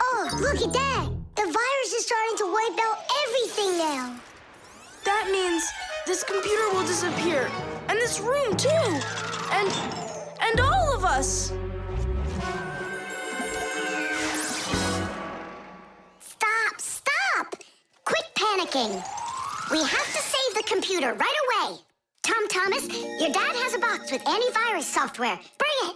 [SPEAKER 3] Oh, look at that. The virus is starting to wipe out everything now.
[SPEAKER 2] That means this computer will disappear. And this room, too. And all of us.
[SPEAKER 3] Stop! Quit panicking. We have to save the computer right away. Tom Thomas, your dad has a box with antivirus software. Bring it.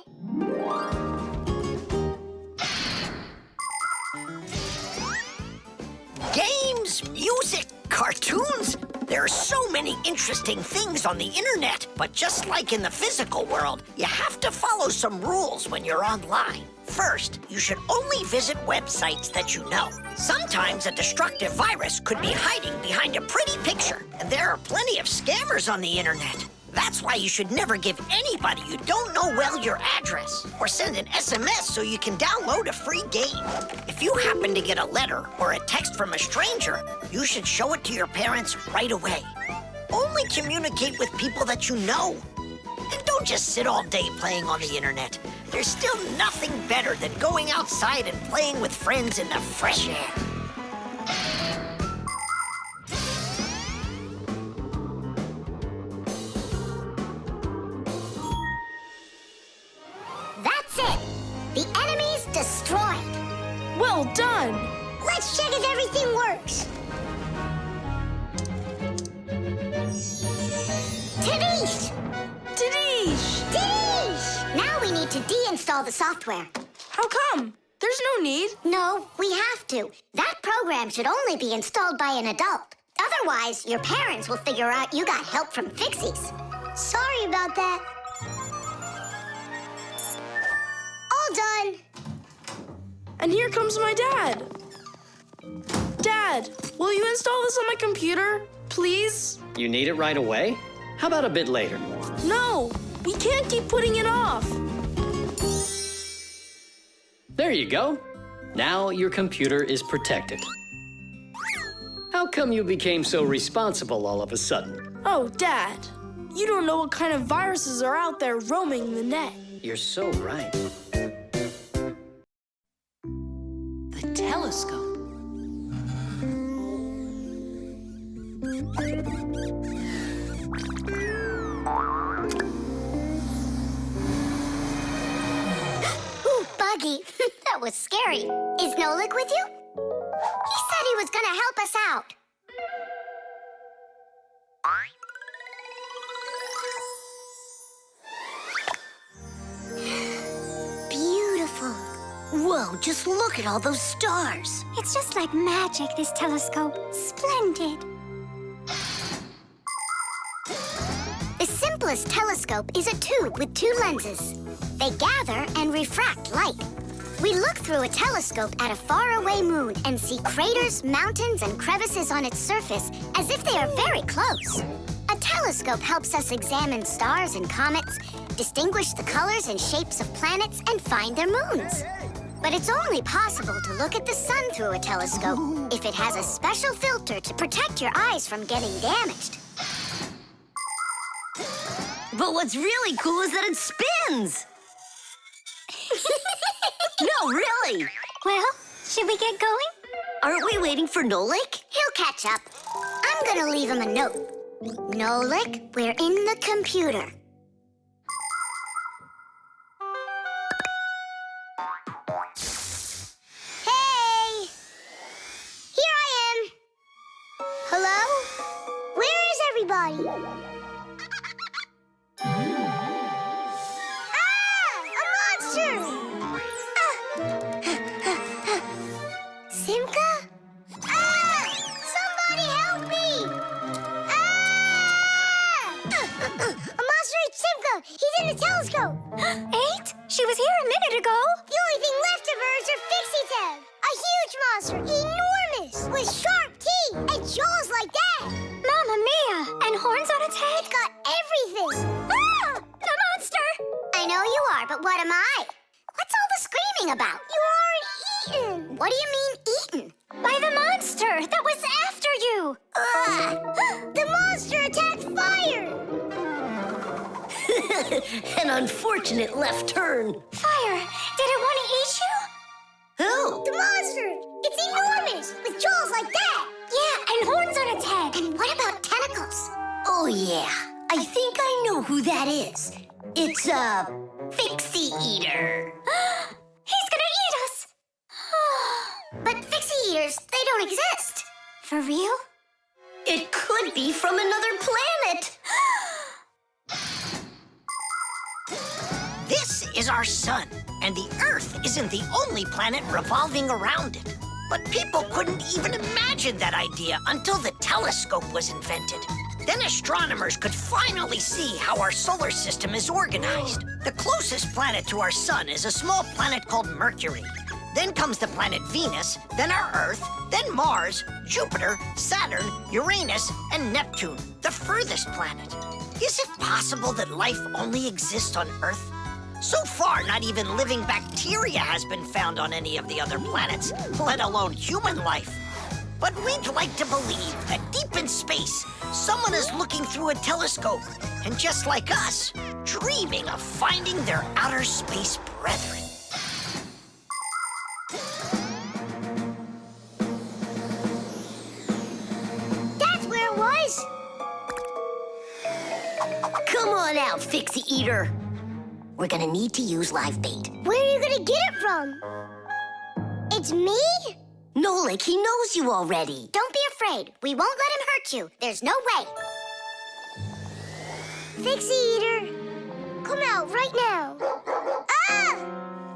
[SPEAKER 6] Games, music, cartoons. There are so many interesting things on the internet, but just like in the physical world, you have to follow some rules when you're online. First, you should only visit websites that you know. Sometimes a destructive virus could be hiding behind a pretty picture, and there are plenty of scammers on the internet. That's why you should never give anybody you don't know well your address, or send an SMS so you can download a free game. If you happen to get a letter or a text from a stranger, you should show it to your parents right away. Only communicate with people that you know. And don't just sit all day playing on the internet. There's still nothing better than going outside and playing with friends in the fresh air.
[SPEAKER 3] That's it. The enemy's destroyed.
[SPEAKER 2] Well done.
[SPEAKER 3] Let's check if everything works. Tadish! Now we need to deinstall the software.
[SPEAKER 2] How come? There's no need.
[SPEAKER 3] No, we have to. That program should only be installed by an adult. Otherwise, your parents will figure out you got help from Fixies. Sorry about that. All done.
[SPEAKER 2] And here comes my dad. Dad, will you install this on my computer, please?
[SPEAKER 11] You need it right away? How about a bit later?
[SPEAKER 2] No, we can't keep putting it off.
[SPEAKER 11] There you go. Now your computer is protected. How come you became so responsible all of a sudden?
[SPEAKER 2] Oh, Dad, you don't know what kind of viruses are out there roaming the net.
[SPEAKER 11] You're so right.
[SPEAKER 7] The telescope.
[SPEAKER 3] Ooh, Buggy. That was scary. Is Nolik with you? He said he was gonna help us out.
[SPEAKER 1] Beautiful. Whoa, just look at all those stars.
[SPEAKER 4] It's just like magic, this telescope. Splendid.
[SPEAKER 3] The simplest telescope is a tube with two lenses. They gather and refract light. We look through a telescope at a faraway moon and see craters, mountains, and crevices on its surface as if they are very close. A telescope helps us examine stars and comets, distinguish the colors and shapes of planets, and find their moons. But it's only possible to look at the sun through a telescope if it has a special filter to protect your eyes from getting damaged.
[SPEAKER 1] But what's really cool is that it spins. Wow, really?
[SPEAKER 4] Well, should we get going?
[SPEAKER 1] Aren't we waiting for Nolik?
[SPEAKER 3] He'll catch up. I'm gonna leave him a note. Nolik, we're in the computer. Hey! Here I am. Hello? Where is everybody? Simka? Somebody help me! A monster ate Simka! He's in the telescope!
[SPEAKER 4] Ate? She was here a minute ago.
[SPEAKER 3] The only thing left of her is her Fixie tag! A huge monster, enormous, with sharp teeth and jaws like that!
[SPEAKER 4] Mamma mia! And horns on its head?
[SPEAKER 3] It's got everything!
[SPEAKER 4] Ah! The monster!
[SPEAKER 3] I know you are, but what am I? What's all the screaming about? You aren't eaten! What do you mean, eaten?
[SPEAKER 4] By the monster that was after you!
[SPEAKER 3] The monster attacked fire!
[SPEAKER 1] An unfortunate left turn.
[SPEAKER 4] Fire! Did it want to eat you?
[SPEAKER 1] Who?
[SPEAKER 3] The monster! It's enormous, with jaws like that!
[SPEAKER 4] Yeah, and horns on its head.
[SPEAKER 3] And what about tentacles?
[SPEAKER 1] Oh, yeah. I think I know who that is. It's a Fixie eater.
[SPEAKER 4] He's gonna eat us!
[SPEAKER 3] But Fixie eaters, they don't exist.
[SPEAKER 4] For real?
[SPEAKER 1] It could be from another planet.
[SPEAKER 6] This is our sun, and the Earth isn't the only planet revolving around it. But people couldn't even imagine that idea until the telescope was invented. Then astronomers could finally see how our solar system is organized. The closest planet to our sun is a small planet called Mercury. Then comes the planet Venus, then our Earth, then Mars, Jupiter, Saturn, Uranus, and Neptune, the furthest planet. Is it possible that life only exists on Earth? So far, not even living bacteria has been found on any of the other planets, let alone human life. But we'd like to believe that deep in space, someone is looking through a telescope, and just like us, dreaming of finding their outer space brethren.
[SPEAKER 3] That's where it was!
[SPEAKER 1] Come on out, Fixie eater. We're gonna need to use live bait.
[SPEAKER 3] Where are you gonna get it from? It's me?
[SPEAKER 1] Nolik, he knows you already.
[SPEAKER 3] Don't be afraid. We won't let him hurt you. There's no way. Fixie eater, come out right now. Ah!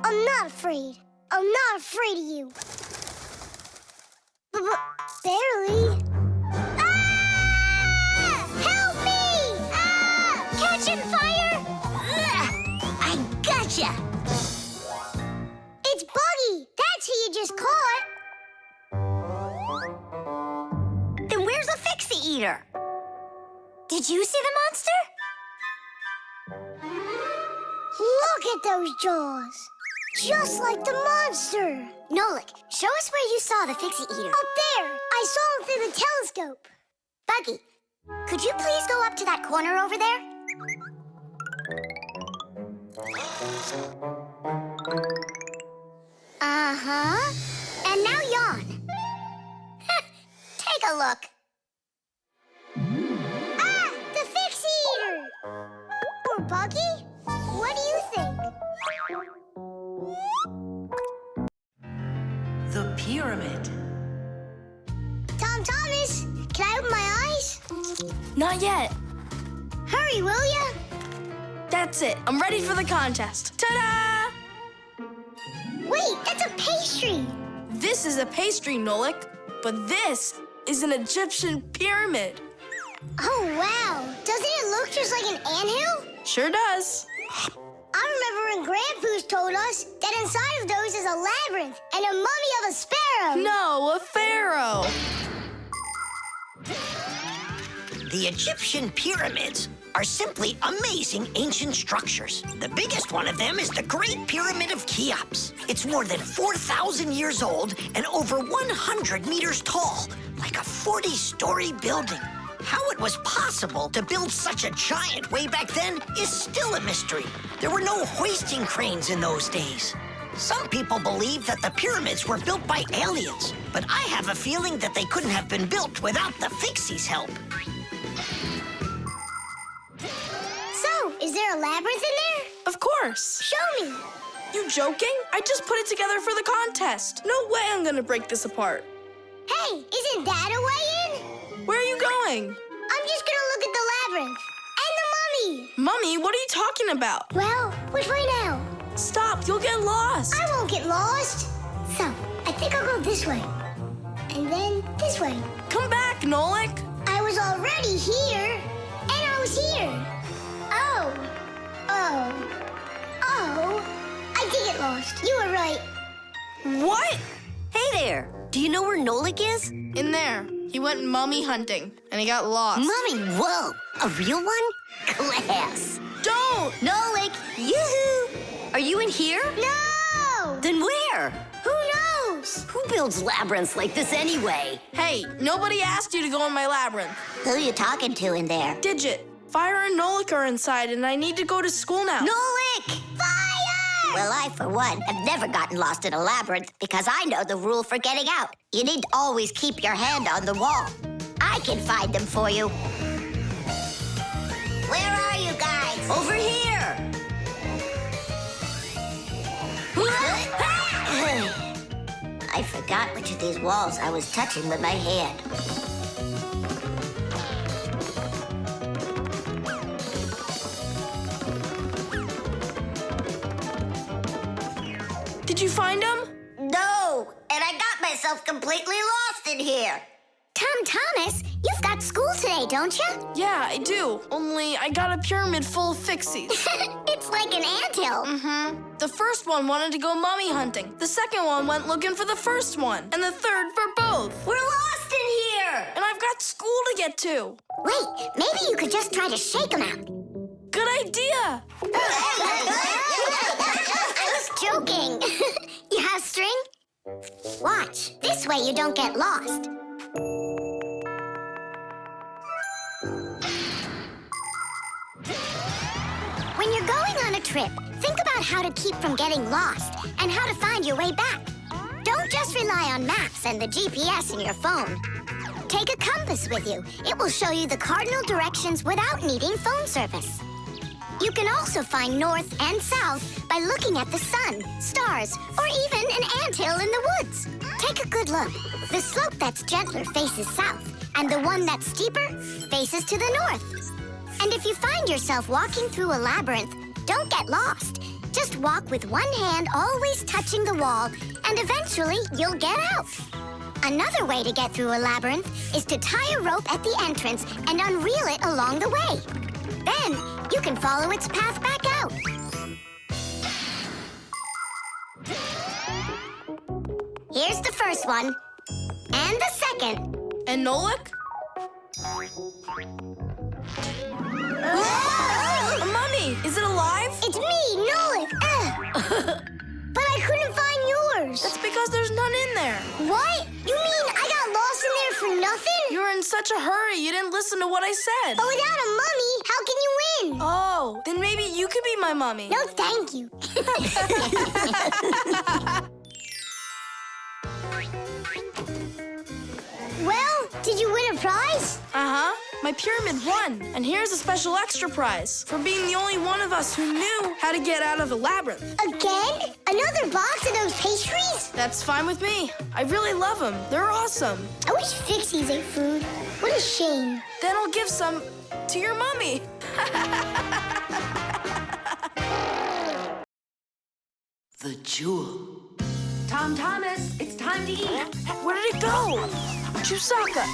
[SPEAKER 3] I'm not afraid. I'm not afraid of you. Barely. Ah! Help me! Ah! Catching fire!
[SPEAKER 1] I gotcha.
[SPEAKER 3] It's Buggy. That's who you just caught.
[SPEAKER 1] Then where's the Fixie eater?
[SPEAKER 4] Did you see the monster?
[SPEAKER 3] Look at those jaws. Just like the monster. Nolik, show us where you saw the Fixie eater. Up there. I saw him through the telescope. Buggy, could you please go up to that corner over there? Uh-huh. And now yawn. Take a look. Ah! The Fixie eater! Or Buggy? What do you think?
[SPEAKER 10] The pyramid.
[SPEAKER 3] Tom Thomas, can I open my eyes?
[SPEAKER 2] Not yet.
[SPEAKER 3] Hurry, will ya?
[SPEAKER 2] That's it. I'm ready for the contest. Ta-da!
[SPEAKER 3] Wait, that's a pastry.
[SPEAKER 2] This is a pastry, Nolik, but this is an Egyptian pyramid.
[SPEAKER 3] Oh, wow. Doesn't it look just like an anthill?
[SPEAKER 2] Sure does.
[SPEAKER 3] I remember when Grandpoo's told us that inside of those is a labyrinth and a mummy of a sparrow.
[SPEAKER 2] No, a pharaoh.
[SPEAKER 6] The Egyptian pyramids are simply amazing ancient structures. The biggest one of them is the Great Pyramid of Cheops. It's more than 4,000 years old and over 100 meters tall, like a 40-story building. How it was possible to build such a giant way back then is still a mystery. There were no hoisting cranes in those days. Some people believe that the pyramids were built by aliens, but I have a feeling that they couldn't have been built without the Fixies' help.
[SPEAKER 3] So, is there a labyrinth in there?
[SPEAKER 2] Of course.
[SPEAKER 3] Show me.
[SPEAKER 2] You joking? I just put it together for the contest. No way I'm gonna break this apart.
[SPEAKER 3] Hey, isn't that a way in?
[SPEAKER 2] Where are you going?
[SPEAKER 3] I'm just gonna look at the labyrinth. And the mummy.
[SPEAKER 2] Mummy, what are you talking about?
[SPEAKER 3] Well, which way now?
[SPEAKER 2] Stop, you'll get lost.
[SPEAKER 3] I won't get lost. So, I think I'll go this way. And then this way.
[SPEAKER 2] Come back, Nolik.
[SPEAKER 3] I was already here. And I was here. Oh. I did get lost. You were right.
[SPEAKER 2] What?
[SPEAKER 1] Hey there. Do you know where Nolik is?
[SPEAKER 2] In there. He went mummy hunting, and he got lost.
[SPEAKER 1] Mummy, whoa. A real one? Class.
[SPEAKER 2] Don't!
[SPEAKER 1] Nolik, yoo-hoo. Are you in here?
[SPEAKER 3] No!
[SPEAKER 1] Then where?
[SPEAKER 3] Who knows?
[SPEAKER 1] Who builds labyrinths like this anyway?
[SPEAKER 2] Hey, nobody asked you to go in my labyrinth.
[SPEAKER 1] Who you talking to in there?
[SPEAKER 2] Digit, Fire and Nolik are inside, and I need to go to school now.
[SPEAKER 1] Nolik!
[SPEAKER 3] Fire!
[SPEAKER 1] Well, I, for one, have never gotten lost in a labyrinth because I know the rule for getting out. You need to always keep your hand on the wall. I can find them for you. Where are you guys? Over here! I forgot which of these walls I was touching with my hand.
[SPEAKER 2] Did you find him?
[SPEAKER 1] No, and I got myself completely lost in here.
[SPEAKER 3] Tom Thomas, you've got school today, don't you?
[SPEAKER 2] Yeah, I do. Only I got a pyramid full of Fixies.
[SPEAKER 3] It's like an anthill.
[SPEAKER 2] Mm-hmm. The first one wanted to go mummy hunting. The second one went looking for the first one. And the third for both.
[SPEAKER 1] We're lost in here!
[SPEAKER 2] And I've got school to get to.
[SPEAKER 3] Wait, maybe you could just try to shake them out.
[SPEAKER 2] Good idea.
[SPEAKER 3] I was joking. You have string? Watch. This way you don't get lost. When you're going on a trip, think about how to keep from getting lost and how to find your way back. Don't just rely on maps and the GPS in your phone. Take a compass with you. It will show you the cardinal directions without needing phone service. You can also find north and south by looking at the sun, stars, or even an anthill in the woods. Take a good look. The slope that's gentler faces south, and the one that's steeper faces to the north. And if you find yourself walking through a labyrinth, don't get lost. Just walk with one hand always touching the wall, and eventually you'll get out. Another way to get through a labyrinth is to tie a rope at the entrance and unreel it along the way. Then you can follow its path back out. Here's the first one. And the second.
[SPEAKER 2] And Nolik? A mummy! Is it alive?
[SPEAKER 3] It's me, Nolik. But I couldn't find yours.
[SPEAKER 2] That's because there's none in there.
[SPEAKER 3] What? You mean I got lost in there for nothing?
[SPEAKER 2] You were in such a hurry, you didn't listen to what I said.
[SPEAKER 3] But without a mummy, how can you win?
[SPEAKER 2] Oh, then maybe you could be my mummy.
[SPEAKER 3] No, thank you. Well, did you win a prize?
[SPEAKER 2] Uh-huh. My pyramid won. And here's a special extra prize for being the only one of us who knew how to get out of the labyrinth.
[SPEAKER 3] Again? Another box of those pastries?
[SPEAKER 2] That's fine with me. I really love them. They're awesome.
[SPEAKER 3] I wish Fixies ate food. What a shame.
[SPEAKER 2] Then I'll give some to your mummy.
[SPEAKER 10] The jewel. Tom Thomas, it's time to eat.
[SPEAKER 2] Where did it go? Chusaka,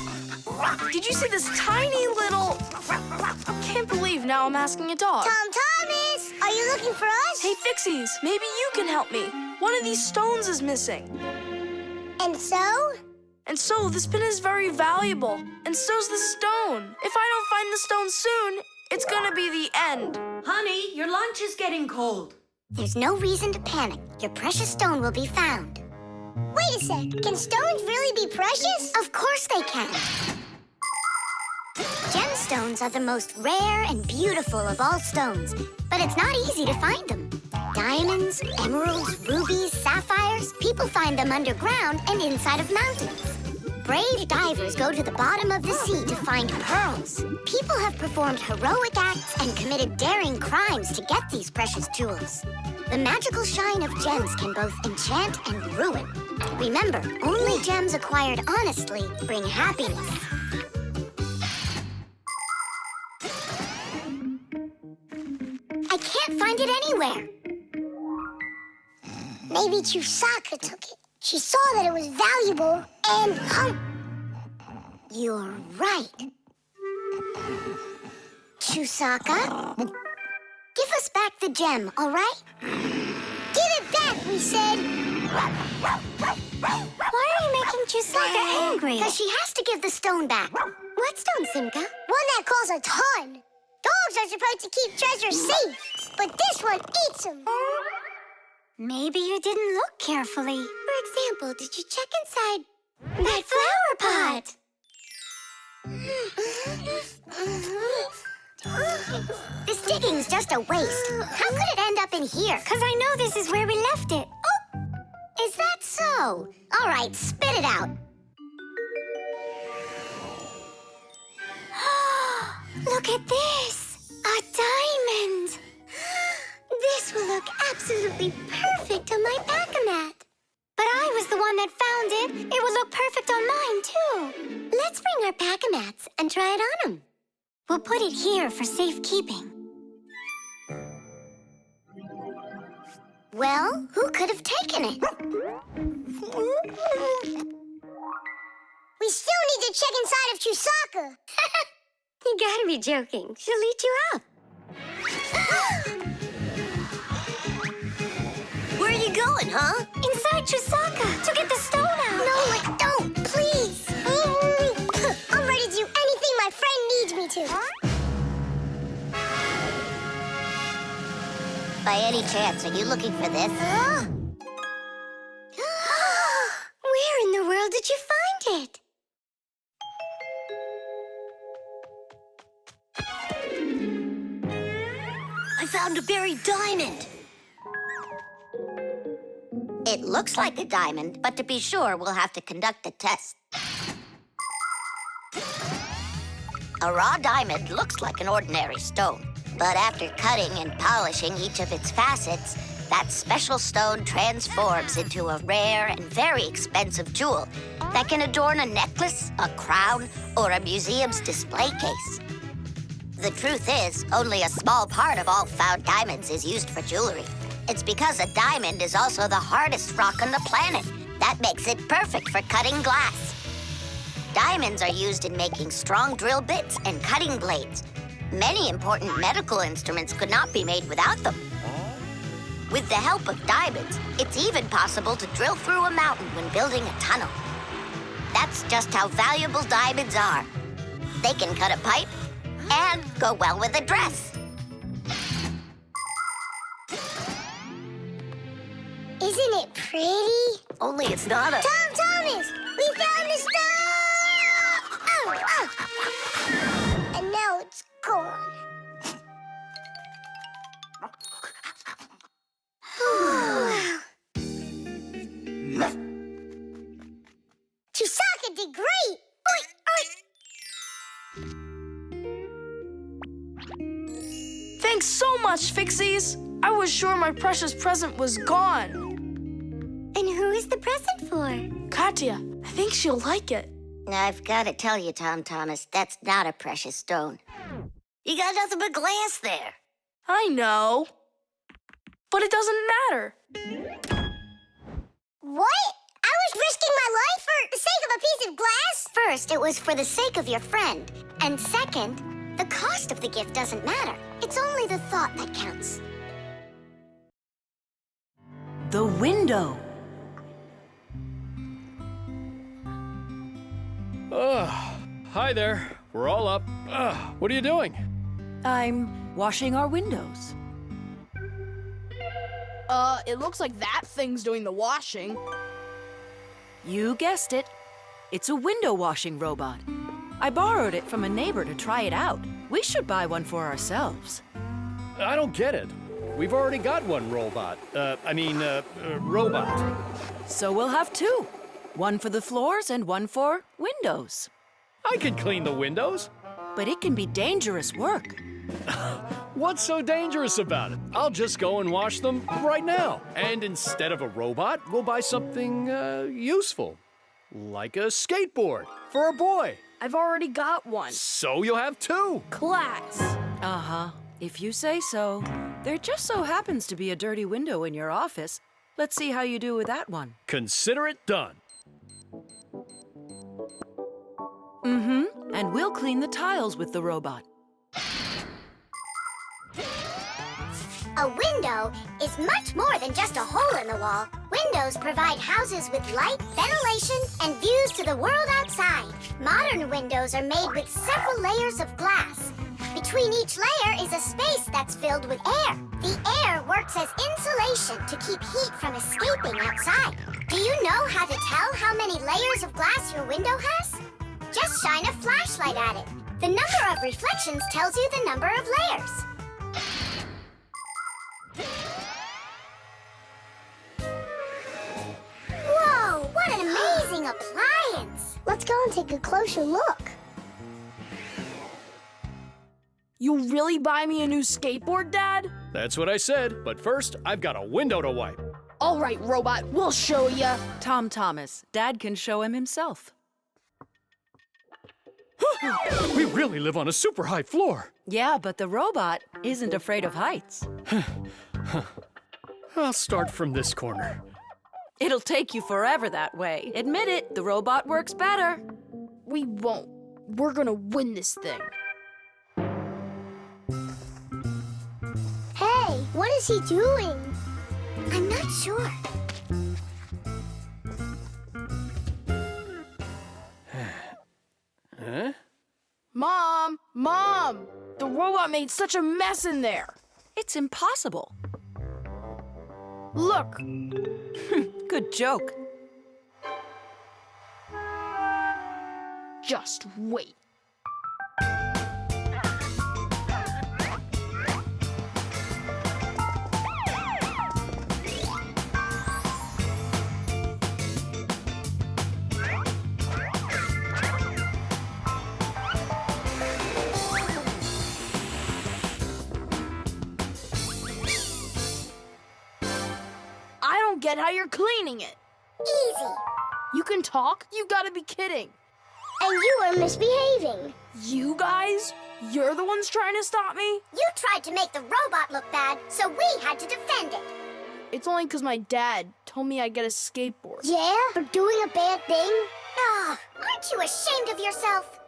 [SPEAKER 2] did you see this tiny little... I can't believe now I'm asking a dog.
[SPEAKER 3] Tom Thomas, are you looking for us?
[SPEAKER 2] Hey, Fixies, maybe you can help me. One of these stones is missing.
[SPEAKER 3] And so?
[SPEAKER 2] And so this pin is very valuable, and so's the stone. If I don't find the stone soon, it's gonna be the end.
[SPEAKER 10] Honey, your lunch is getting cold.
[SPEAKER 3] There's no reason to panic. Your precious stone will be found. Wait a sec. Can stones really be precious? Of course they can. Gemstones are the most rare and beautiful of all stones, but it's not easy to find them. Diamonds, emeralds, rubies, sapphires, people find them underground and inside of mountains. Brave divers go to the bottom of the sea to find pearls. People have performed heroic acts and committed daring crimes to get these precious jewels. The magical shine of gems can both enchant and ruin. Remember, only gems acquired honestly bring happiness. I can't find it anywhere.
[SPEAKER 12] Maybe Chusaka took it. She saw that it was valuable and
[SPEAKER 3] You're right. Chusaka, give us back the gem, all right?
[SPEAKER 12] Give it back, we said.
[SPEAKER 3] Why are you making Chusaka angry? Because she has to give the stone back. What stone, Simka?
[SPEAKER 12] One that costs a ton. Dogs are supposed to keep treasure safe, but this one eats them.
[SPEAKER 3] Maybe you didn't look carefully. For example, did you check inside that flower pot? This digging's just a waste. How could it end up in here? Because I know this is where we left it. Oh! Is that so? All right, spit it out. Look at this! A diamond! This will look absolutely perfect on my back-a-mat. But I was the one that found it. It would look perfect on mine, too. Let's bring our back-a-mats and try it on them. We'll put it here for safekeeping. Well, who could have taken it?
[SPEAKER 12] We still need to check inside of Chusaka.
[SPEAKER 4] You gotta be joking. She'll eat you up.
[SPEAKER 1] Where are you going, huh?
[SPEAKER 3] Inside Chusaka to get the stone out.
[SPEAKER 12] No, don't, please. I'm ready to do anything my friend needs me to.
[SPEAKER 3] By any chance, are you looking for this?
[SPEAKER 4] Where in the world did you find it?
[SPEAKER 1] I found a buried diamond.
[SPEAKER 3] It looks like a diamond, but to be sure, we'll have to conduct a test. A raw diamond looks like an ordinary stone, but after cutting and polishing each of its facets, that special stone transforms into a rare and very expensive jewel that can adorn a necklace, a crown, or a museum's display case. The truth is, only a small part of all found diamonds is used for jewelry. It's because a diamond is also the hardest rock on the planet. That makes it perfect for cutting glass. Diamonds are used in making strong drill bits and cutting blades. Many important medical instruments could not be made without them. With the help of diamonds, it's even possible to drill through a mountain when building a tunnel. That's just how valuable diamonds are. They can cut a pipe and go well with a dress.
[SPEAKER 12] Isn't it pretty?
[SPEAKER 1] Only it's not a...
[SPEAKER 12] Tom Thomas, we found the stone! Oh. And now it's gone. Chusaka did great!
[SPEAKER 2] Thanks so much, Fixies. I was sure my precious present was gone.
[SPEAKER 4] And who is the present for?
[SPEAKER 2] Katya, I think she'll like it.
[SPEAKER 3] I've got to tell you, Tom Thomas, that's not a precious stone.
[SPEAKER 1] You got nothing but glass there.
[SPEAKER 2] I know. But it doesn't matter.
[SPEAKER 12] What? I was risking my life for the sake of a piece of glass?
[SPEAKER 3] First, it was for the sake of your friend. And second, the cost of the gift doesn't matter. It's only the thought that counts.
[SPEAKER 10] The window.
[SPEAKER 11] Hi there. We're all up. What are you doing?
[SPEAKER 10] I'm washing our windows.
[SPEAKER 2] It looks like that thing's doing the washing.
[SPEAKER 10] You guessed it. It's a window washing robot. I borrowed it from a neighbor to try it out. We should buy one for ourselves.
[SPEAKER 11] I don't get it. We've already got one robot. Robot.
[SPEAKER 10] So we'll have two. One for the floors and one for windows.
[SPEAKER 11] I can clean the windows.
[SPEAKER 10] But it can be dangerous work.
[SPEAKER 11] What's so dangerous about it? I'll just go and wash them right now. And instead of a robot, we'll buy something useful. Like a skateboard for a boy.
[SPEAKER 2] I've already got one.
[SPEAKER 11] So you'll have two.
[SPEAKER 2] Class.
[SPEAKER 10] Uh-huh. If you say so. There just so happens to be a dirty window in your office. Let's see how you do with that one.
[SPEAKER 11] Consider it done.
[SPEAKER 10] Mm-hmm. And we'll clean the tiles with the robot.
[SPEAKER 3] A window is much more than just a hole in the wall. Windows provide houses with light, ventilation, and views to the world outside. Modern windows are made with several layers of glass. Between each layer is a space that's filled with air. The air works as insulation to keep heat from escaping outside. Do you know how to tell how many layers of glass your window has? Just shine a flashlight at it. The number of reflections tells you the number of layers. Whoa, what an amazing appliance!
[SPEAKER 12] Let's go and take a closer look.
[SPEAKER 2] You'll really buy me a new skateboard, Dad?
[SPEAKER 11] That's what I said. But first, I've got a window to wipe.
[SPEAKER 2] All right, robot, we'll show ya.
[SPEAKER 10] Tom Thomas, Dad can show him himself.
[SPEAKER 11] We really live on a super high floor.
[SPEAKER 10] Yeah, but the robot isn't afraid of heights.
[SPEAKER 11] I'll start from this corner.
[SPEAKER 10] It'll take you forever that way. Admit it, the robot works better.
[SPEAKER 2] We won't. We're gonna win this thing.
[SPEAKER 12] Hey, what is he doing?
[SPEAKER 3] I'm not sure.
[SPEAKER 11] Huh?
[SPEAKER 2] Mom! The robot made such a mess in there.
[SPEAKER 10] It's impossible.
[SPEAKER 2] Look.
[SPEAKER 10] Good joke.
[SPEAKER 2] Just wait. Get how you're cleaning it.
[SPEAKER 12] Easy.
[SPEAKER 2] You can talk? You gotta be kidding.
[SPEAKER 12] And you are misbehaving.
[SPEAKER 2] You guys? You're the ones trying to stop me?
[SPEAKER 3] You tried to make the robot look bad, so we had to defend it.
[SPEAKER 2] It's only because my dad told me I'd get a skateboard.
[SPEAKER 12] Yeah? For doing a bad thing?
[SPEAKER 3] Oh, aren't you ashamed of yourself?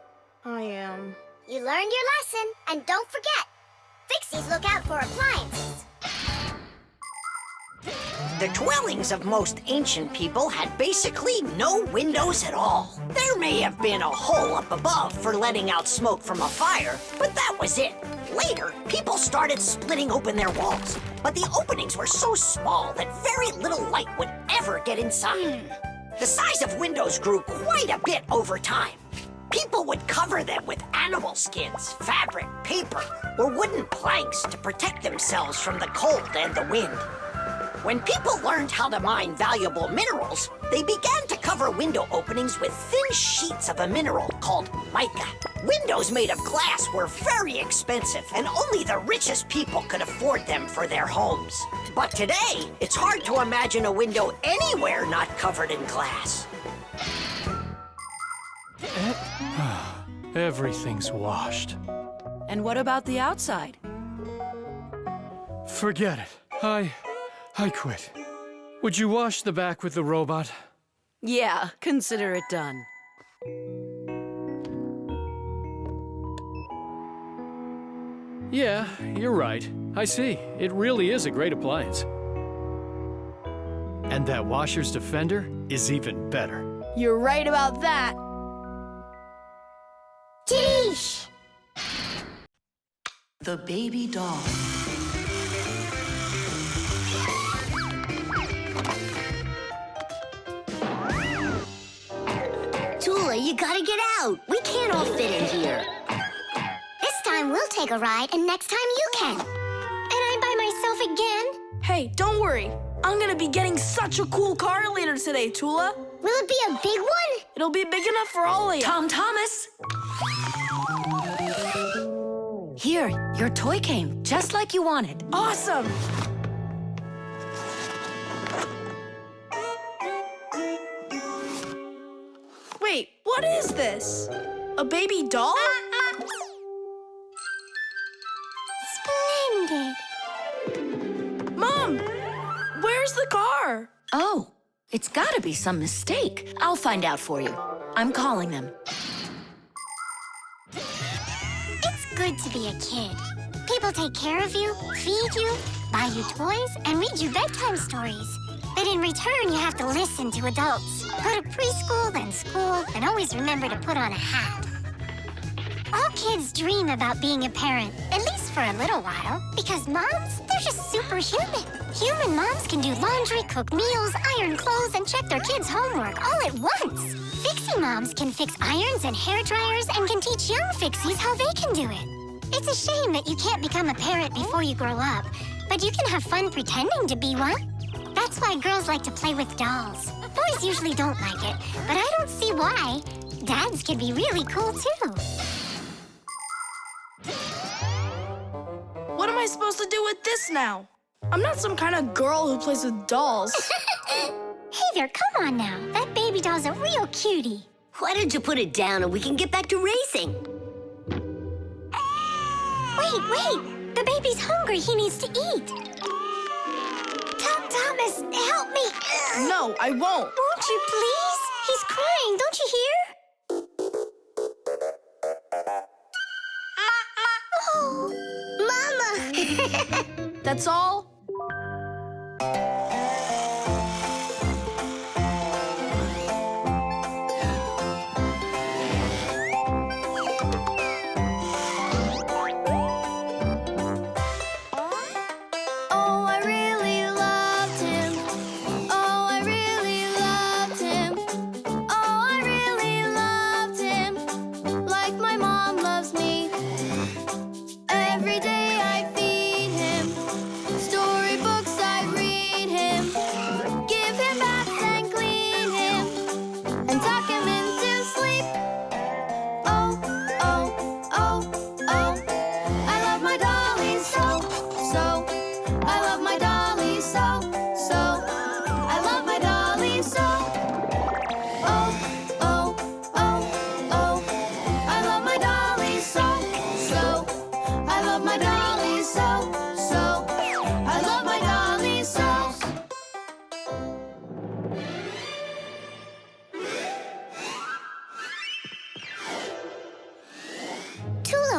[SPEAKER 2] I am.
[SPEAKER 3] You learned your lesson, and don't forget, Fixies look out for appliances.
[SPEAKER 6] The dwellings of most ancient people had basically no windows at all. There may have been a hole up above for letting out smoke from a fire, but that was it. Later, people started splitting open their walls, but the openings were so small that very little light would ever get inside. The size of windows grew quite a bit over time. People would cover them with animal skins, fabric, paper, or wooden planks to protect themselves from the cold and the wind. When people learned how to mine valuable minerals, they began to cover window openings with thin sheets of a mineral called mica. Windows made of glass were very expensive, and only the richest people could afford them for their homes. But today, it's hard to imagine a window anywhere not covered in glass.
[SPEAKER 11] Everything's washed.
[SPEAKER 10] And what about the outside?
[SPEAKER 11] Forget it. I quit. Would you wash the back with the robot?
[SPEAKER 10] Yeah, consider it done.
[SPEAKER 11] Yeah, you're right. I see. It really is a great appliance. And that washer's defender is even better.
[SPEAKER 2] You're right about that.
[SPEAKER 12] Tish!
[SPEAKER 7] The baby doll.
[SPEAKER 1] Tula, you gotta get out. We can't all fit in here.
[SPEAKER 3] This time we'll take a ride, and next time you can.
[SPEAKER 4] And I'm by myself
[SPEAKER 3] again?
[SPEAKER 2] Hey, don't worry. I'm gonna be getting such a cool car later today, Tula.
[SPEAKER 12] Will it be a big one?
[SPEAKER 2] It'll be big enough for all of you.
[SPEAKER 7] Tom Thomas! Here, your toy came, just like you wanted.
[SPEAKER 2] Awesome! Wait, what is this? A baby doll?
[SPEAKER 3] Splendid.
[SPEAKER 2] Mom, where's the car?
[SPEAKER 7] Oh, it's gotta be some mistake. I'll find out for you. I'm calling them.
[SPEAKER 3] It's good to be a kid. People take care of you, feed you, buy you toys, and read you bedtime stories. But in return, you have to listen to adults. Go to preschool, then school, and always remember to put on a hat. All kids dream about being a parent, at least for a little while. Because moms, they're just superhuman. Human moms can do laundry, cook meals, iron clothes, and check their kids' homework all at once. Fixie moms can fix irons and hair dryers and can teach young Fixies how they can do it. It's a shame that you can't become a parent before you grow up, but you can have fun pretending to be one. That's why girls like to play with dolls. Boys usually don't like it, but I don't see why. Dads can be really cool, too.
[SPEAKER 2] What am I supposed to do with this now? I'm not some kind of girl who plays with dolls.
[SPEAKER 3] Hey there, come on now. That baby doll's a real cutie.
[SPEAKER 1] Why don't you put it down and we can get back to racing?
[SPEAKER 3] Wait. The baby's hungry. He needs to eat. Thomas, help me.
[SPEAKER 2] No, I won't.
[SPEAKER 3] Won't you please? He's crying. Don't you hear? Oh,
[SPEAKER 12] Mama!
[SPEAKER 2] That's all?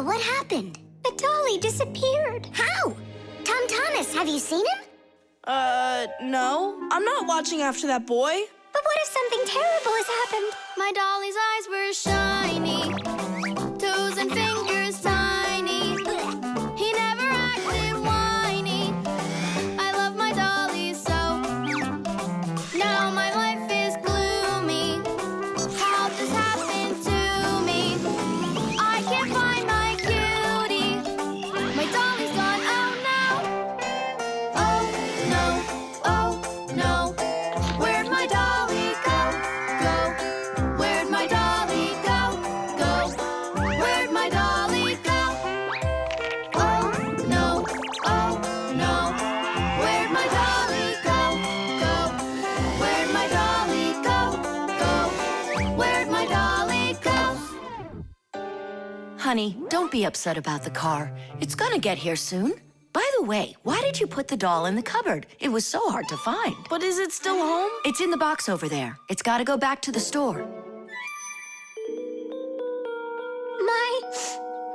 [SPEAKER 3] What happened? The dolly disappeared.
[SPEAKER 12] How? Tom Thomas, have you seen him?
[SPEAKER 2] No. I'm not watching after that boy.
[SPEAKER 3] But what if something terrible has happened?
[SPEAKER 13] My dolly's eyes were shiny, toes and fingers tiny. He never acted whiny. I love my dolly so. Now my life is gloomy. How this happened to me? I can't find my cutie. My dolly's gone. Oh no! Oh no! Oh no! Where'd my dolly go? Go! Where'd my dolly go? Go! Where'd my dolly go? Oh no! Oh no! Where'd my dolly go? Go! Where'd my dolly go? Go! Where'd my dolly go?
[SPEAKER 7] Honey, don't be upset about the car. It's gonna get here soon. By the way, why did you put the doll in the cupboard? It was so hard to find.
[SPEAKER 2] But is it still home?
[SPEAKER 7] It's in the box over there. It's gotta go back to the store.
[SPEAKER 3] My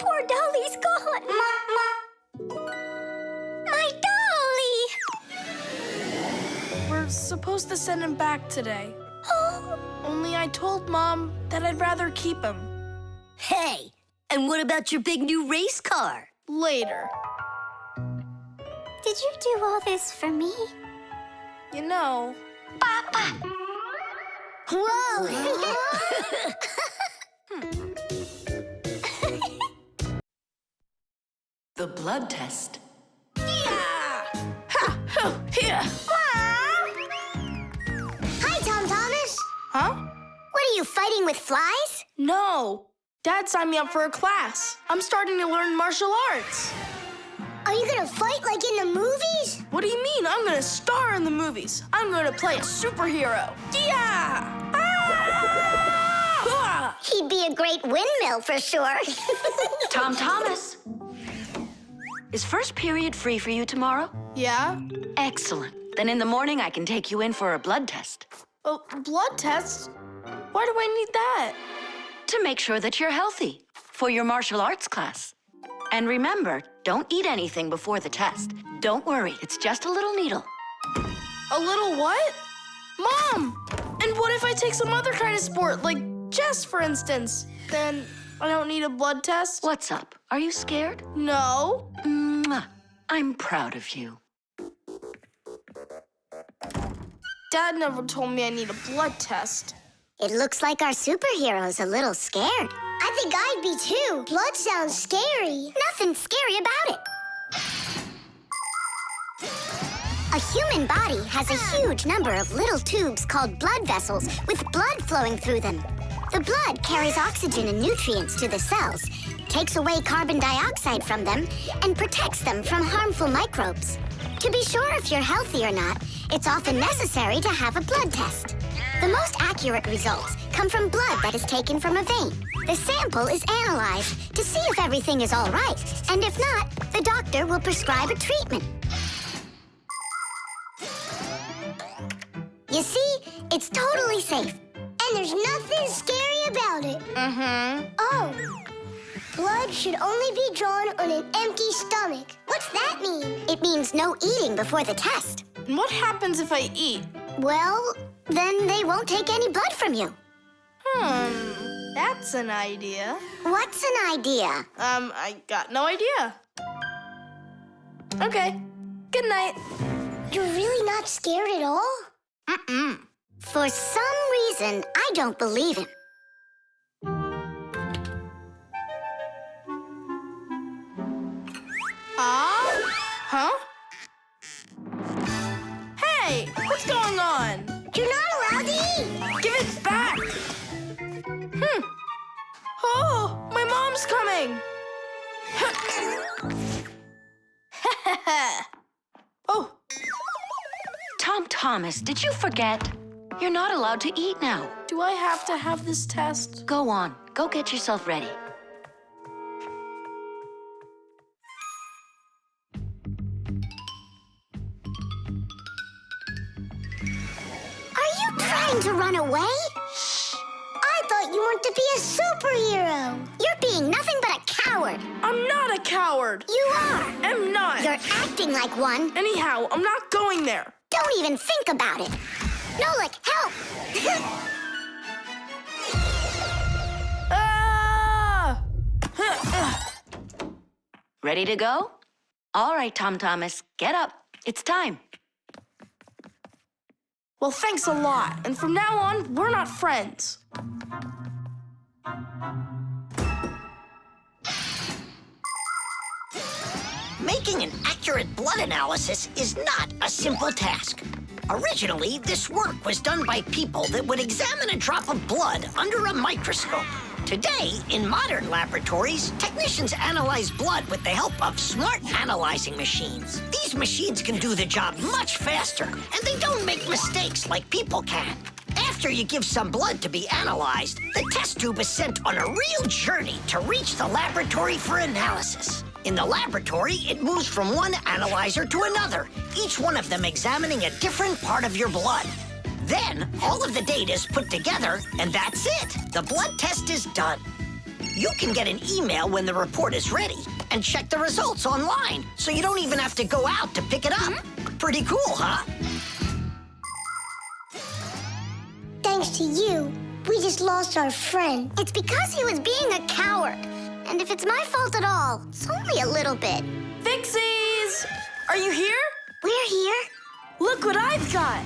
[SPEAKER 3] poor dolly's gone. My dolly!
[SPEAKER 2] We're supposed to send him back today.
[SPEAKER 3] Oh,
[SPEAKER 2] Only I told Mom that I'd rather keep him.
[SPEAKER 1] Hey, and what about your big new race car?
[SPEAKER 2] Later.
[SPEAKER 3] did you do all this for me?
[SPEAKER 2] You know,
[SPEAKER 12] Whoa!
[SPEAKER 7] The blood test.
[SPEAKER 2] hey! Here.
[SPEAKER 12] Hi, Tom Thomas.
[SPEAKER 2] Huh?
[SPEAKER 12] What are you, fighting with flies?
[SPEAKER 2] No. Dad signed me up for a class. I'm starting to learn martial arts.
[SPEAKER 12] Are you gonna fight like in the movies?
[SPEAKER 2] What do you mean? I'm gonna star in the movies. I'm gonna play a superhero. Yeah! Ah!
[SPEAKER 12] He'd be a great windmill for sure.
[SPEAKER 7] Tom Thomas. Is first period free for you tomorrow?
[SPEAKER 2] Yeah?
[SPEAKER 7] Excellent. Then in the morning I can take you in for a blood test.
[SPEAKER 2] Oh, blood test? Why do I need that?
[SPEAKER 7] To make sure that you're healthy for your martial arts class. And remember, don't eat anything before the test. Don't worry, it's just a little needle.
[SPEAKER 2] A little what? Mom! And what if I take some other kind of sport, like chess, for instance? Then I don't need a blood test?
[SPEAKER 7] What's up? Are you scared?
[SPEAKER 2] No.
[SPEAKER 7] Mwah. I'm proud of you.
[SPEAKER 2] Dad never told me I need a blood test.
[SPEAKER 12] It looks like our superhero's a little scared. I think I'd be too. Blood sounds scary. Nothing scary about it. A human body has a huge number of little tubes called blood vessels with blood flowing through them. The blood carries oxygen and nutrients to the cells, takes away carbon dioxide from them, and protects them from harmful microbes. To be sure if you're healthy or not, it's often necessary to have a blood test. The most accurate results come from blood that is taken from a vein. The sample is analyzed to see if everything is all right, and if not, the doctor will prescribe a treatment. You see, it's totally safe. And there's nothing scary about it. Oh, blood should only be drawn on an empty stomach. What's that mean? It means no eating before the test.
[SPEAKER 2] And what happens if I eat?
[SPEAKER 12] Well, then they won't take any blood from you.
[SPEAKER 2] That's an idea.
[SPEAKER 12] What's an idea?
[SPEAKER 2] I got no idea. Okay, good night.
[SPEAKER 12] You're really not scared at all?
[SPEAKER 2] Mm-mm.
[SPEAKER 12] For some reason, I don't believe him.
[SPEAKER 2] Huh? Hey, what's going on?
[SPEAKER 12] You're not allowed to eat.
[SPEAKER 2] Give it back. Oh, my mom's coming. Oh.
[SPEAKER 7] Tom Thomas, did you forget? You're not allowed to eat now.
[SPEAKER 2] Do I have to have this test?
[SPEAKER 7] Go on. Go get yourself ready.
[SPEAKER 12] Are you trying to run away? I thought you wanted to be a superhero. You're being nothing but a coward.
[SPEAKER 2] I'm not a coward.
[SPEAKER 12] You are.
[SPEAKER 2] I'm not.
[SPEAKER 12] You're acting like one.
[SPEAKER 2] Anyhow, I'm not going there.
[SPEAKER 12] Don't even think about it. Nolik, help!
[SPEAKER 2] Ah!
[SPEAKER 7] Ready to go? All right, Tom Thomas, get up. It's time.
[SPEAKER 2] Well, thanks a lot. And from now on, we're not friends.
[SPEAKER 6] Making an accurate blood analysis is not a simple task. Originally, this work was done by people that would examine a drop of blood under a microscope. Today, in modern laboratories, technicians analyze blood with the help of smart analyzing machines. These machines can do the job much faster, and they don't make mistakes like people can. After you give some blood to be analyzed, the test tube is sent on a real journey to reach the laboratory for analysis. In the laboratory, it moves from one analyzer to another, each one of them examining a different part of your blood. Then, all of the data is put together, and that's it. The blood test is done. You can get an email when the report is ready and check the results online, so you don't even have to go out to pick it up. Pretty cool, huh?
[SPEAKER 12] Thanks to you, we just lost our friend. It's because he was being a coward. And if it's my fault at all, it's only a little bit.
[SPEAKER 2] Fixies! Are you here?
[SPEAKER 12] We're here.
[SPEAKER 2] Look what I've got!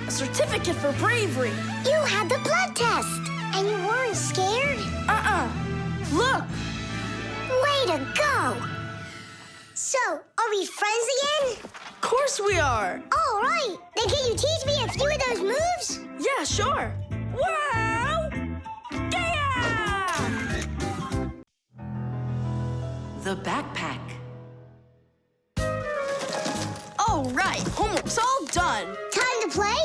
[SPEAKER 2] A certificate for bravery.
[SPEAKER 12] You had the blood test. And you weren't scared?
[SPEAKER 2] Look!
[SPEAKER 12] Way to go! So, are we friends again?
[SPEAKER 2] Of course we are.
[SPEAKER 12] All right. Then can you teach me a few of those moves?
[SPEAKER 2] Yeah, sure. Wow! Yeah!
[SPEAKER 7] The backpack.
[SPEAKER 2] All right, homework's all done.
[SPEAKER 12] Time to play?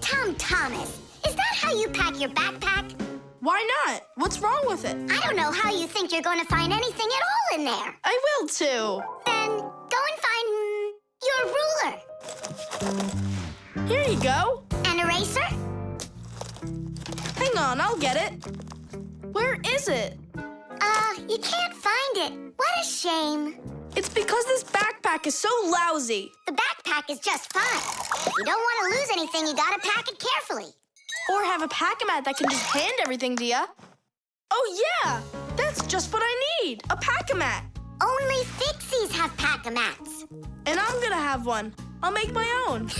[SPEAKER 12] Tom Thomas, is that how you pack your backpack?
[SPEAKER 2] Why not? What's wrong with it?
[SPEAKER 12] I don't know how you think you're going to find anything at all in there.
[SPEAKER 2] I will too.
[SPEAKER 12] Then go and find your ruler.
[SPEAKER 2] Here you go.
[SPEAKER 12] An eraser?
[SPEAKER 2] Hang on, I'll get it. Where is it?
[SPEAKER 12] You can't find it. What a shame.
[SPEAKER 2] It's because this backpack is so lousy.
[SPEAKER 12] The backpack is just fine. If you don't want to lose anything, you gotta pack it carefully.
[SPEAKER 2] Or have a pack-a-mat that can just hand everything to you. Oh, yeah! That's just what I need, a pack-a-mat.
[SPEAKER 12] Only Fixies have pack-a-mats.
[SPEAKER 2] And I'm gonna have one. I'll make my own.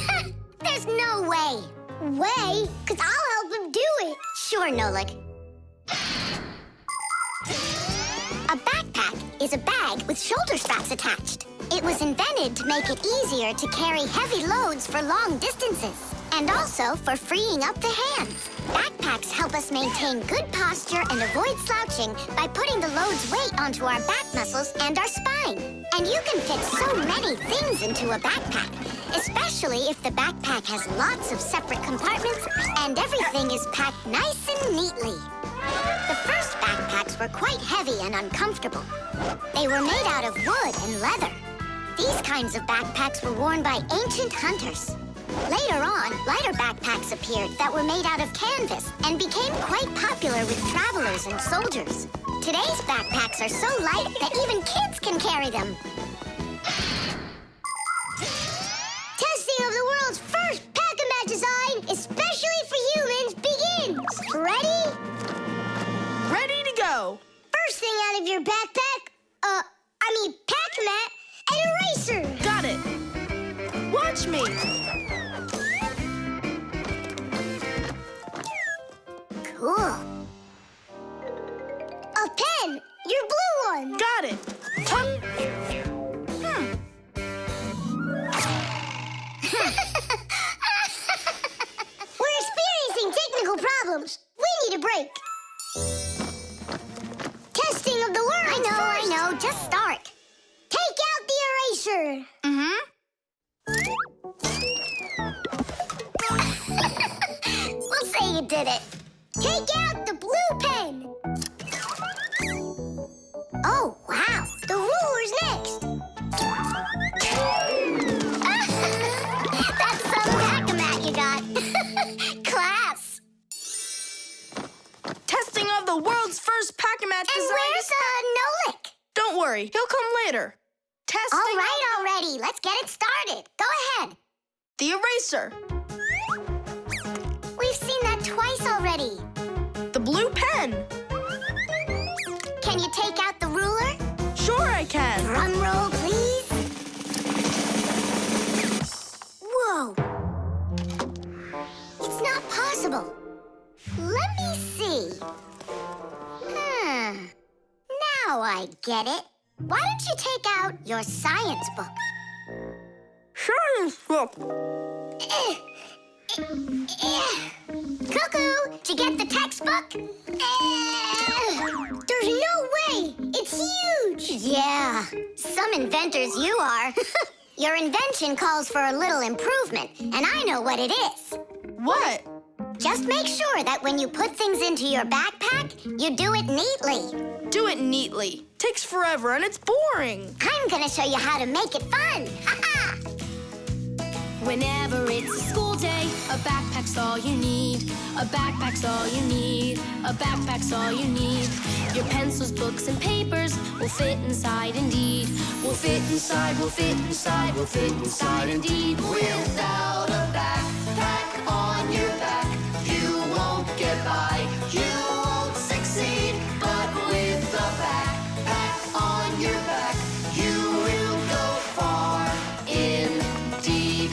[SPEAKER 12] There's no way. Way? Because I'll help him do it. Sure, Nolik. A backpack is a bag with shoulder straps attached. It was invented to make it easier to carry heavy loads for long distances, and also for freeing up the hands. Backpacks help us maintain good posture and avoid slouching by putting the load's weight onto our back muscles and our spine. And you can fit so many things into a backpack, especially if the backpack has lots of separate compartments and everything is packed nice and neatly. The first backpacks were quite heavy and uncomfortable. They were made out of wood and leather. These kinds of backpacks were worn by ancient hunters. Later on, lighter backpacks appeared that were made out of canvas and became quite popular with travelers and soldiers. Today's backpacks are so light that even kids can carry them. Testing of the world's first pack-a-mat design, especially for humans, begins. Ready?
[SPEAKER 2] Ready to go.
[SPEAKER 12] First thing out of your backpack, pack-a-mat, an eraser.
[SPEAKER 2] Got it. Watch me.
[SPEAKER 12] Cool. A pen, your blue one.
[SPEAKER 2] Got it.
[SPEAKER 12] We're experiencing technical problems. We need a break. Testing of the world. I know. Just start. Take out the eraser. We'll say you did it. Take out the blue pen. Oh, wow. The ruler's next. That's some pack-a-mat you got. Class.
[SPEAKER 2] Testing of the world's first pack-a-mat design.
[SPEAKER 12] And where's Nolik?
[SPEAKER 2] Don't worry, he'll come later. Testing.
[SPEAKER 12] All right, already. Let's get it started. Go ahead.
[SPEAKER 2] The eraser.
[SPEAKER 12] We've seen that twice already.
[SPEAKER 2] The blue pen.
[SPEAKER 12] Can you take out the ruler?
[SPEAKER 2] Sure I can.
[SPEAKER 12] Drum roll, please. Whoa. It's not possible. Let me see. Now I get it. Why don't you take out your science book?
[SPEAKER 2] Science book.
[SPEAKER 12] Cuckoo, did you get the textbook? There's no way! It's huge! Yeah, some inventors you are. Your invention calls for a little improvement, and I know what it is.
[SPEAKER 2] What?
[SPEAKER 12] Just make sure that when you put things into your backpack, you do it neatly.
[SPEAKER 2] Do it neatly. Takes forever and it's boring.
[SPEAKER 12] I'm gonna show you how to make it fun. Ha-ha!
[SPEAKER 13] Whenever it's a school day, a backpack's all you need. A backpack's all you need. A backpack's all you need. Your pencils, books, and papers will fit inside indeed. Will fit inside, will fit inside, will fit inside indeed.
[SPEAKER 5] Without a backpack on your back, you won't get by, you won't succeed. But with a backpack on your back, you will go far indeed.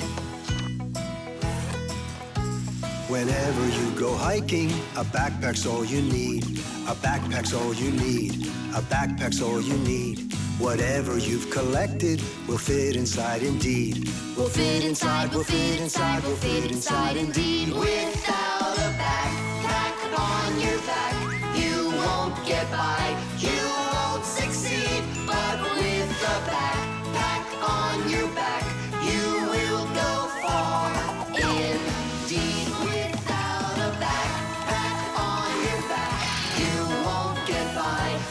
[SPEAKER 14] Whenever you go hiking, a backpack's all you need. A backpack's all you need. A backpack's all you need. Whatever you've collected will fit inside indeed.
[SPEAKER 5] We'll fit inside, we'll fit inside, we'll fit inside indeed. Without a backpack on your back, you won't get by.